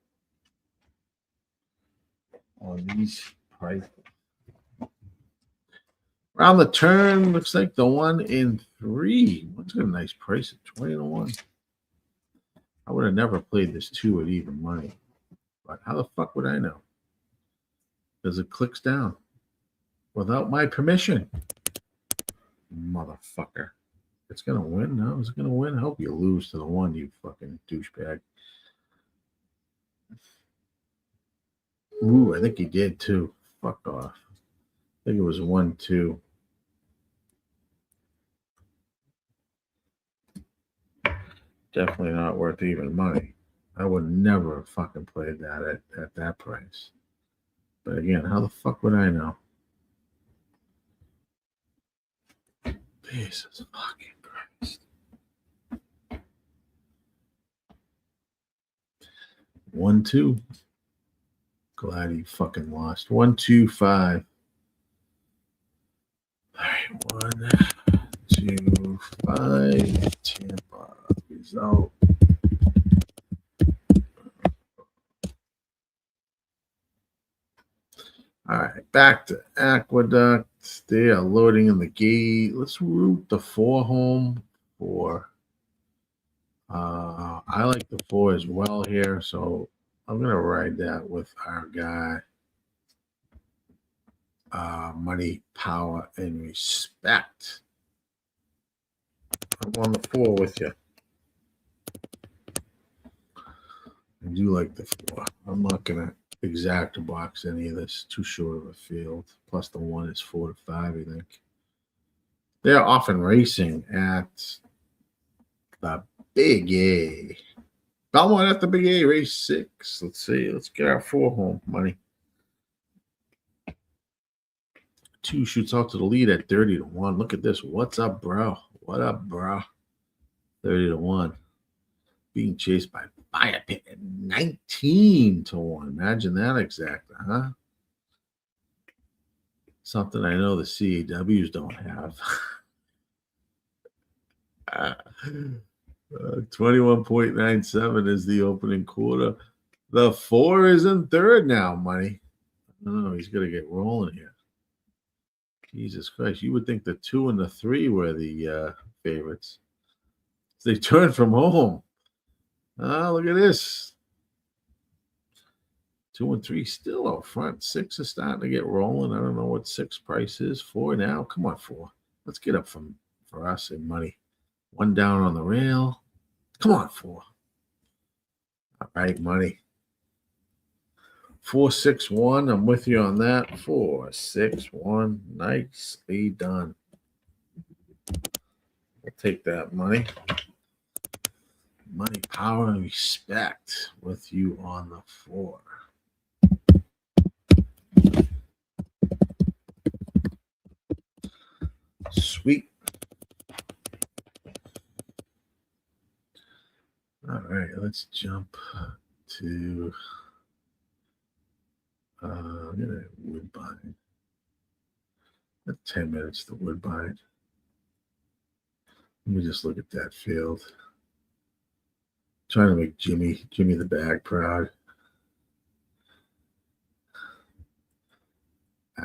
Speaker 1: on these prices. Around the turn, looks like the 1 in 3. One's got a nice price at 20 to 1. I would have never played this 2 at even money. But how the fuck would I know? Because it clicks down without my permission. Motherfucker. It's going to win? No, is it going to win? I hope you lose to the 1, you fucking douchebag. Ooh, I think he did too. Fuck off. I think it was 1-2. Definitely not worth even money. I would never have fucking played that at that price. But again, how the fuck would I know? Jesus fucking Christ. 1-2. Glad he fucking lost. 1-2-5. All right, 1-2-5. Tampa result. All right, back to Aqueduct. They are loading in the gate. Let's route the 4 home for. I like the 4 as well here, so I'm gonna ride that with our guy. Money, power, and respect. I'm on the 4 with you. I do like the 4. I'm not gonna exact box any of this. Too short of a field. Plus the 1 is 4 to 5, I think. They're often racing at the Big A. Belmont at the Big A, race 6. Let's see. Let's get our 4 home money. 2 shoots out to the lead at 30 to 1. Look at this. What's up, bro? What up, bro? 30 to 1. Being chased by Fire Pit at 19 to 1. Imagine that exactly, huh? Something I know the CAWs don't have. 21.97 is the opening quarter. The 4 is in third now, money. Oh, he's going to get rolling here. Jesus Christ. You would think the 2 and the 3 were the favorites. They turned from home. Oh, look at this. 2 and 3 still out front. 6 is starting to get rolling. I don't know what 6 price is. 4 now. Come on, 4. Let's get up for us in money. 1 down on the rail. Come on, 4. All right, money. 4-6-1. I'm with you on that. 4-6-1. Nicely done. We'll take that money. Money, power, and respect with you on the 4. Sweet. All right, let's jump to Woodbine. 10 minutes to Woodbine. Let me just look at that field. Trying to make Jimmy the bag proud.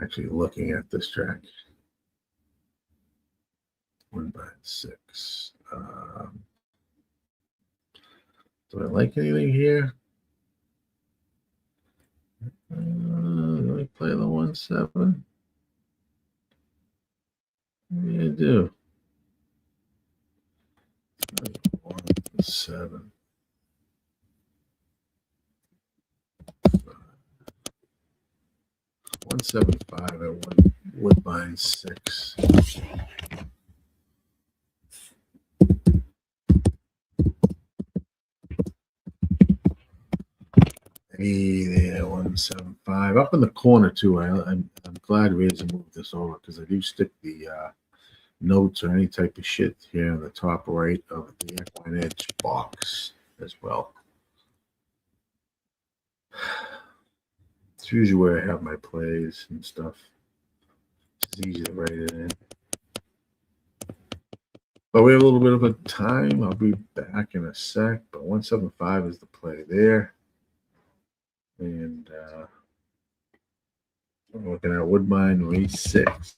Speaker 1: Actually looking at this track. Woodbine 6. Do I like anything here? Let me play the 1-7. Yeah, I do. 1-7. 175 at Woodbine 6. be there. 175 up in the corner too. I'm glad Razor moved this over because I do stick the notes or any type of shit here in the top right of the Equine Edge box as well. It's usually where I have my plays and stuff. It's easy to write it in. But we have a little bit of a time. I'll be back in a sec. But 175 is the play there. And I'm looking at Woodbine race 6.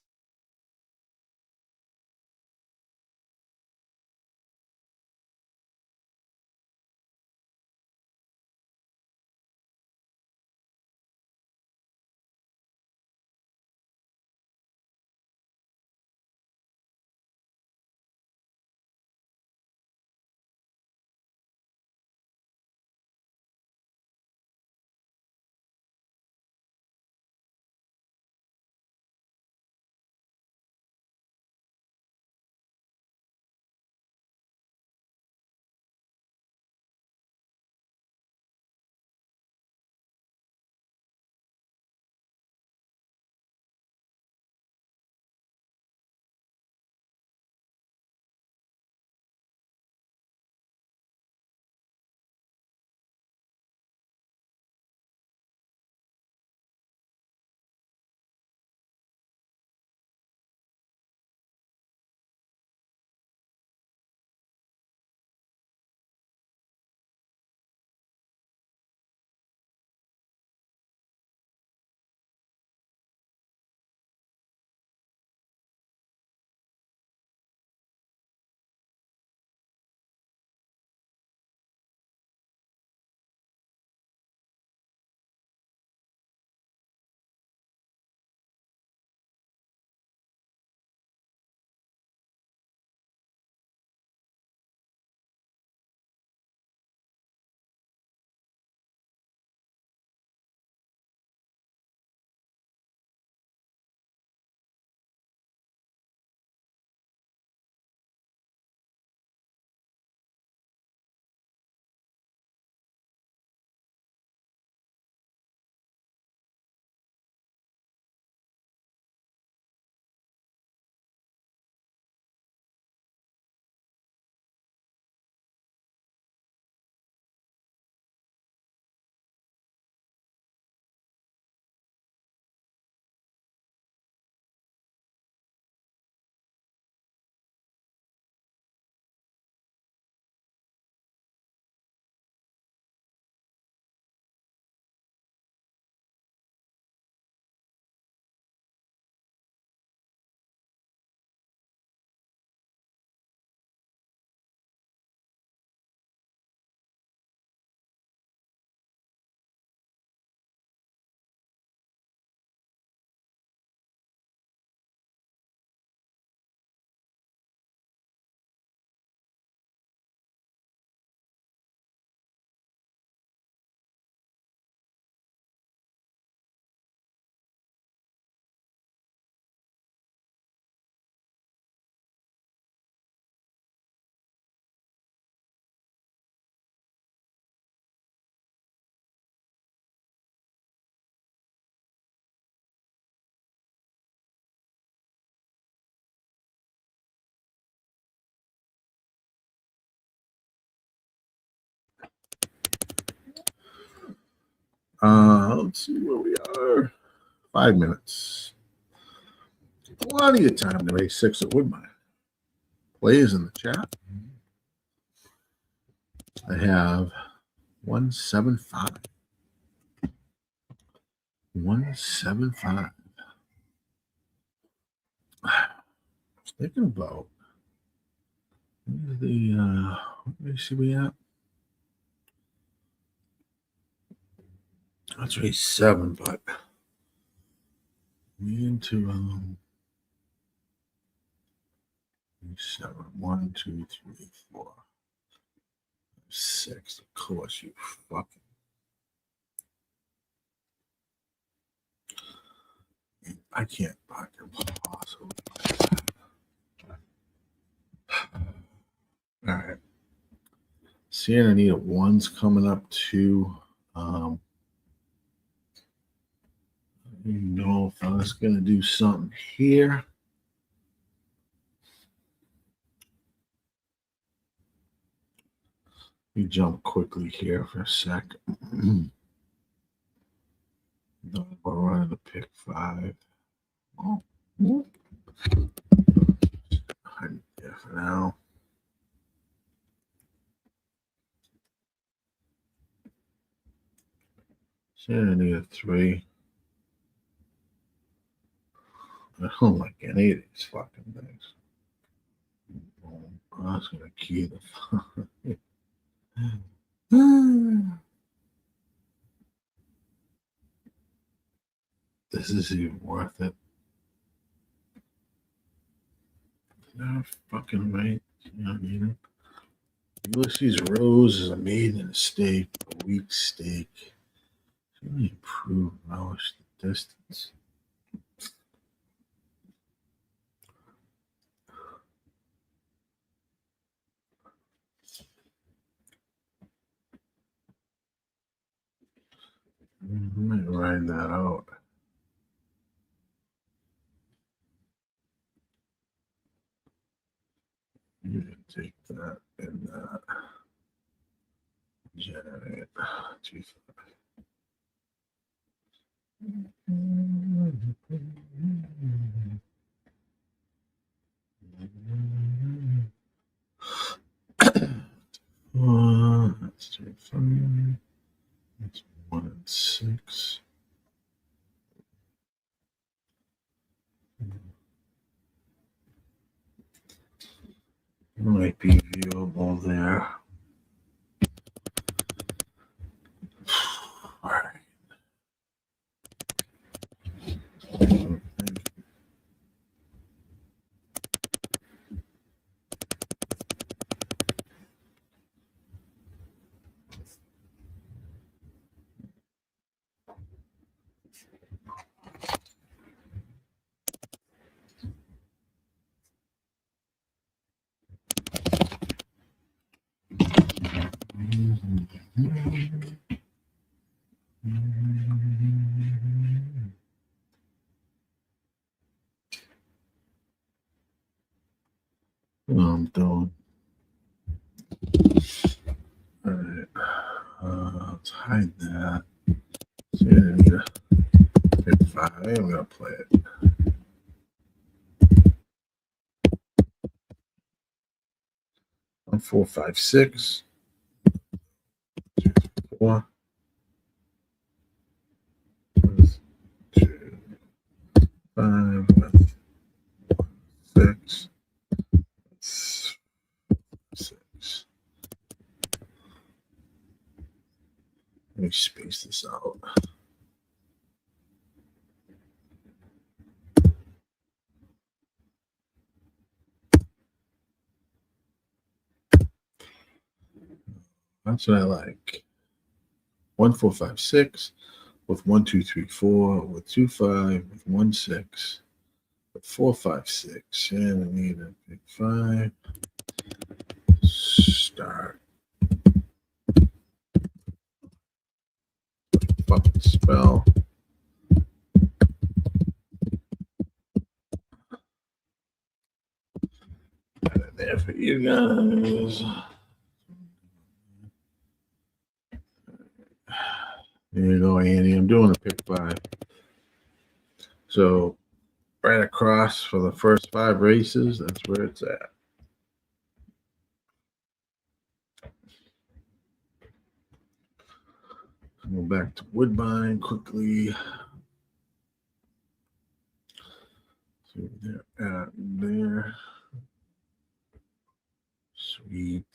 Speaker 1: Let's see where we are. 5 minutes. Plenty of time to race 6 at Woodbine. Plays in the chat. I have 175. 175. I was thinking about what race are we at? That's race 7, but we into race 7. 1, 2, 3, 4, 6. Of course, you fucking. I can't fucking possibly. All right. Seeing Anita 1's coming up too. didn't know if I was going to do something here. Let me jump quickly here for a sec. No, we're running the pick 5. Oh, hide there for now. Anita 3. I don't like any of these fucking things. I was gonna key the This is even worth it. No fucking right. You know what I mean? Ulysses Rose is a maiden steak, a weak steak. Really improve relish the distance. I might ride that out. You can take that and that. Generate. Jeez. That's 5. That's 1 and 6. Might be viewable there. All right. I'm done. All right. Let's hide that. See, I need to pick 5. I'm going to play it. On 4, 5, 6. 4. 2, 5, 6. 6. Let me space this out. That's what I like. 1, 4, 5, 6 with 1, 2, 3, 4 with 2, 5 with 1, 6 with 4, 5, 6. And I need a big 5. Start. Fucking spell. Got it there for you guys. There you go, Andy. I'm doing a pick 5. So right across for the first 5 races, that's where it's at. Go back to Woodbine quickly. See where they're at there. Sweet.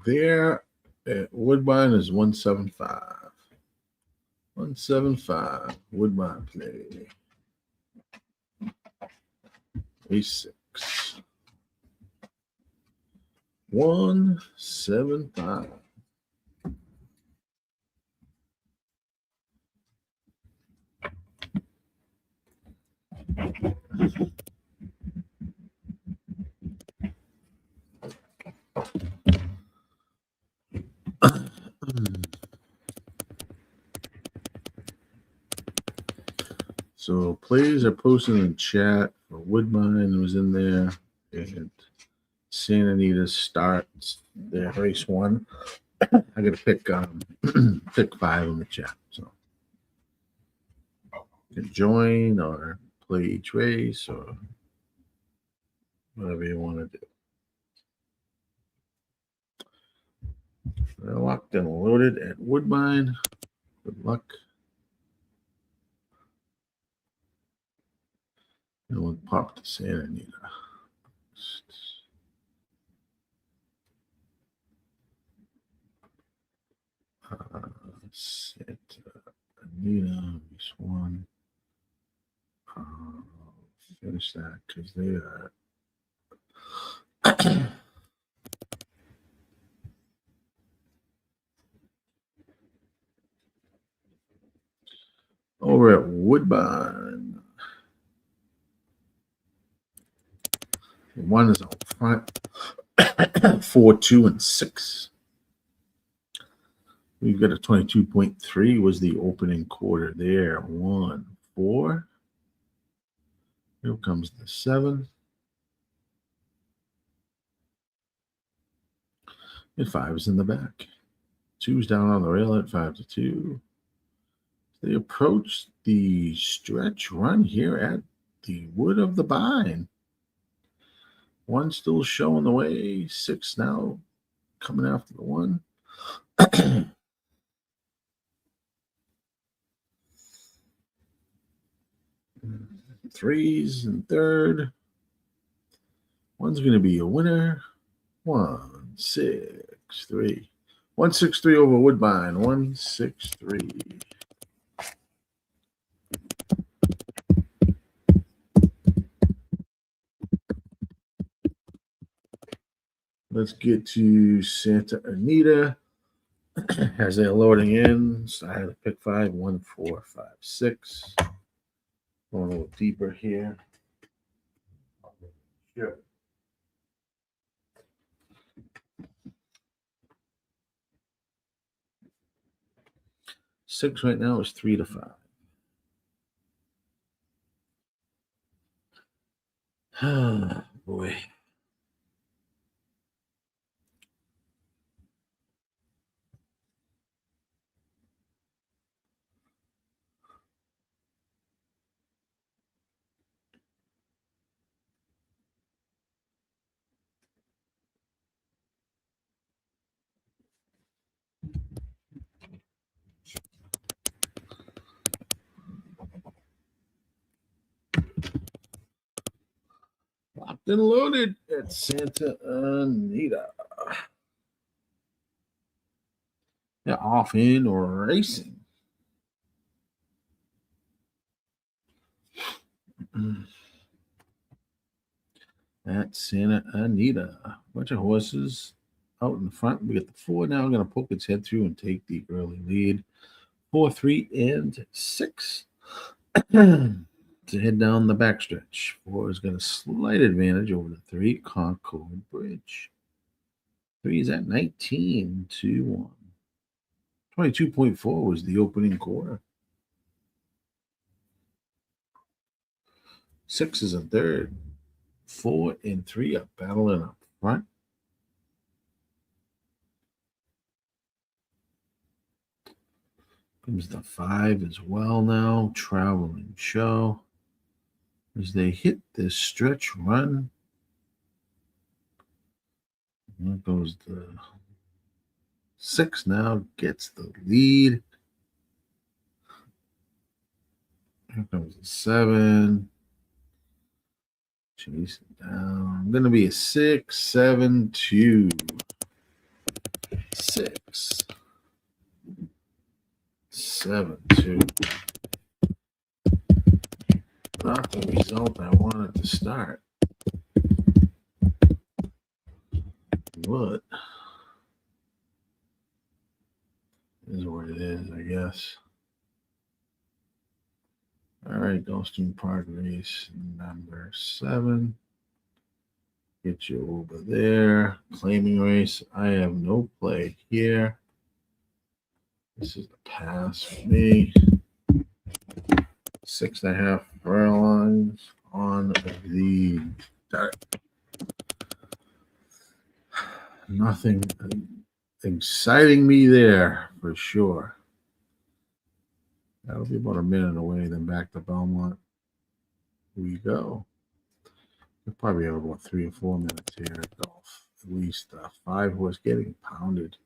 Speaker 1: There at Woodbine is 175. 175. Woodbine play. A6. 175. So plays are posted in chat for Woodbine was in there, and Santa Anita starts their race one. I got to pick pick 5 in the chat. So you can join or play each race or whatever you want to do. They're locked and loaded at Woodbine. Good luck. And we'll pop to Santa Anita. Santa Anita, race 1. Finish that because they are. Over at Woodbine. One is out front. 4, 2, and 6. We've got a 22.3 was the opening quarter there. 1, 4. Here comes the 7. And 5 is in the back. 2's down on the rail at 5 to 2. They approach the stretch run here at the Wood of the Vine. 1 still showing the way. 6 now coming after the 1. 3's in third. 1's going to be a winner. 1, 6, 3. 1, 6, 3 over Woodbine. 1, 6, 3. Let's get to Santa Anita. As they're loading in, so I had to pick 5, 1, 4, 5, 6. Going a little deeper here. Sure. Six right now is 3 to 5. Oh boy. Locked and loaded at Santa Anita. They're off in racing. At Santa Anita. A bunch of horses out in front. We got the 4 now. Going to poke its head through and take the early lead. 4, 3, and 6. To head down the backstretch. 4 is got a slight advantage over the 3, Concord Bridge. 3 is at 19 to 1. 22.4 was the opening quarter. 6 is in third. 4 and 3 are battling up front. Comes the 5 as well now. Traveling show. As they hit this stretch run. There goes the 6 now. Gets the lead. Here comes the 7. Chase it down. Going to be a 6, 7, 2. 6. 7, 2. Not the result I wanted to start. But is what it is, I guess. All right, Gulfstream Park race number 7. Get you over there. Claiming race. I have no play here. This is the pass for me. 6.5 furlongs on the dart. Nothing exciting me there for sure. That'll be about a minute away, then back to Belmont we go. We'll probably have about 3 or 4 minutes here at golf. At least 5 horse getting pounded.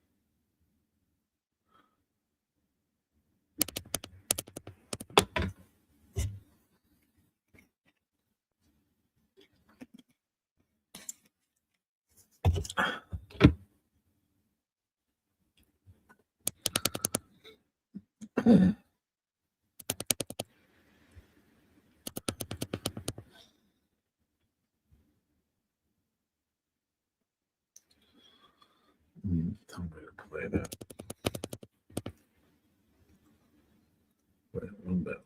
Speaker 1: Tell me to play that. Wait a little bit.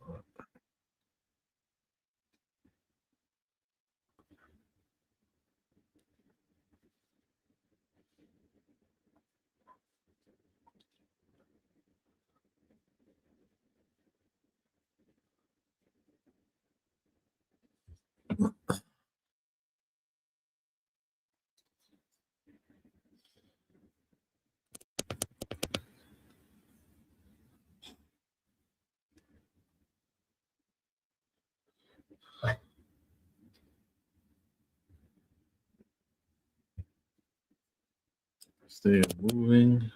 Speaker 1: Stay moving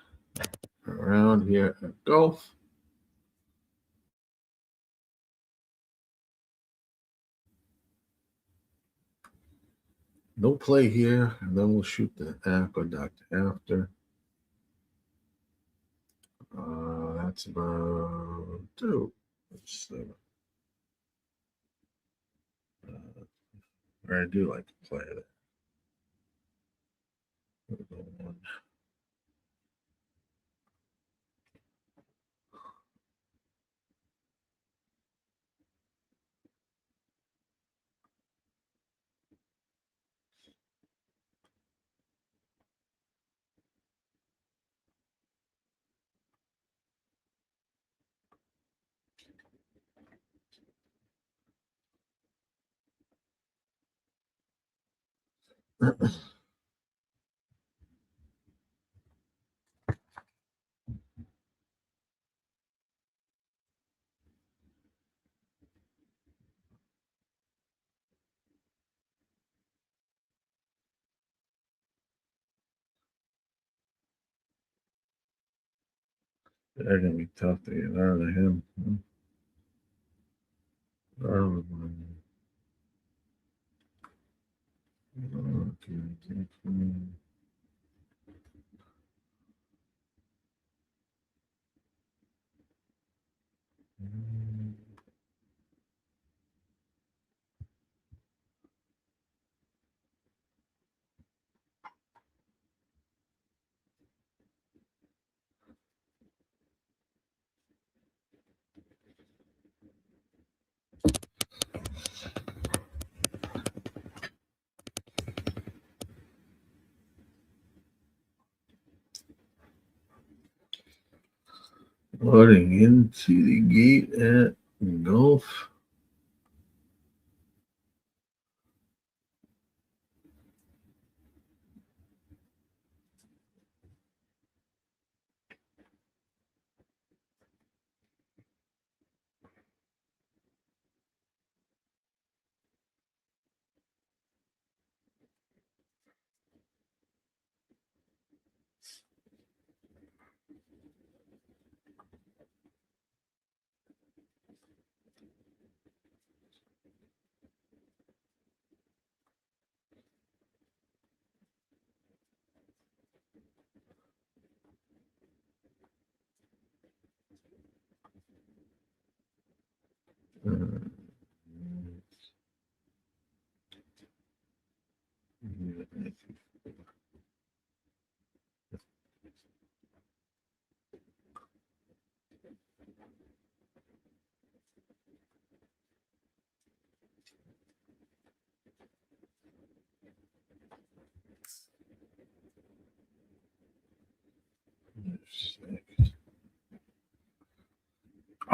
Speaker 1: around here at golf. No play here, and then we'll shoot the Aqueduct after. That's about 2. Let's see. I do like to play that. They're gonna be tough to get out of him. Loading into the gate at Gulf.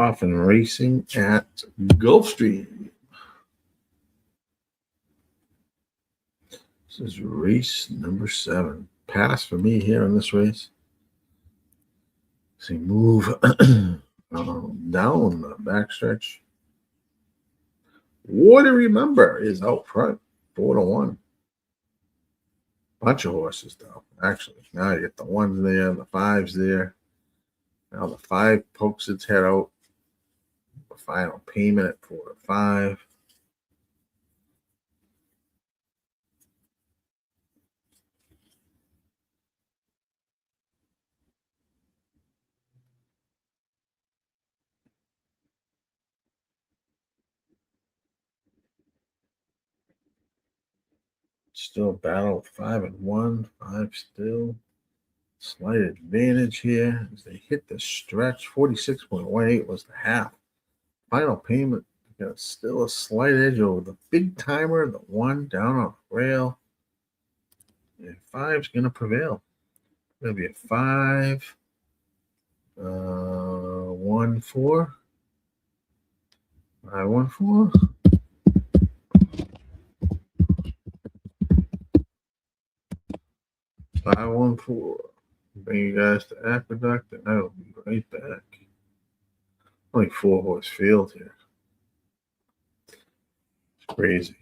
Speaker 1: off and racing at Gulfstream. This is race number 7. Pass for me here in this race. See, move down the backstretch. What to Remember is out front, 4-1. Bunch of horses, though. Actually, now you get the 1s there, the 5s there. Now the 5 pokes its head out. The final payment at 4-5. Still battle with 5-1. 5 still. Slight advantage here as they hit the stretch. 46.18 was the half. Final payment. Got still a slight edge over the big timer, the 1 down on the rail. And 5's going to prevail. Going to be a 5, 1, 4. 5, 1, 4. 5, 1, 4. Bring you guys to Aqueduct, and I will be right back. Only 4-horse field here. It's crazy.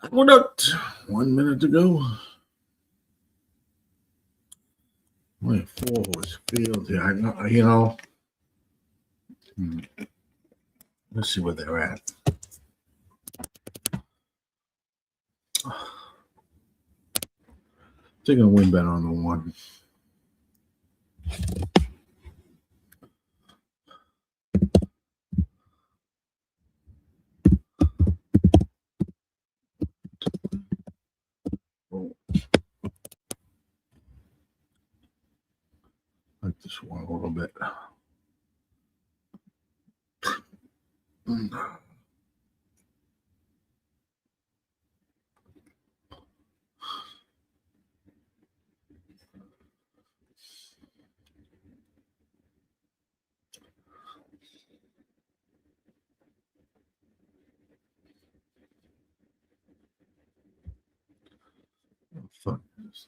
Speaker 1: Aqueduct. 1 minute to go. Only 4-horse field here. I know, Let's see where they're at. Taking a win bet on the 1. like this one a little bit. Fuck this.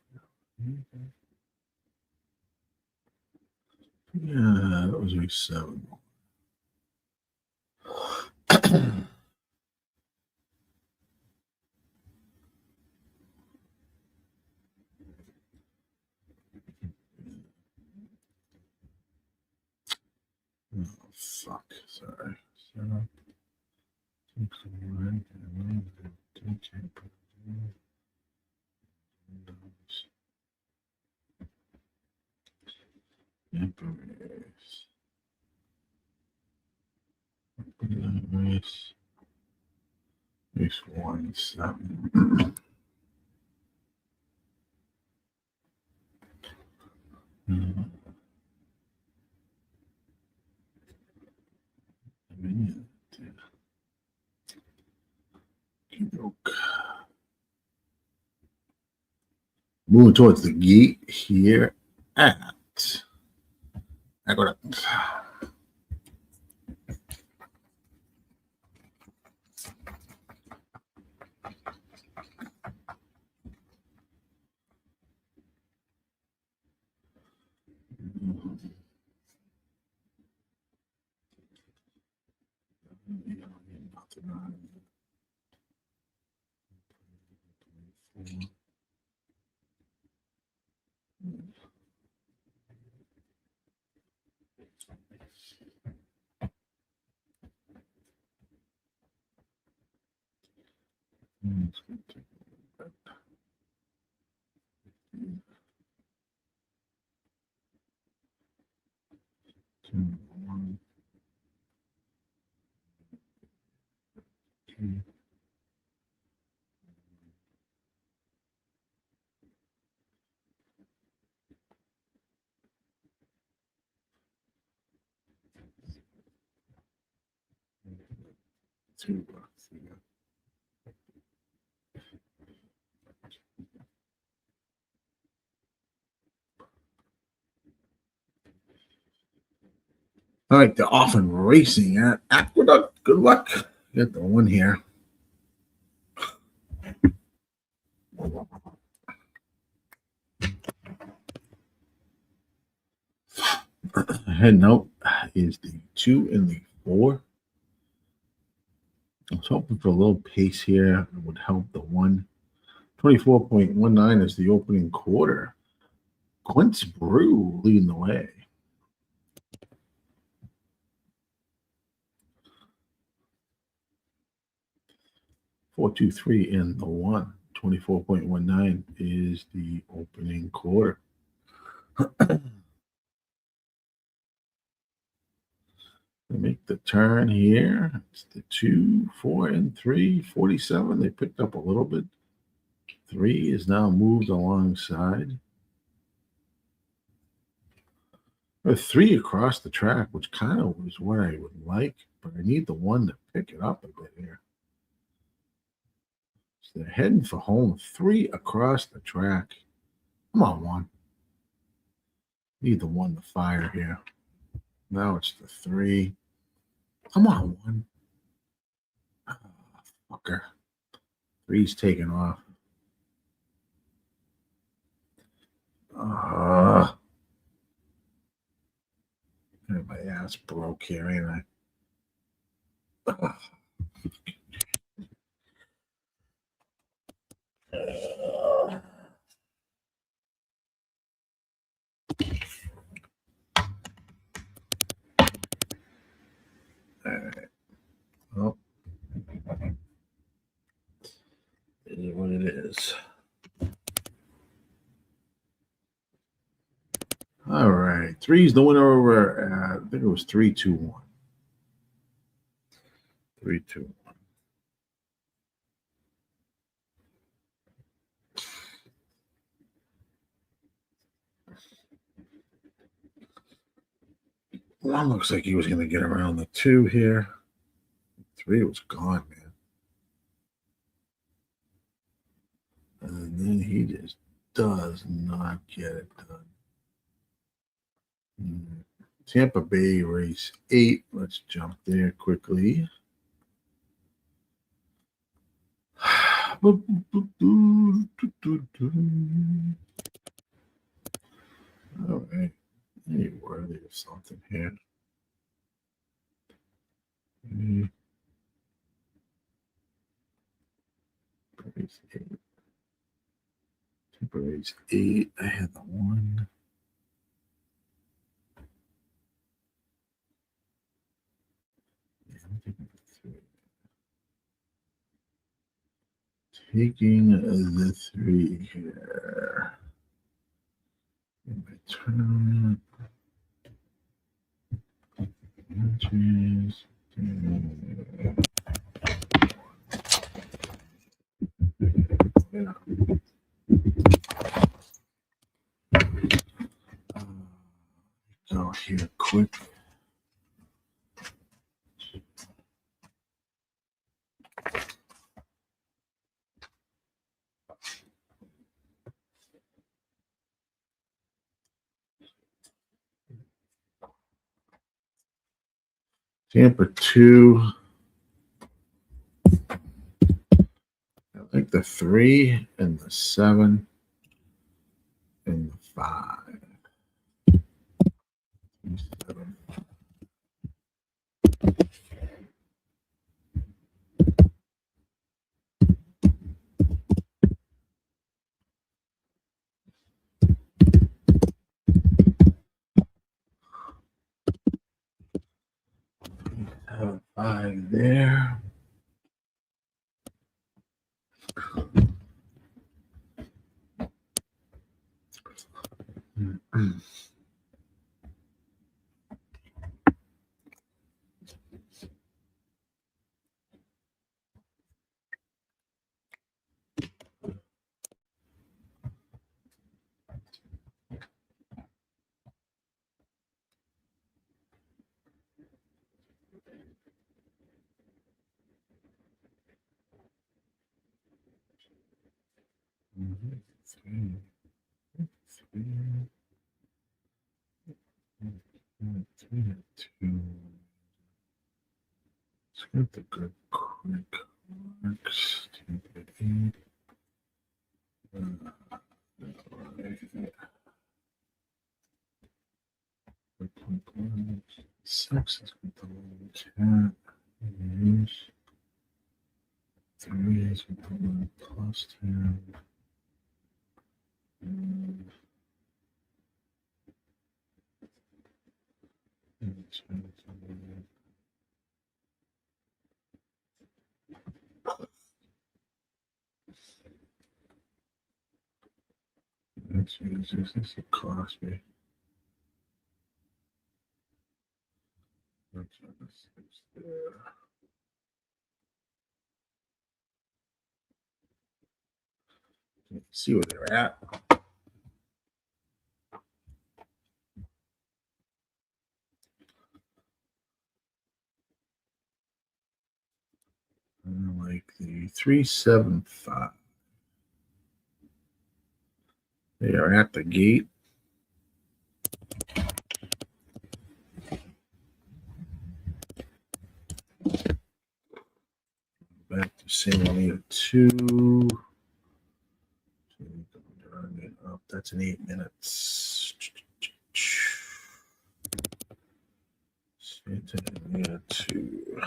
Speaker 1: Yeah, that was a 7. Oh, fuck. Sorry. Race 1 7. Moving towards the gate here at Aqueduct. $2. Yeah. All right, they're off and racing at Aqueduct. Good luck. Get the one here. Heading out is the 2 and the 4. I was hoping for a little pace here. It would help the 1. 24.19 is the opening quarter. Quince Brew leading the way. Four, 2, 3 in the 1. 24.19 is the opening quarter. They make the turn here. It's the 2, 4, and 3. 47. They picked up a little bit. 3 is now moved alongside. 3 across the track, which kind of was what I would like, but I need the 1 to pick it up a bit here. So they're heading for home. 3 across the track. Come on, 1. Need the 1 to fire here. Now it's the 3. Come on, 1. Oh, fucker. 3's taking off. My ass broke here, ain't I? All right. Well, it is what it is. All right. 3's the winner over, I think it was 3, 2, 1. 3, 2, 1. That looks like he was going to get around the 2 here. 3 was gone, man. And then he just does not get it done. Tampa Bay race 8. Let's jump there quickly. All right. Hey, worthy of something here. Race 8. Tampa race 8. I had the 1. Taking the 3 here. In my tournament. Entries. Yeah. Go here quick. Tampa 2. I like the 3 and the 7 and the 5. 7. Have 5 there. Let's get the good quick marks. Six is with the little cat. 3 is with the little plus 10. This will cost me. Let's there. See where they're at. I like the 375. They are at the gate. Back to San Anita 2. Up. That's an 8 minutes. Santa Anita 2.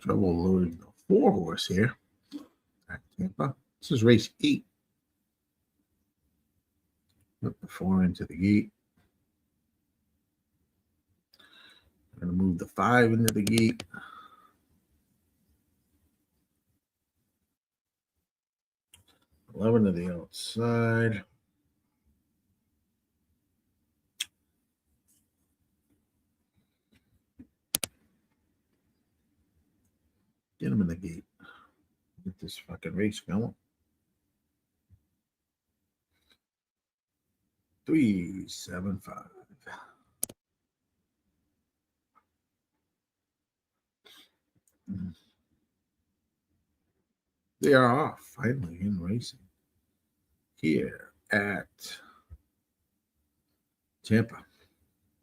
Speaker 1: Trouble loading the 4-horse here at Tampa. This is race 8. Put the 4 into the gate. I'm going to move the 5 into the gate. $11 to the outside. Get him in the gate. Get this fucking race going. 375. They are off finally in racing here at Tampa.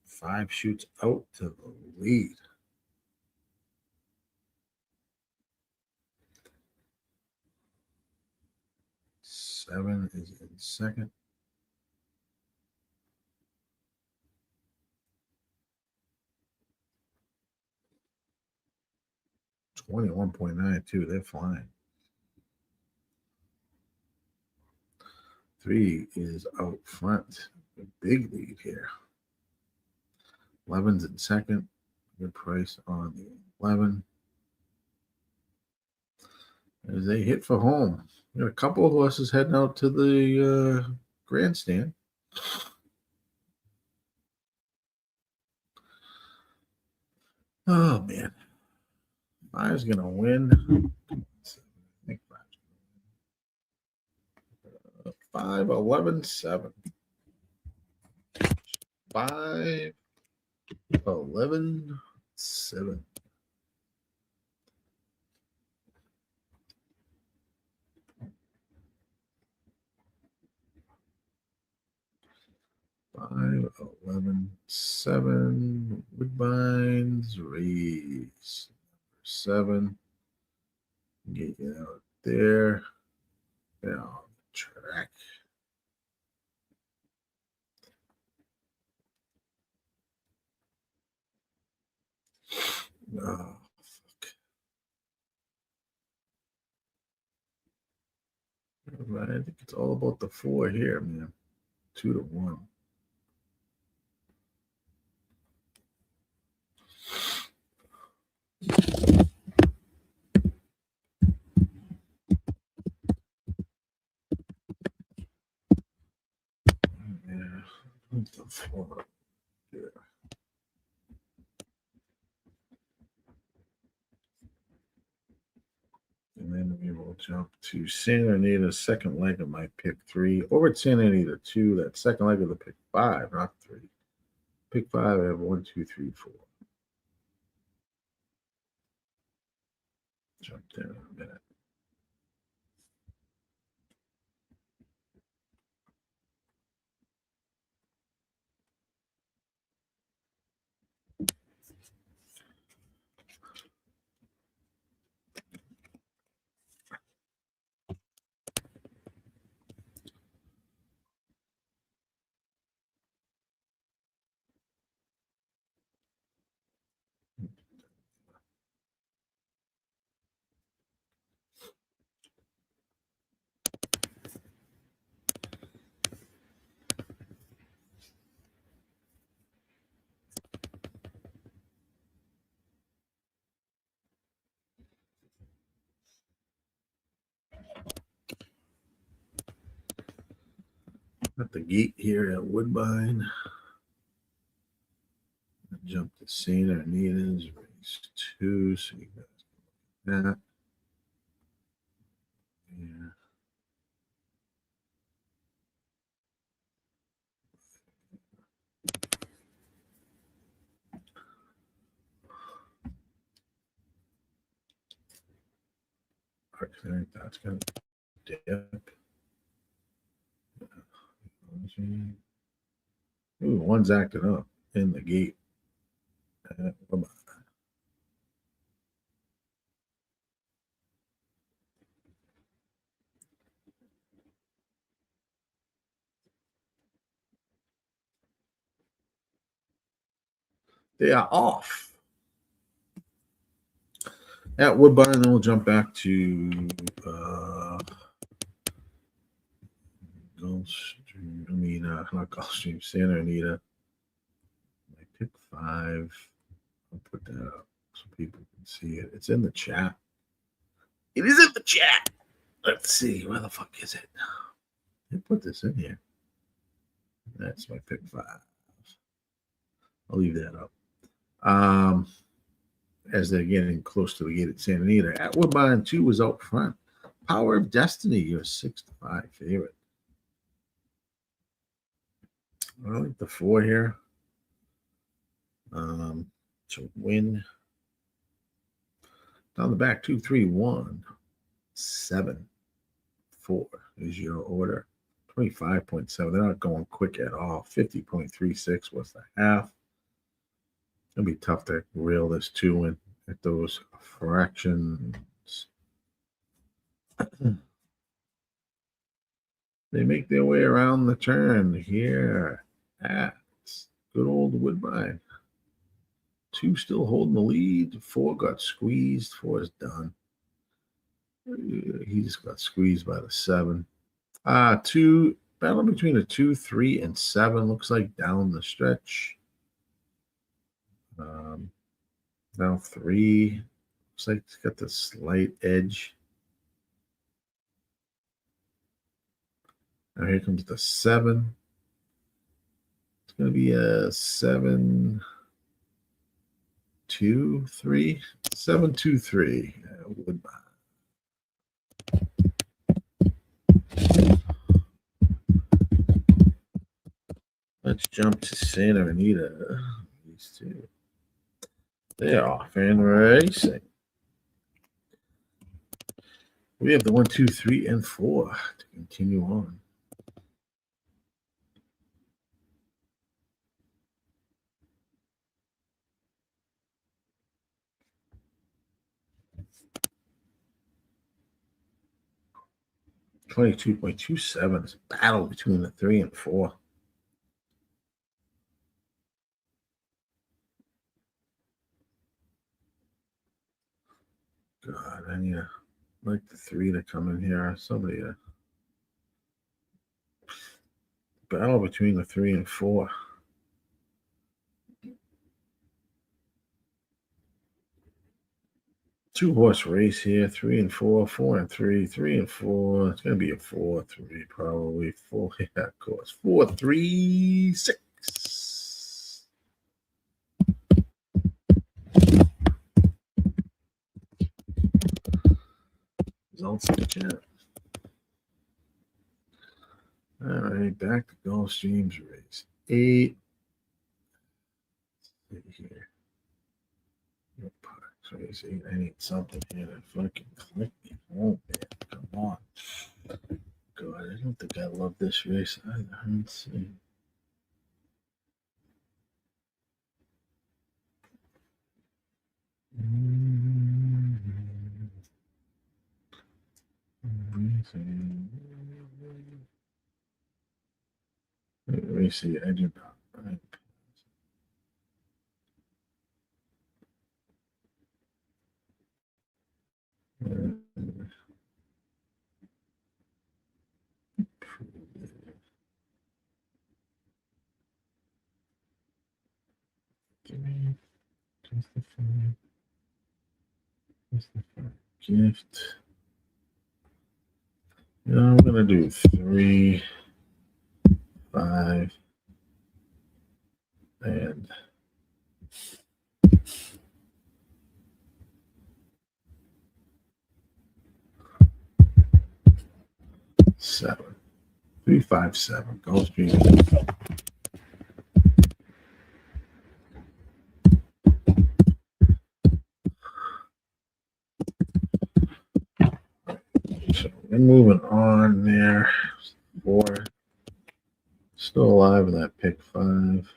Speaker 1: 5 shoots out to the lead. 7 is in second. $21.92. They're flying. 3 is out front. A big lead here. 11's in second. Good price on the 11. As they hit for home. We got a couple of horses heading out to the grandstand. Oh, man. 5's going to win. I think 5, 11, 7. 5, 11, 7. Five, 11, 7. Woodbine's race. 7. Get you out there. Down the track. Oh, fuck. Right, I think it's all about the 4 here, man. 2 to 1. Yeah, the 4. Yeah. And then we will jump to Santa Anita, second leg of my pick 3. Over at Santa Anita 2, that second leg of the pick 5, not 3. Pick 5, I have 1, 2, 3, 4. Jump there in a minute. At the gate here at Woodbine. Jump to Santa Anita's race 2. So you guys can look at that. Yeah. Arctic, that's going to dip. Ooh, one's acting up in the gate. They are off. At Woodbine, then we'll jump back to Gulfstream, not Gulfstream, Santa Anita. I pick 5. I'll put that up so people can see it. It's in the chat. It is in the chat. Let's see. Where the fuck is it? I put this in here. That's my pick 5. I'll leave that up. As they're getting close to the gate at Santa Anita. At Woodbine, 2 was out front. Power of Destiny, your 6-5 favorite. I like the 4 here. To win. Down the back, 2, 3, 1, 7, 4 is your order. 25.7. They're not going quick at all. 50.36 was the half. It'll be tough to reel this 2 in at those fractions. They make their way around the turn here at good old Woodbine. 2 still holding the lead. 4 got squeezed. 4 is done. He just got squeezed by the 7. 2 battle between the 2, 3, and 7. Looks like down the stretch. Now 3. Looks like it's got the slight edge. Now here comes the 7. It's going to be a 7, 2, 3. 7, 2, 3. Woodbine. Let's jump to Santa Anita. These 2. They're off and racing. We have the 1, 2, 3, and 4 to continue on. $22.27 is a battle between the 3 and 4. God, I need like the 3 to come in here. Somebody battle between the 3 and 4. Two-horse race here. 3 and 4, 4 and 3, 3 and 4. It's gonna be a 4, 3, probably 4. Yeah, of course. 4, 3, 6. Results in the chat. All right, back to Gulfstream's race. 8. Let's see here. Race 8. I need something here to fucking click me. Oh, man. Come on. God, I don't think I love this race either. Let's see. Let me see. I do not. Give me justify gift. Yeah, I'm gonna do 3, 5, and 7. 3, 5, 7. Gulfstream. So we're moving on there. 4. Still alive in that pick 5.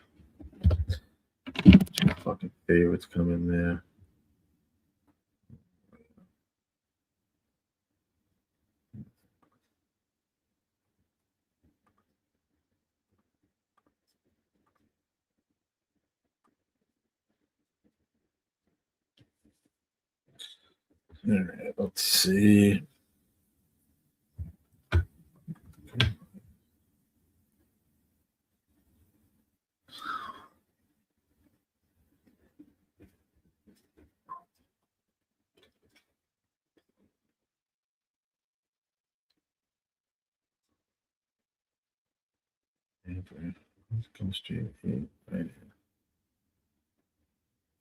Speaker 1: 2 fucking favorites come in there. All right, let's see. Gulfstream Park, right here.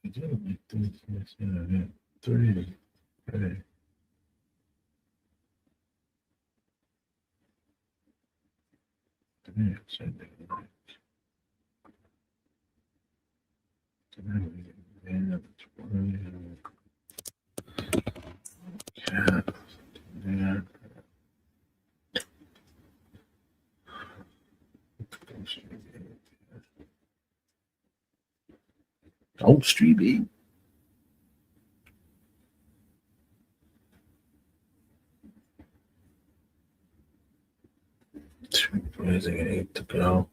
Speaker 1: I do like this. Yes, yeah. 30. Right. Yeah, send it. Yeah, 20. Yeah, yeah. Gulfstream. Where's it 8 to go?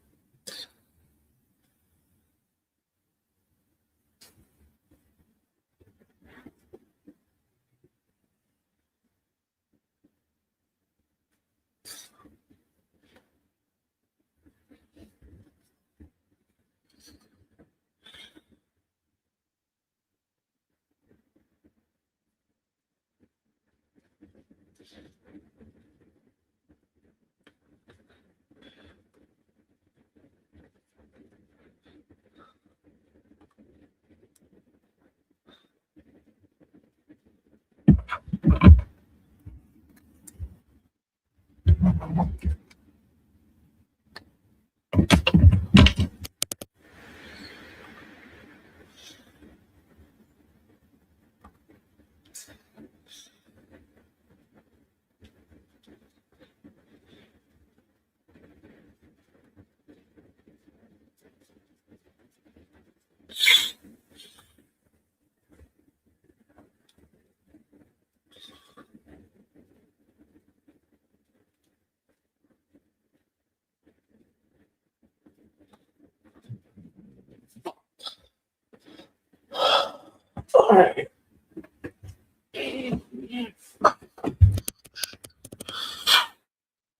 Speaker 1: All right.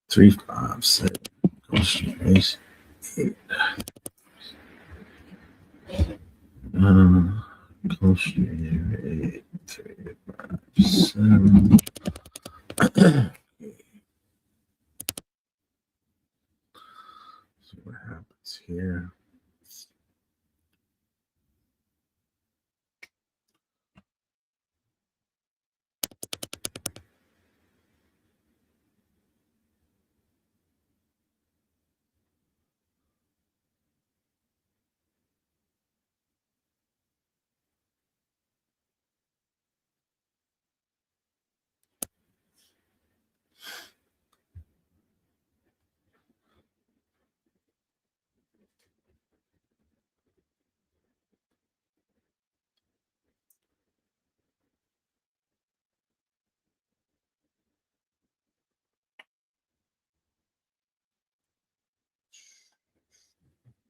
Speaker 1: 3, 5, 7. Gulfstream 8. Gulfstream 8. 3, 5, 7. See what happens here.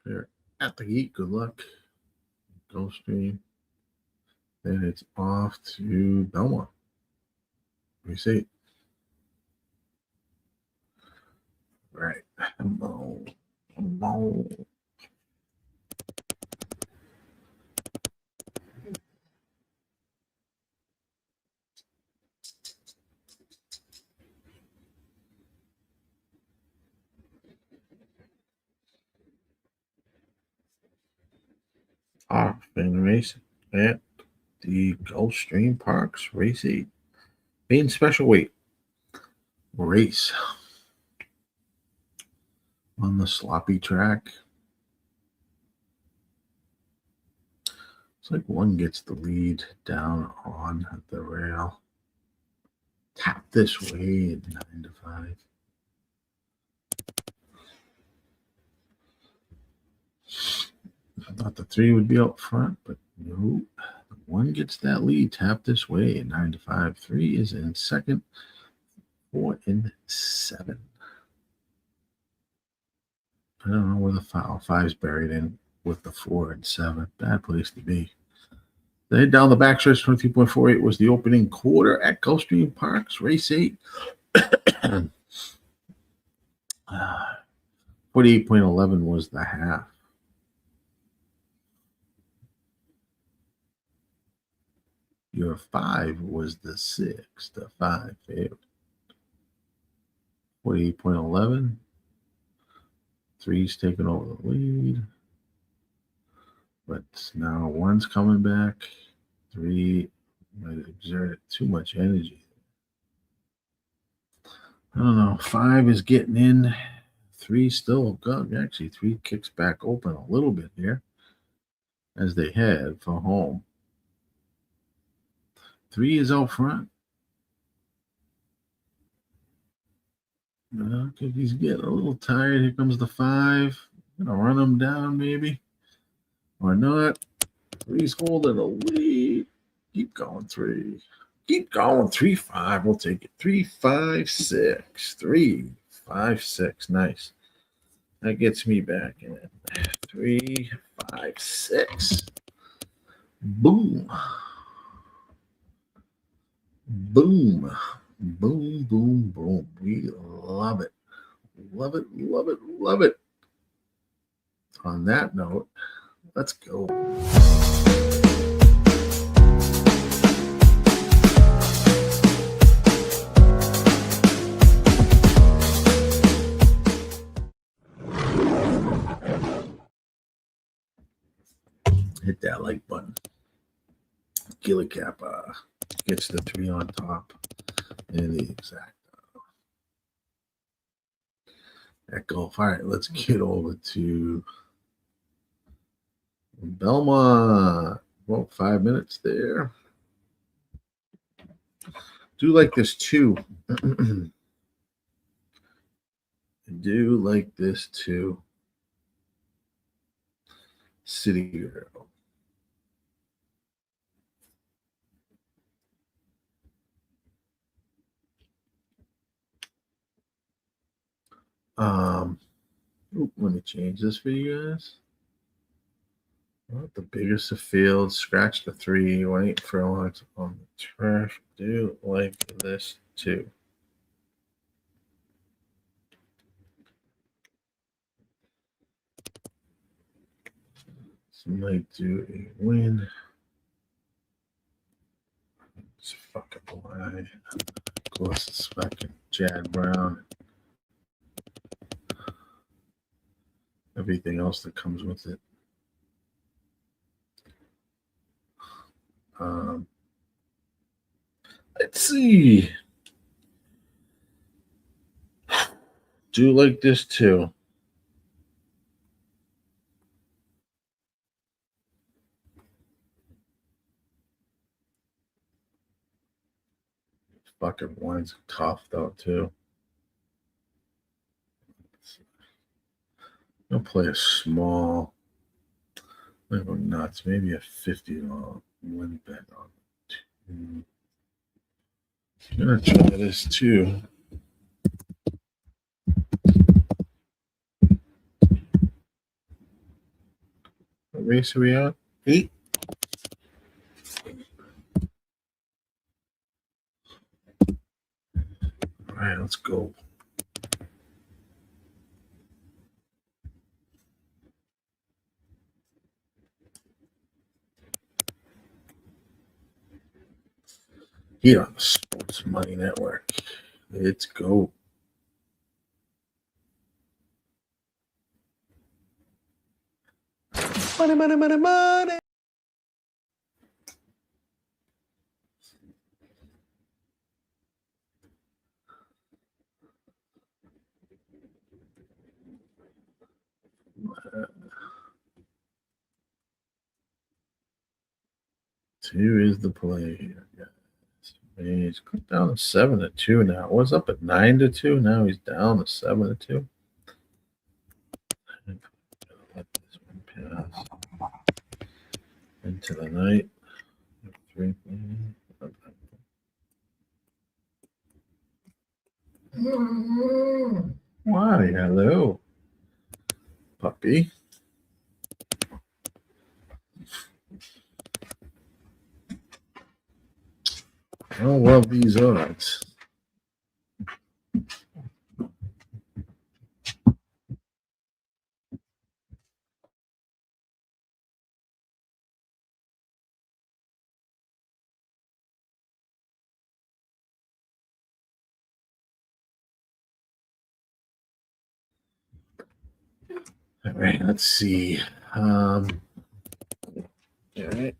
Speaker 1: They're at the gate. Good luck. Gulfstream. Then it's off to Belmont. Let me see. Right. Hello. Hello. Off in race at the Gulfstream Park's race 8. Main special weight race on the sloppy track. It's like one gets the lead down on the rail. Tap this way at 9 to 5. I thought the 3 would be out front, but no. The 1 gets that lead. Tap this way at 9 to 5. 3 is in second. 4 and 7. I don't know where the foul. 5's buried in with the 4 and 7. Bad place to be. Then down the backstretch, 23.48 was the opening quarter at Gulfstream Park's race 8. 48.11 was the half. Your 5 was the 6, the 5 favorite. 48.11. 3's taking over the lead. But now 1's coming back. 3 might have exerted too much energy. I don't know. 5 is getting in. 3 still good. Actually, 3 kicks back open a little bit here as they head for home. 3 is out front. Okay, he's getting a little tired. Here comes the 5. Gonna run him down, maybe. Or not. 3's holding a lead. Keep going, 3. Keep going, 3-5. We'll take it. 3-5-6. 3-5-6. Nice. That gets me back in it. 3-5-6. Boom. Boom. Boom, boom, boom. We love it. Love it, love it, love it. On that note, let's go. Hit that like button. GillyCapper gets the 3 on top. And the exact that golf. All right, let's get over to Belmont. Well, 5 minutes there. Do like this too. I do like this too. City Girl. Let me change this for you guys. The biggest of fields, scratch the 3, wait for a long time on the turf. Do like this too. So might do a win. It's fucking blind. Of course, it's fucking Chad Brown. Everything else that comes with it. Let's see. Do like this too. Fucking wine's tough though too. I'll play a small. I'm go nuts. Maybe a $50 win bet on it. I'm gonna try this too. What race are we on? 8. All right, let's go. Here on the Sports Money Network. Let's go.
Speaker 2: Money, money, money, money.
Speaker 1: Two is the play here, guys. He's clicked down to 7-2 now. It was up at 9-2. Now he's down to 7-2. Let this one pass into the night. 3. Why? Hello, puppy. I don't love these odds. All right, let's see. All right.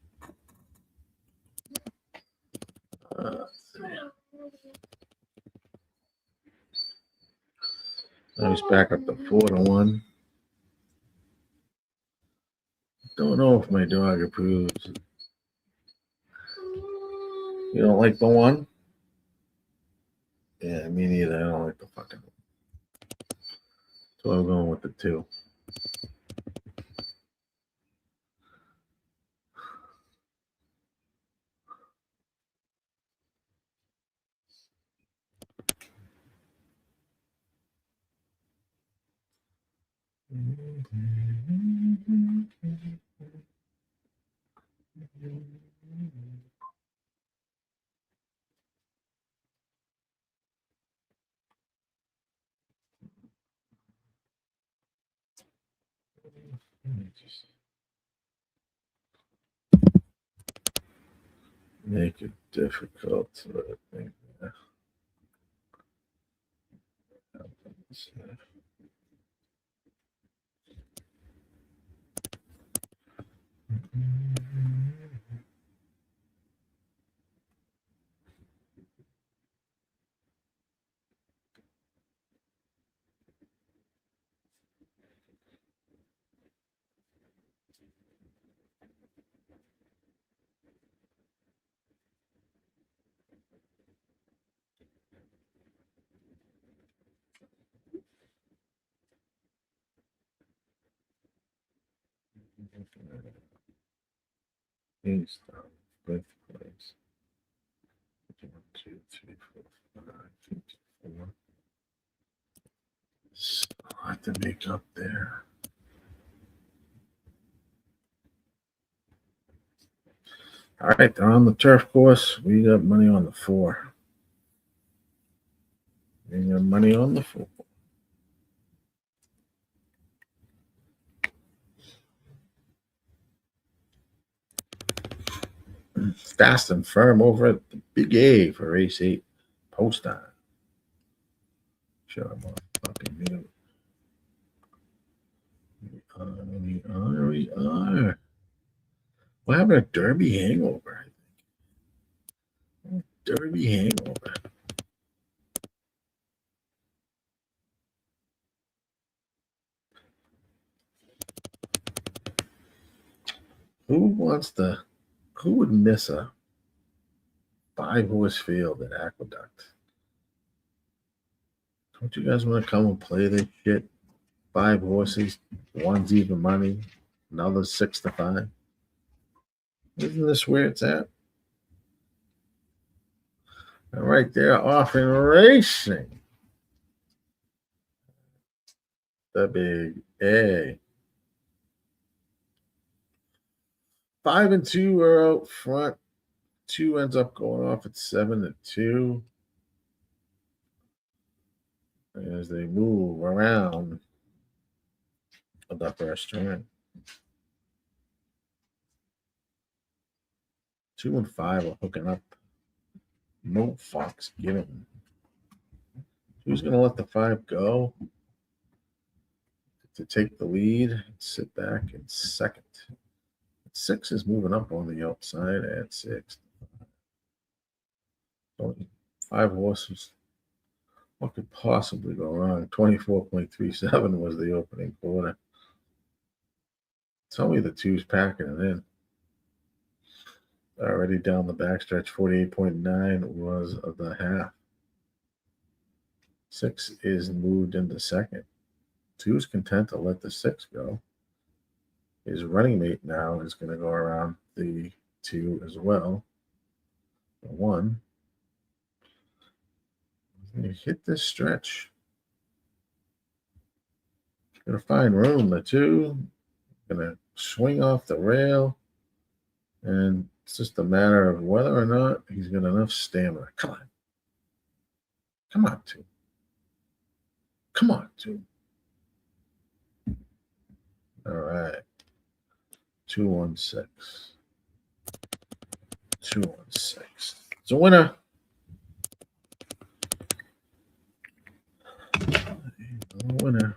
Speaker 1: I was back up to 4-1. Don't know if my dog approves. You don't like the one? Yeah, me neither. I don't like the fucking one. So I'm going with the 2. Make it difficult. I think. He's down. Fifth place. 1, 2, 3, 4, 5, 6, 4. So I have to make up there. All right, they're on the turf course. We got money on the 4. We got money on the 4. Fast and firm over at the Big A for race 8. Post on. Sure, I'm on fucking mute. We are. What happened to Derby hangover? Derby hangover. Who would miss a 5-horse field at Aqueduct? Don't you guys want to come and play this shit? 5 horses, one's even money, another 6 to 5. Isn't this where it's at? All right, they're off and racing. The Big A. 5 and 2 are out front. 2 ends up going off at 7-2. As they move around the first turn. 2 and 5 are hooking up. No Fox given. Who's going to let the 5 go to take the lead and sit back in second? 6 is moving up on the outside at 6. Only 5 horses. What could possibly go wrong? 24.37 was the opening quarter. Tell me the 2's packing it in. Already down the backstretch, 48.9 was the half. 6 is moved into second. 2's content to let the 6 go. His running mate now is going to go around the 2 as well. The 1. You hit this stretch. Going to find room. The 2 going to swing off the rail. And it's just a matter of whether or not he's got enough stamina. Come on. Come on, two. Come on, two. All right. 216. 216. It's a winner. A winner.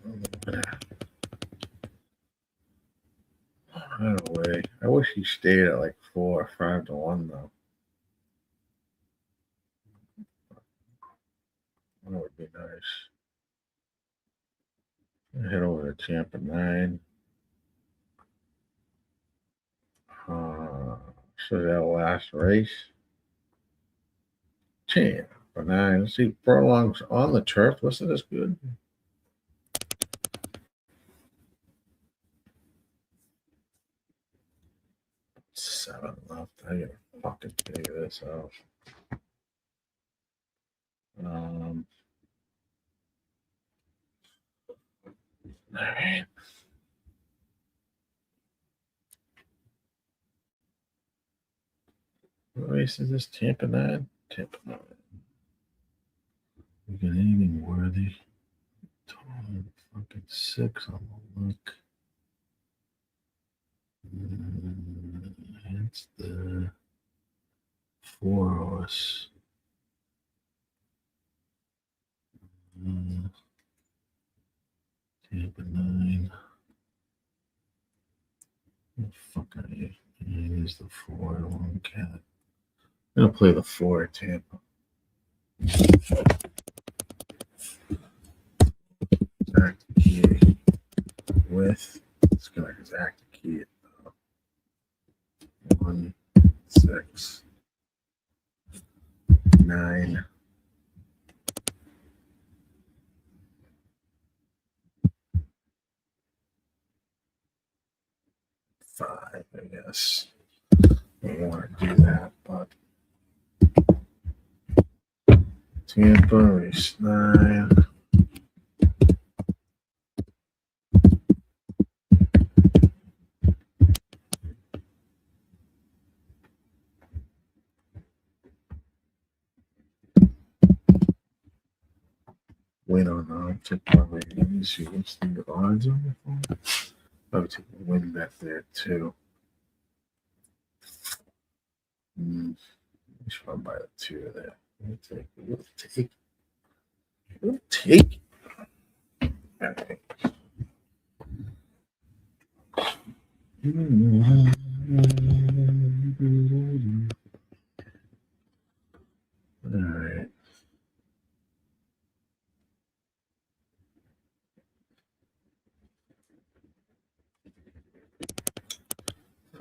Speaker 1: A winner. Right away. I wish he stayed at like 4 or 5 to 1 though. That would be nice. Head over to Tampa 9. So that last race. Tampa 9. Let's see, prolongs on the turf. Wasn't this good? Seven left. I gotta fucking figure this out. All right. What race is this? Tampa 9? Tampa 9. We got anything worthy? Total fucking 6 on the look. It's the 4 horse. Tampa 9. Oh, fuck out of here. Here's the 4. Long cat. I'm gonna play the 4 at Tampa. Exact key with. It's gonna exact key it. 1, 6, 9. 5, I guess. I don't want to do that, but Tampa race 9. Win on the take probably. Let me see what's the odds on the phone. Probably take a win bet there too. Just run by the 2 there. We'll take. All right. All right.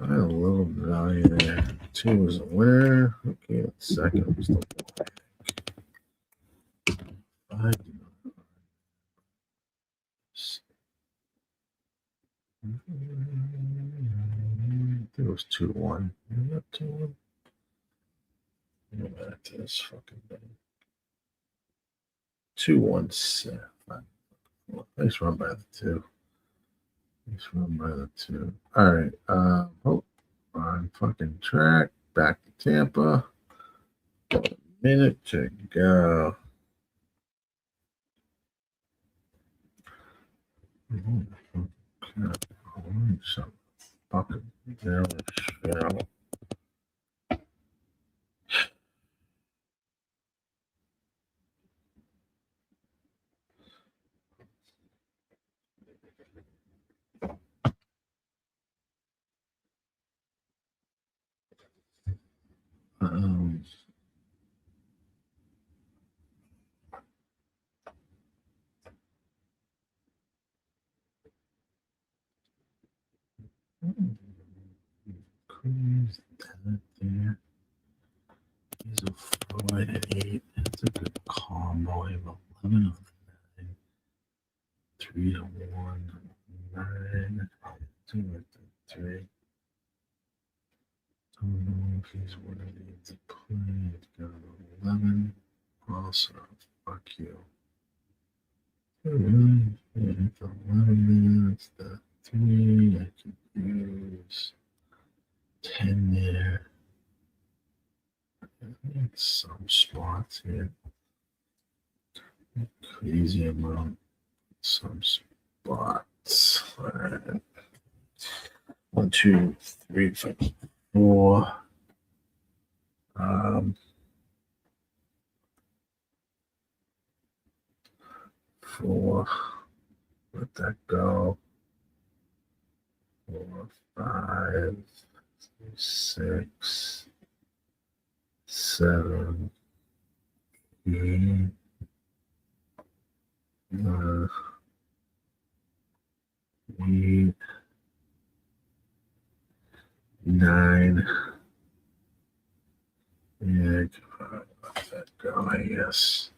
Speaker 1: I had a little value there. 2 was a winner. Okay, the second was the black. 5. I think it was 2-1. Is that 2-1? Go back to this fucking thing. 2-1-7. Nice run by the 2. Nice run by the 2. All right. On fucking track. Back to Tampa. Got a minute to go. Some fucking barely shell. Cruise that there. He's a 4 and an 8. That's a good combo. I have 11 on the 9. 3 to 1. 9. 2 at the 3. Don't know if he's one of these to play. It's got an 11. Also, fuck you. Oh, really? Yeah, it's 11 there. It's the 3. I can spots here. Crazy amount. Some spots. All right. 1, 2, 3, 4. 4. Let that go. 4, 5, 6, 7, 8, 8, 9. Yeah, let that go, I guess.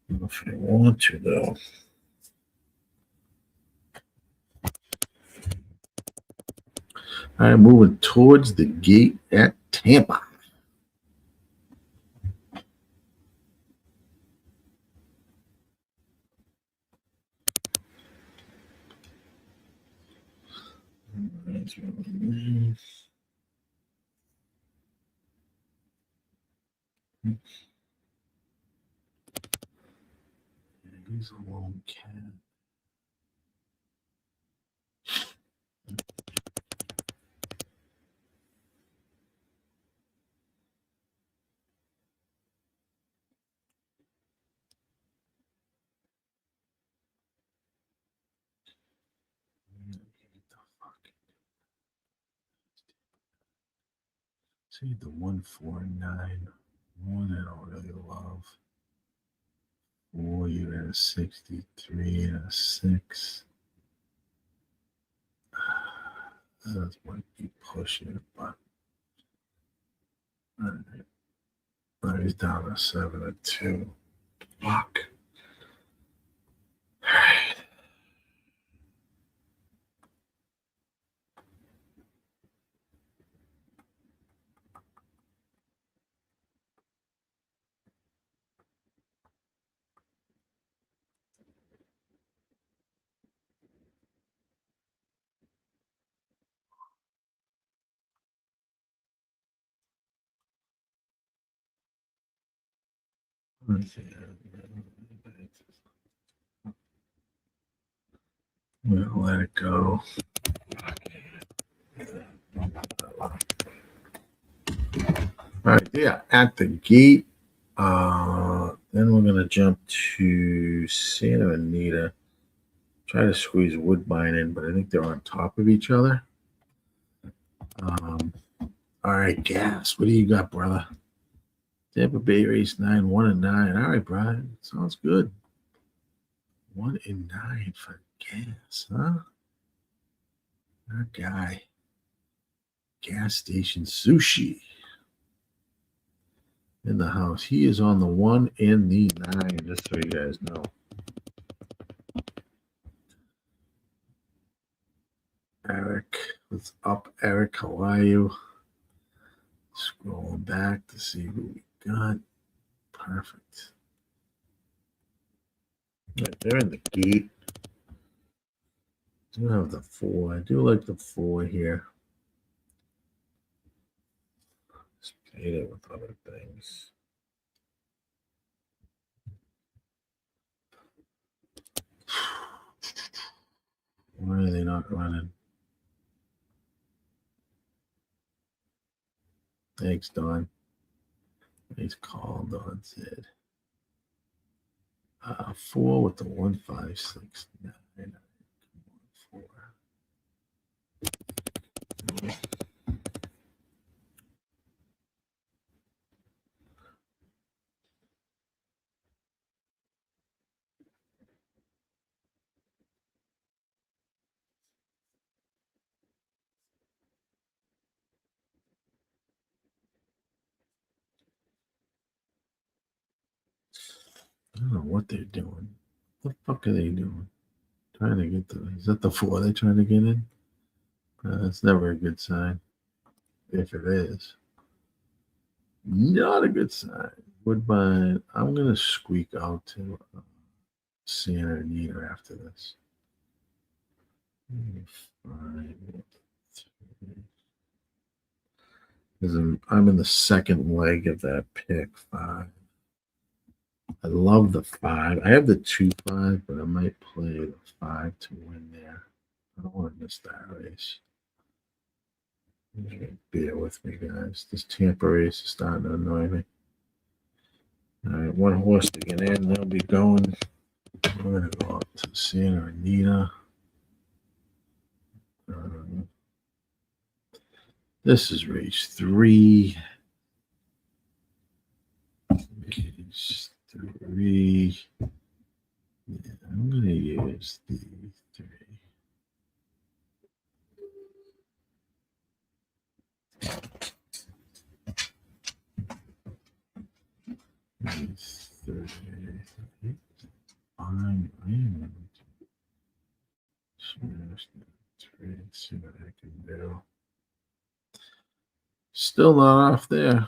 Speaker 1: If you want to, though. All right, moving towards the gate at Tampa. He's a lone cat. See the 149. One I don't really love. 4, you got a 63 and a 6. That might be pushing it, but all right. Now he's down to 7 and 2. Fuck. All right. Let's see. We'll let it go. All right, yeah, at the gate. Then we're gonna jump to Santa Anita. Try to squeeze Woodbine in, but I think they're on top of each other. All right, Gas. What do you got, brother? Tampa Bay race 9, 1 and 9. All right, Brian. Sounds good. 1 and 9 for Gas, huh? That guy. Gas station sushi in the house. He is on the 1 and the 9, just so you guys know. Eric, what's up, Eric? How are you? Scrolling back to see who we got. Perfect. Right, they're in the gate. Do have the 4. I do like the 4 here. Let's paint it with other things. Why are they not running? Thanks, Don. Nice call, Don said. 4 with the 1, 5, 6, 9. 4. I don't know what they're doing. What the fuck are they doing? Trying to get the. Is that the 4 they're trying to get in? That's never a good sign. If it is. Not a good sign. Woodbine. I'm going to squeak out to Santa Anita after this. 5, 3. Because I'm in the second leg of that pick 5. I love the 5. I have the 2-5, but I might play the 5 to win there. I don't want to miss that race. Bear with me, guys. This Tampa race is starting to annoy me. All right, one horse to get in. They'll be going. We're going to go up to Santa Anita. This is race 3. Race 3. Yeah, I'm going to use the 3. Race 3. Fine. See what I can do. Still not off there.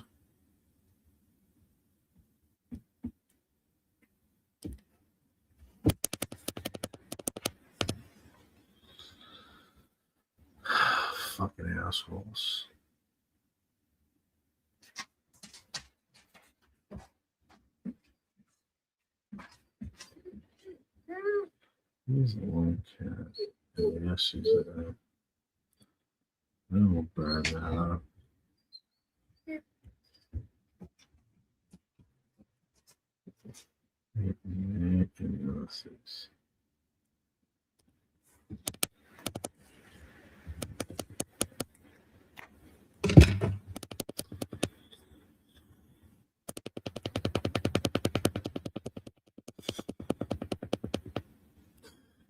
Speaker 1: Fucking assholes. He's a one cat. Yes, she's a. I will burn that up.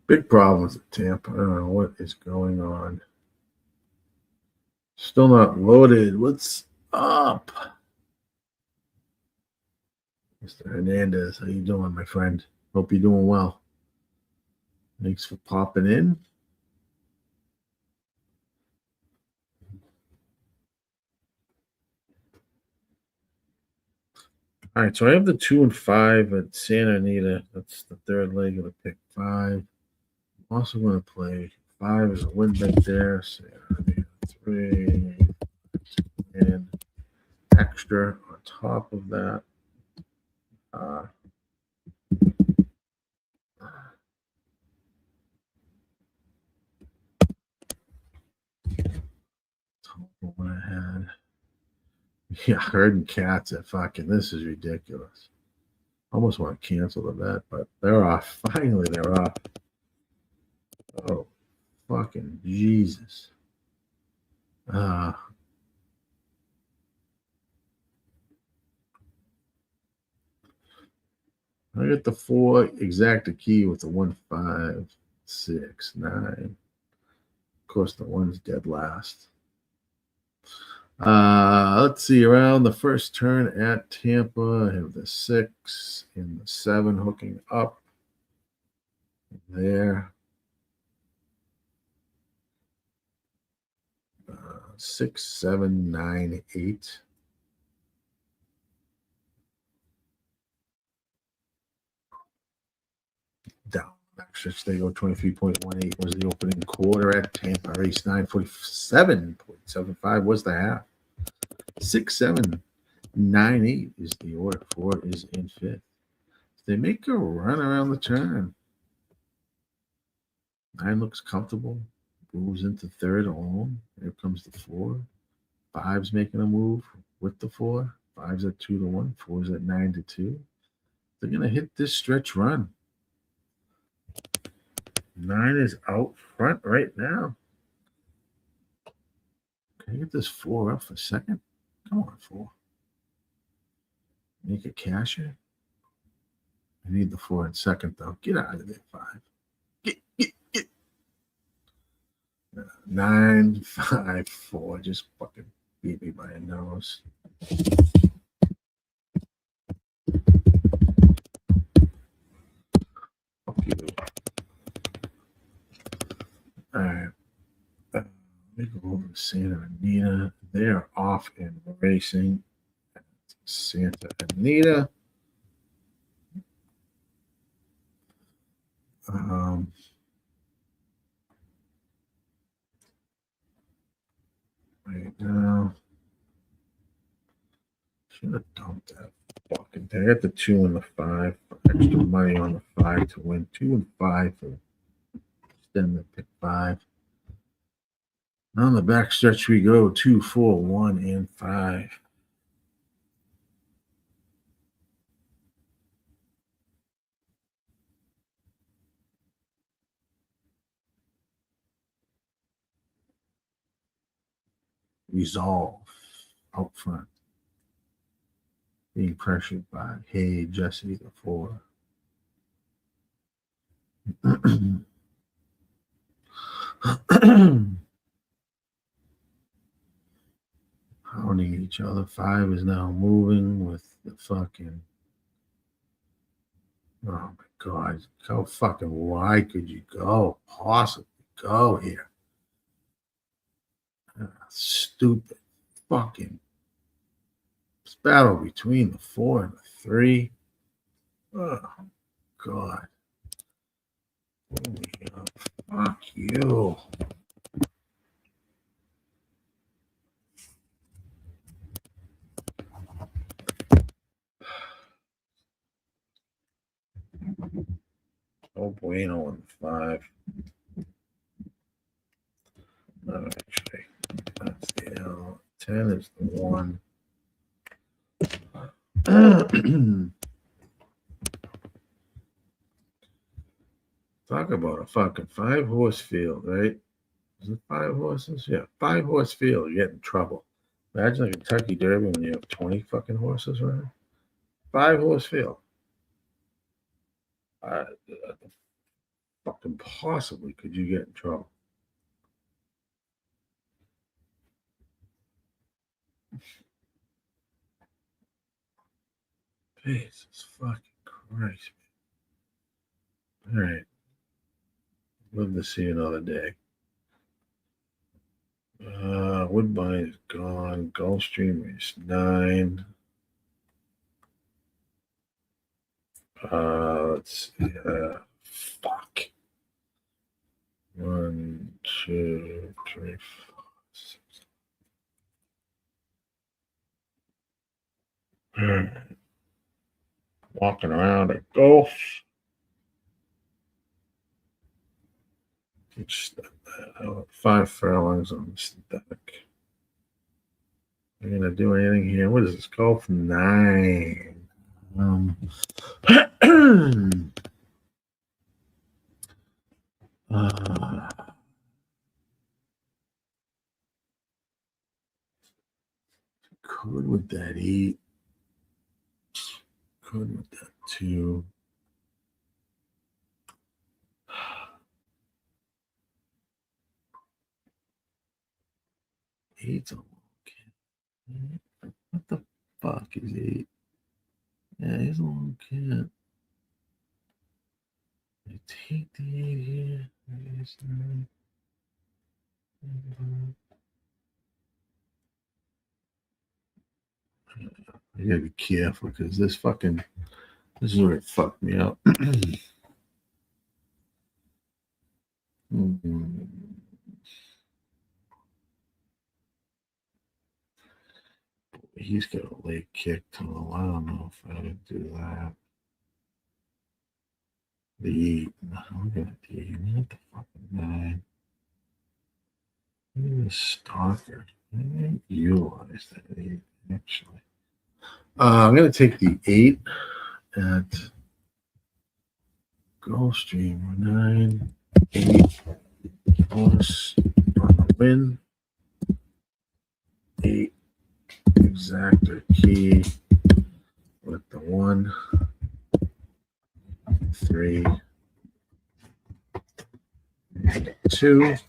Speaker 1: Big problems at Tampa. I don't know what is going on. Still not loaded. What's up? Mr. Hernandez, how you doing, my friend? Hope you're doing well. Thanks for popping in. All right, so I have the 2 and 5 at Santa Anita. That's the third leg of the pick 5. I'm also going to play 5 as a win bet there. Santa Anita 3. And extra on top of that. What I had. Yeah, herding cats at fucking. This is ridiculous. Almost want to cancel the bet, but they're off. Finally, they're off. Oh, fucking Jesus. I got the 4 exacta key with the 1, 5, 6, 9. Of course, the 1's dead last. Let's see. Around the first turn at Tampa, I have the 6 and the 7 hooking up there. 6, 7, 9, 8. Down. Extra they go 23.18 was the opening quarter at Tampa. Race 947.75 was the half. 6, 7, 9, 8 is the order. 4 is in 5th. They make a run around the turn. 9 looks comfortable. Moves into 3rd alone. Here comes the 4. 5's making a move with the 4. 5's at 2 to 1. 4's at 9 to 2. They're going to hit this stretch run. 9 is out front right now. Can I get this 4 up for a second? Come on, 4. Make a casher. I need the 4 in second, though. Get out of there, 5. Get. 9, 5, 4. Just fucking beat me by a nose. Fuck you. All right. Let me go over to Santa Anita. They're off and racing at Santa Anita. Right now, Should have dumped that fucking thing. I got the 2 and the 5. Extra money on the 5 to win. 2 and 5 for then the pick 5. On the back stretch we go. 2, 4, 1, and 5. Resolve out front. Being pressured by Hey Jesse the 4. Pounding each other. 5 is now moving with the fucking. Oh my God. How fucking wide could you go? Possibly go here. Stupid fucking battle between the 4 and the 3. Oh God. Fuck you. Oh bueno on the 5. No, actually, that's the L. 10 is the 1. Talk about a fucking 5-horse field, right? Is it 5 horses? Yeah, 5-horse field. You get in trouble. Imagine a Kentucky Derby when you have 20 fucking horses around. 5-horse field. Fucking possibly could you get in trouble? Jesus fucking Christ. All right. Live to see another day. Woodbine is gone. Gulfstream is 9. Let's see. Fuck. 1, 2, 3, 4, 6. All right. Walking around at golf. It's 5 furlongs on the synthetic. Are you gonna do anything here? What is this? Golf 9. Could with that 8. Could with that 2. Eight's a long cat. What the fuck is 8? Yeah, he's a long cat. I take the 8 here. I gotta be careful because this is where it fucked me up. He's got a late kick to him. I don't know if I would do that. The 8. No, I'm gonna do not the fucking 9. Look at this stalker. I didn't utilize that 8 actually. I'm gonna take the 8 at Gulfstream. 9, 8 horse on the win. 8 exactor key with the 1, 3, and 2. I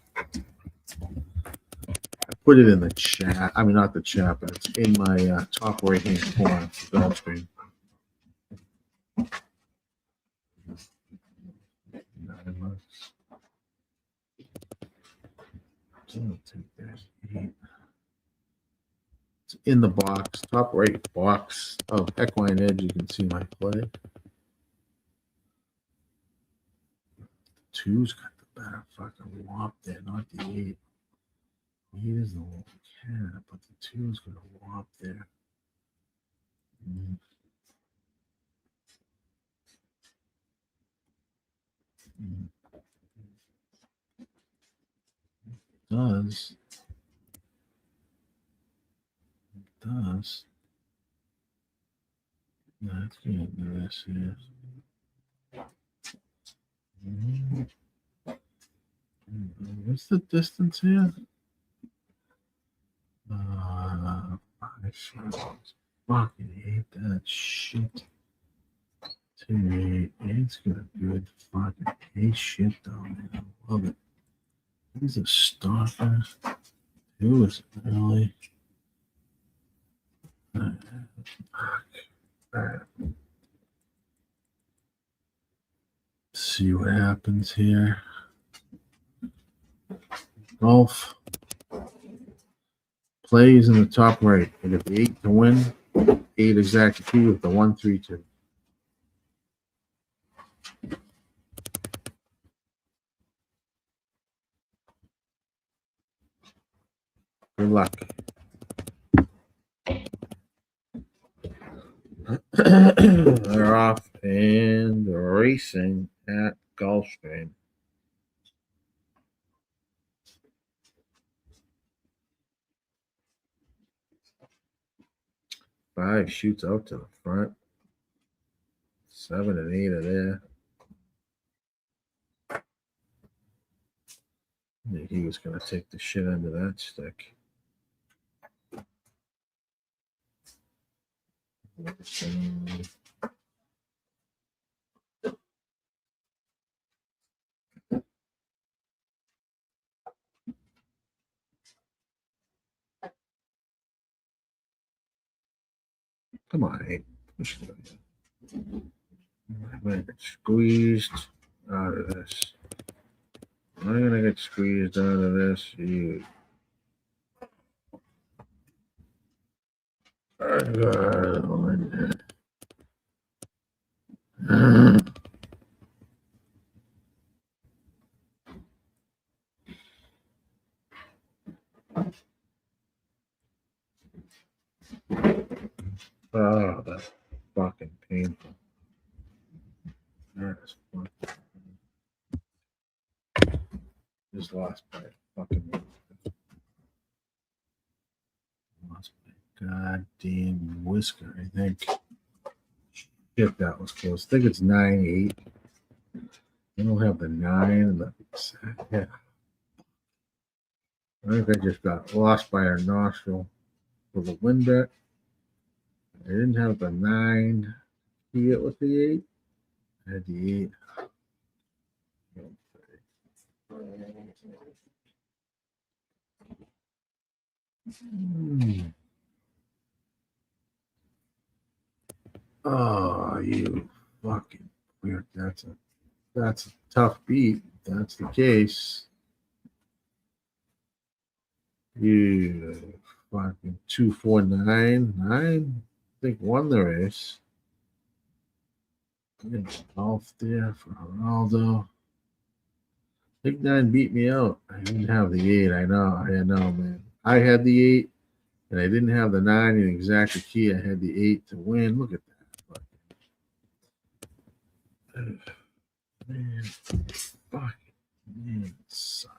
Speaker 1: put it in the chat. I mean, not the chat, but it's in my top right hand corner for Gulfstream. 9 months. So I'll take that 8. It's in the box, top right box of Equine Edge. You can see my play. 2's got the better fucking whop there, not the 8. 8 is the little cat, but the 2 is going to whop there. Does. Does. Let's get into this here. What's the distance here? 5 shots. Fucking hate that shit. 2 8. It's got good fucking hate shit though, man. I love it. He's a stalker. Who is it really? Fuck. Alright. See what happens here. Golf. Plays in the top right. And if the 8 to win, 8 exact key with the 1 3 2. Good luck. They're off and racing at Gulfstream. Five shoots out to the front. 7 and 8 are there. I think he was going to take the shit under that stick. Come on, 8. Push it again. I'm going to get squeezed out of this. I'm going to get squeezed out of this. You. Oh, that's fucking painful. That's fucking. Just lost my fucking. Lost my goddamn whisker, I think. Shit, that was close. I think it's 9 8. I don't have the 9 and the. Yeah. I think I just got lost by a nostril with a wind bet. I didn't have the 9. You get with the 8? I had the 8. Oh, you fucking weird. That's a tough beat. If that's the case. You fucking 2 4 9 9. I think won the race. Golf there for Ronaldo. Big 9 beat me out. I didn't have the 8. I know, man. I had the 8, and I didn't have the 9 in exact key. I had the 8 to win. Look at that. Man, fuck. Man, it sucks.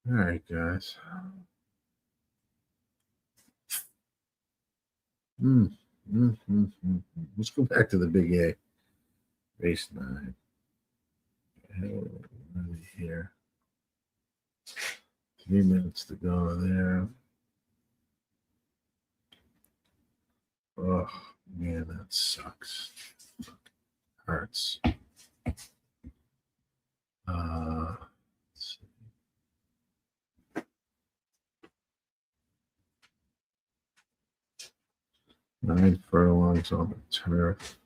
Speaker 1: All right, guys. Let's go back to the big A. Race 9. Here. 3 minutes to go there. Oh, man, that sucks. Hurts. Let's see. 9 furlongs on the turf.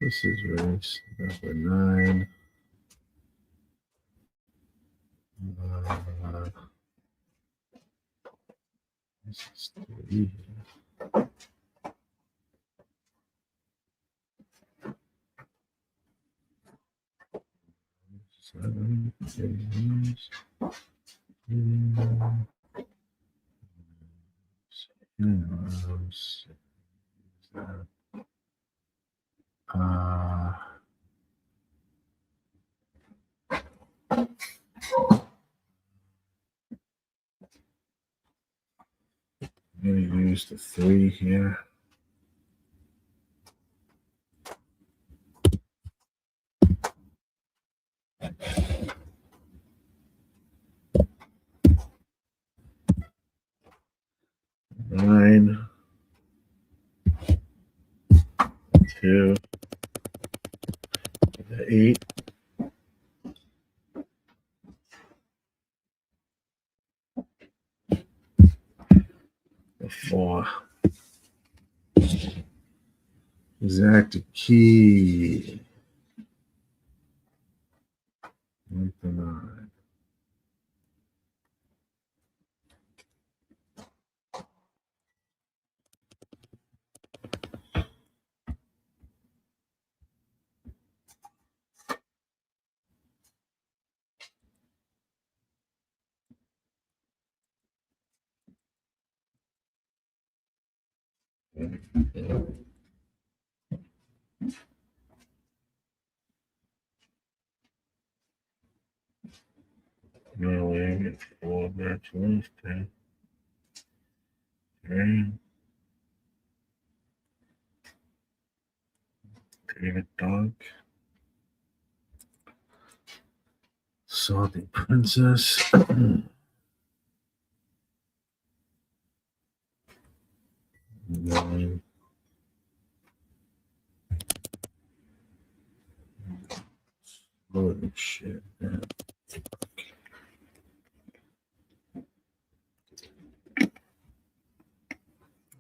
Speaker 1: This is race number 9. This is 3. 7, 8, I'm going to use the 3 here. Nine, 2, the 8, the 4. Exact key. The 9. No, we ain't get 4 match list. 10. 3. 3 dog. Salty Princess. 9. Holy shit, man.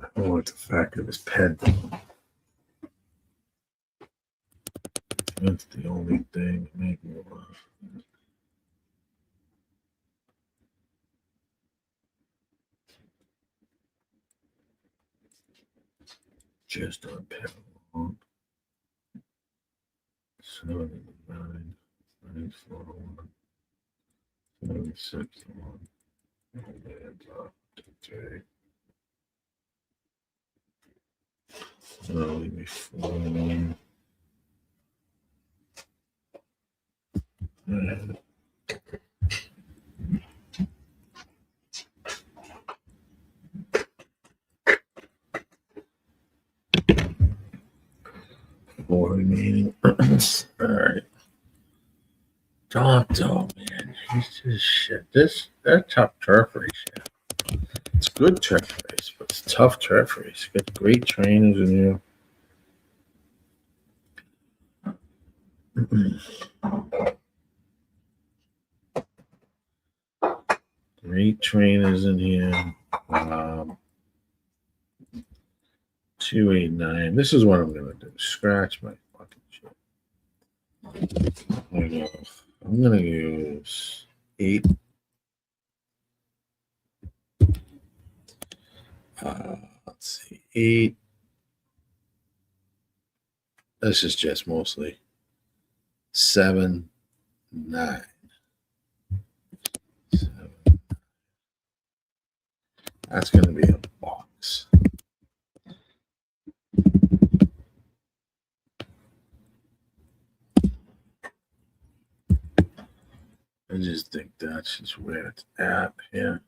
Speaker 1: I don't like the fact that his pet. That's the only thing that made me laugh. Just on pet alone. 79, 94, 76, 1. And 3. Leave me 4. And 4 remaining. All right. Tonto, man. He's just shit. That tough turf race, yeah. It's good turf race, but it's tough turf race. Got great trainers in here. Great trainers in here. 289. This is what I'm gonna do. Scratch my fucking shit. I'm gonna use 8. Let's see, 8. This is just mostly 7, 9. 7. That's gonna be a box. I just think that's just where it's at here.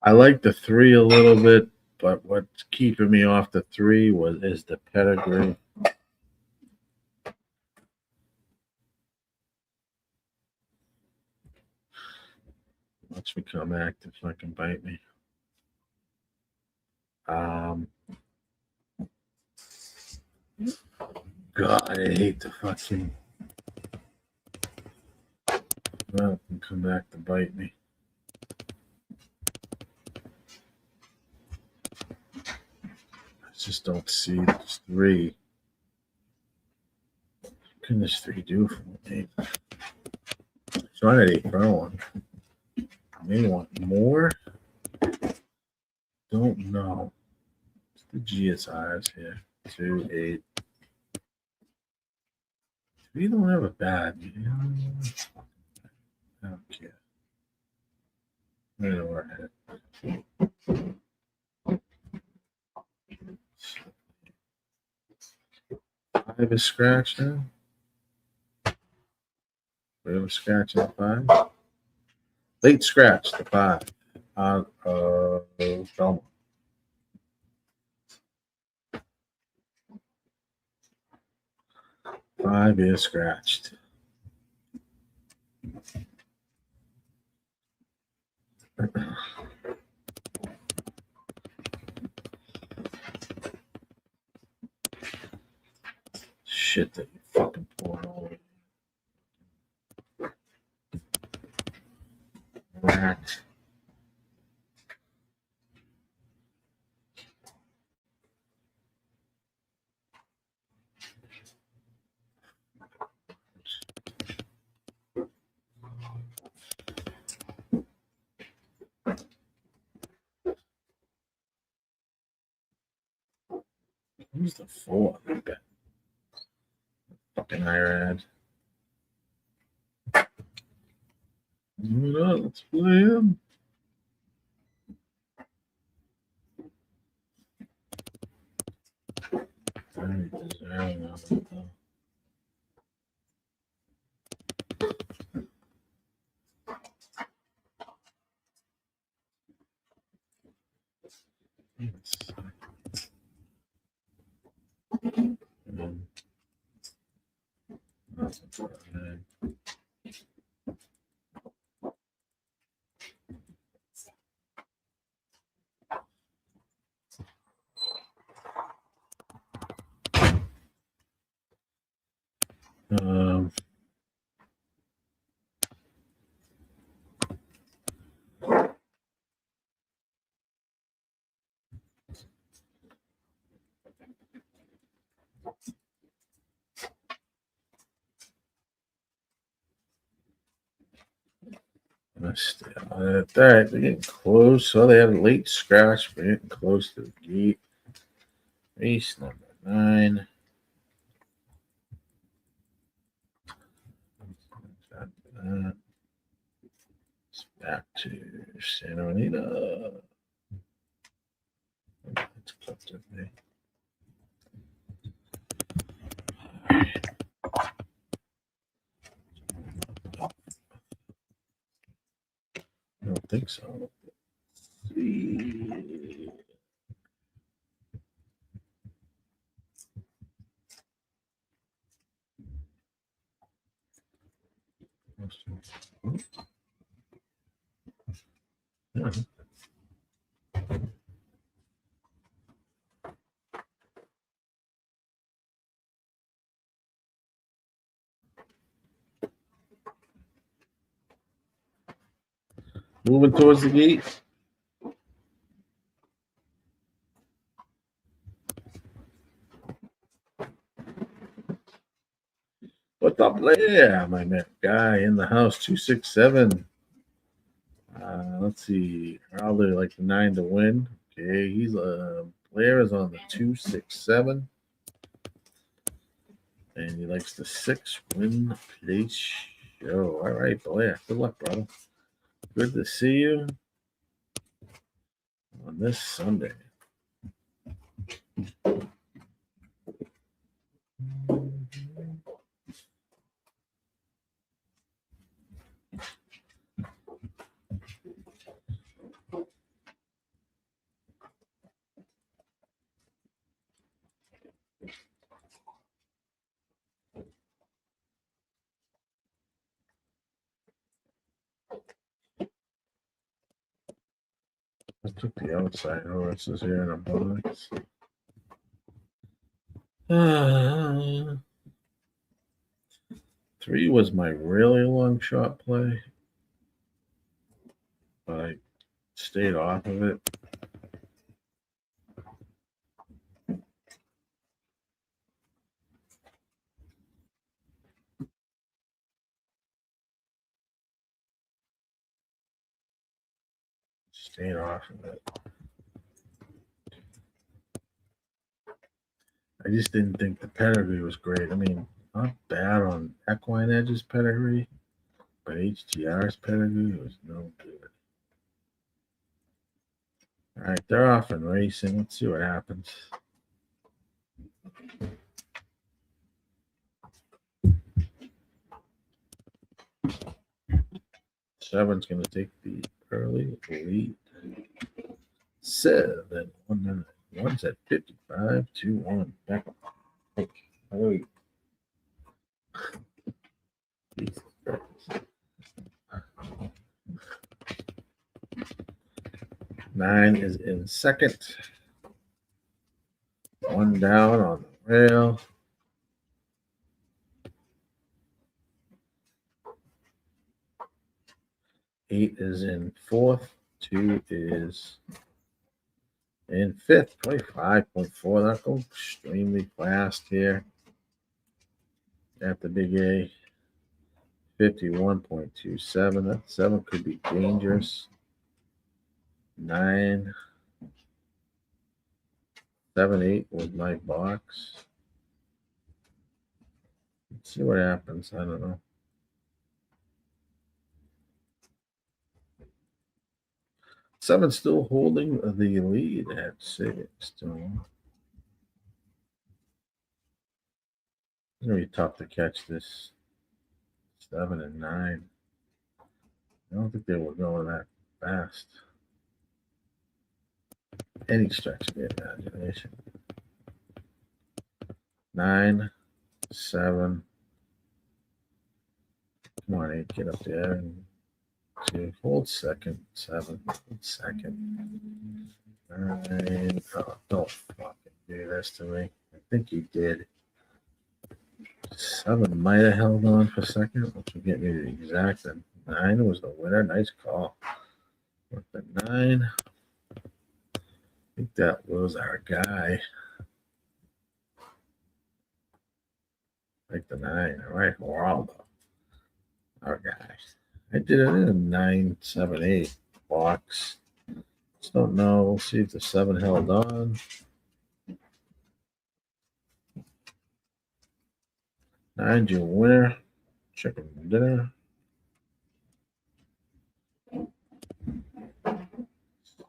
Speaker 1: I like the 3 a little bit, but what's keeping me off the 3 is the pedigree. Watch me come active so I can bite me. God, I hate the fucking. Well, it can come back to bite me. I just don't see this 3. What can this 3 do for me? Trying to 8 for one. May want more. Don't know. What's the GSIs here? 2, 8. We don't have a bad. don't care. I don't know where I have a scratch now. We have a scratch on 5. Late scratch to 5 on Belmont. Five is scratched. Shit that you fucking poured all over. Rat. Who's the 4? Fucking Irad. Let's play him. Very deserving of it, though. Um, all right, they're getting close. So they have a late scratch, but getting close to the gate. Race number 9. It's back to Santa Anita. It's clipped at me. I don't think so. Let's see. Yeah. Moving towards the gate. What's up there, my man? Guy in the house, 267. Let's see. Probably like the 9 to win. Okay, he's a player is on the 267. And he likes the 6 win place show. All right, Blair. Good luck, brother. Good to see you on this Sunday. I took the outside horses here in a box. 3 was my really long shot play, but I stayed off of it. Stayed off of it. I just didn't think the pedigree was great. I mean, not bad on equine edges pedigree, But HTR's pedigree was no good. All right, they're off and racing. Let's see what happens. Seven's going to take the early lead. 7-1. One's at 55-1. Back up. Oh, Jesus Christ. 9 is in second. 1 down on the rail. 8 is in fourth. 2 is in fifth. 25.4. That goes extremely fast here at the big A. 51.27. That 7 could be dangerous. 9. 7, 8 with my box. Let's see what happens. I don't know. 7 still holding the lead at 6. Still. It's going to be tough to catch this 7 and 9. I don't think they were going that fast. Any stretch of the imagination. 9, 7. Come on, 8, get up there. And 2, hold second. 7, hold second. 9. Oh, don't fucking do this to me. I think he did. 7 might have held on for second, which will get me the exact. And 9 was the winner. Nice call. With the 9. I think that was our guy. Like the 9. All right, Geraldo. Our guy. I did it in a 9, 7, 8 box. Just don't know. We'll see if the 7 held on. 9's your winner. Chicken dinner.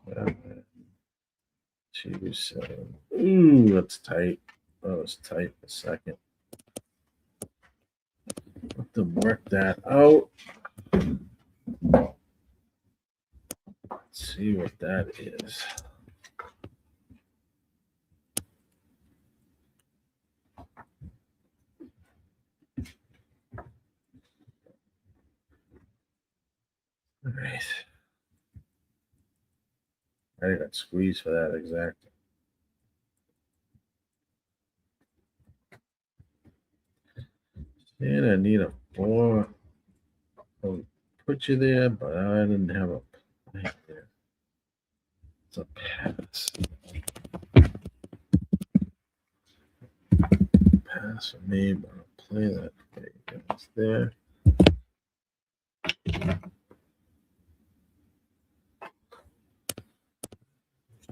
Speaker 1: 7, 2, 7. Ooh, that's tight. That was tight for a second. Have to work that out. Let's see what that is. All right. I got squeezed for that exact. And I need a 4. I'll put you there, but I didn't have a play there. It's a pass. Pass for me, but I'll play that. Okay, it's there.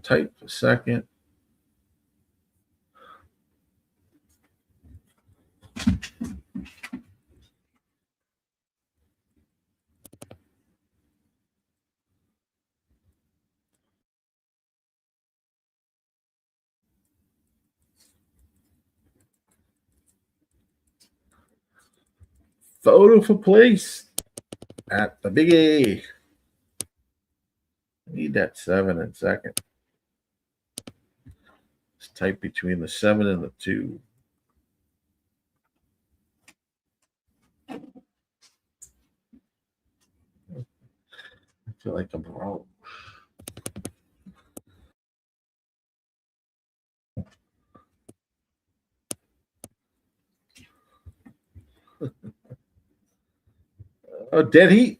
Speaker 1: Tight for second. Photo for place at the big A. I need that 7 in second. It's tight between the 7 and the 2. I feel like I'm wrong. Oh, dead heat.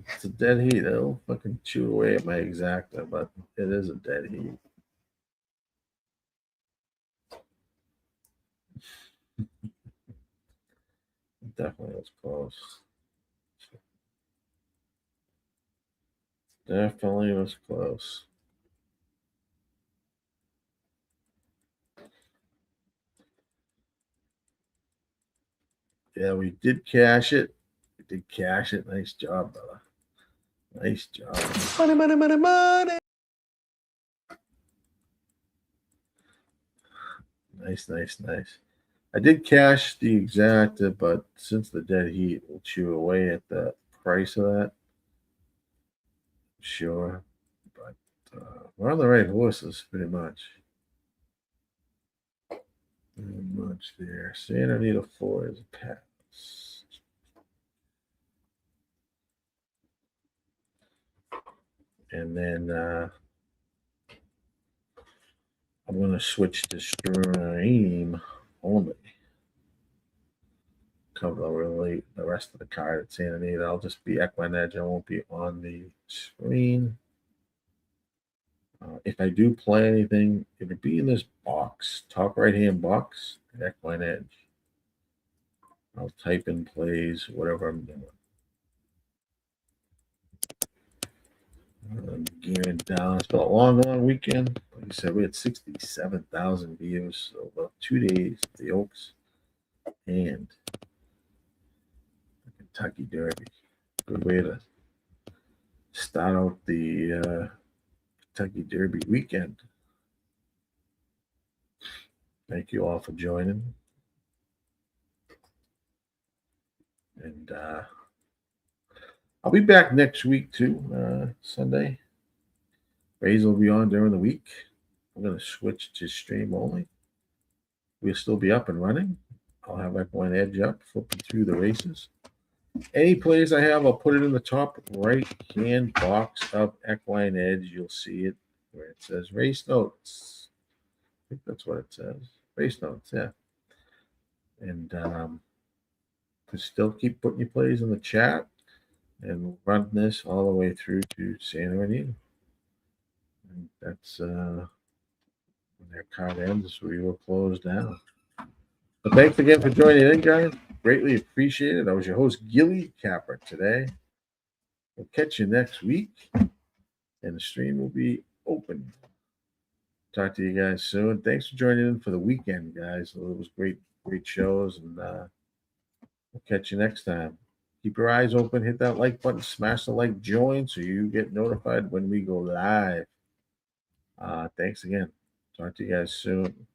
Speaker 1: It's a dead heat. It'll fucking chew away at my exacta, but it is a dead heat. It definitely was close. Definitely was close. Yeah, we did cash it. We did cash it. Nice job, brother. Nice job.
Speaker 2: Money, money, money, money.
Speaker 1: Nice. I did cash the exacta, but since the dead heat will chew away at the price of that, sure. But we're on the right horses, pretty much. Pretty much there. Santa Anita 4 is a pass. And then I'm going to switch to stream only. Cover really the rest of the card at Santa Anita. I'll just be Equine Edge. I won't be on the screen. If I do play anything, it'll be in this box, top right-hand box, Equine Edge. I'll type in plays, whatever I'm doing. Gearing down. It's been a long weekend. Like I said, we had 67,000 views over 2 days of the Oaks and the Kentucky Derby. Good way to start out the Kentucky Derby weekend. Thank you all for joining. And I'll be back next week too, Sunday. Rays will be on during the week. I'm going to switch to stream only. We'll still be up and running. I'll have Equine Edge up, flipping through the races. Any plays I have, I'll put it in the top right-hand box of Equine Edge. You'll see it where it says Race Notes. I think that's what it says. Race Notes, yeah. And still keep putting your plays in the chat. And we'll run this all the way through to Santa Anita. And that's when their card ends, we will close down. But thanks again for joining in, guys. Greatly appreciated. I was your host, GillyCapper, today. We'll catch you next week, and the stream will be open. Talk to you guys soon. Thanks for joining in for the weekend, guys. It was great shows, and we'll catch you next time. Keep your eyes open, hit that like button, smash the like join so you get notified when we go live. Thanks again. Talk to you guys soon.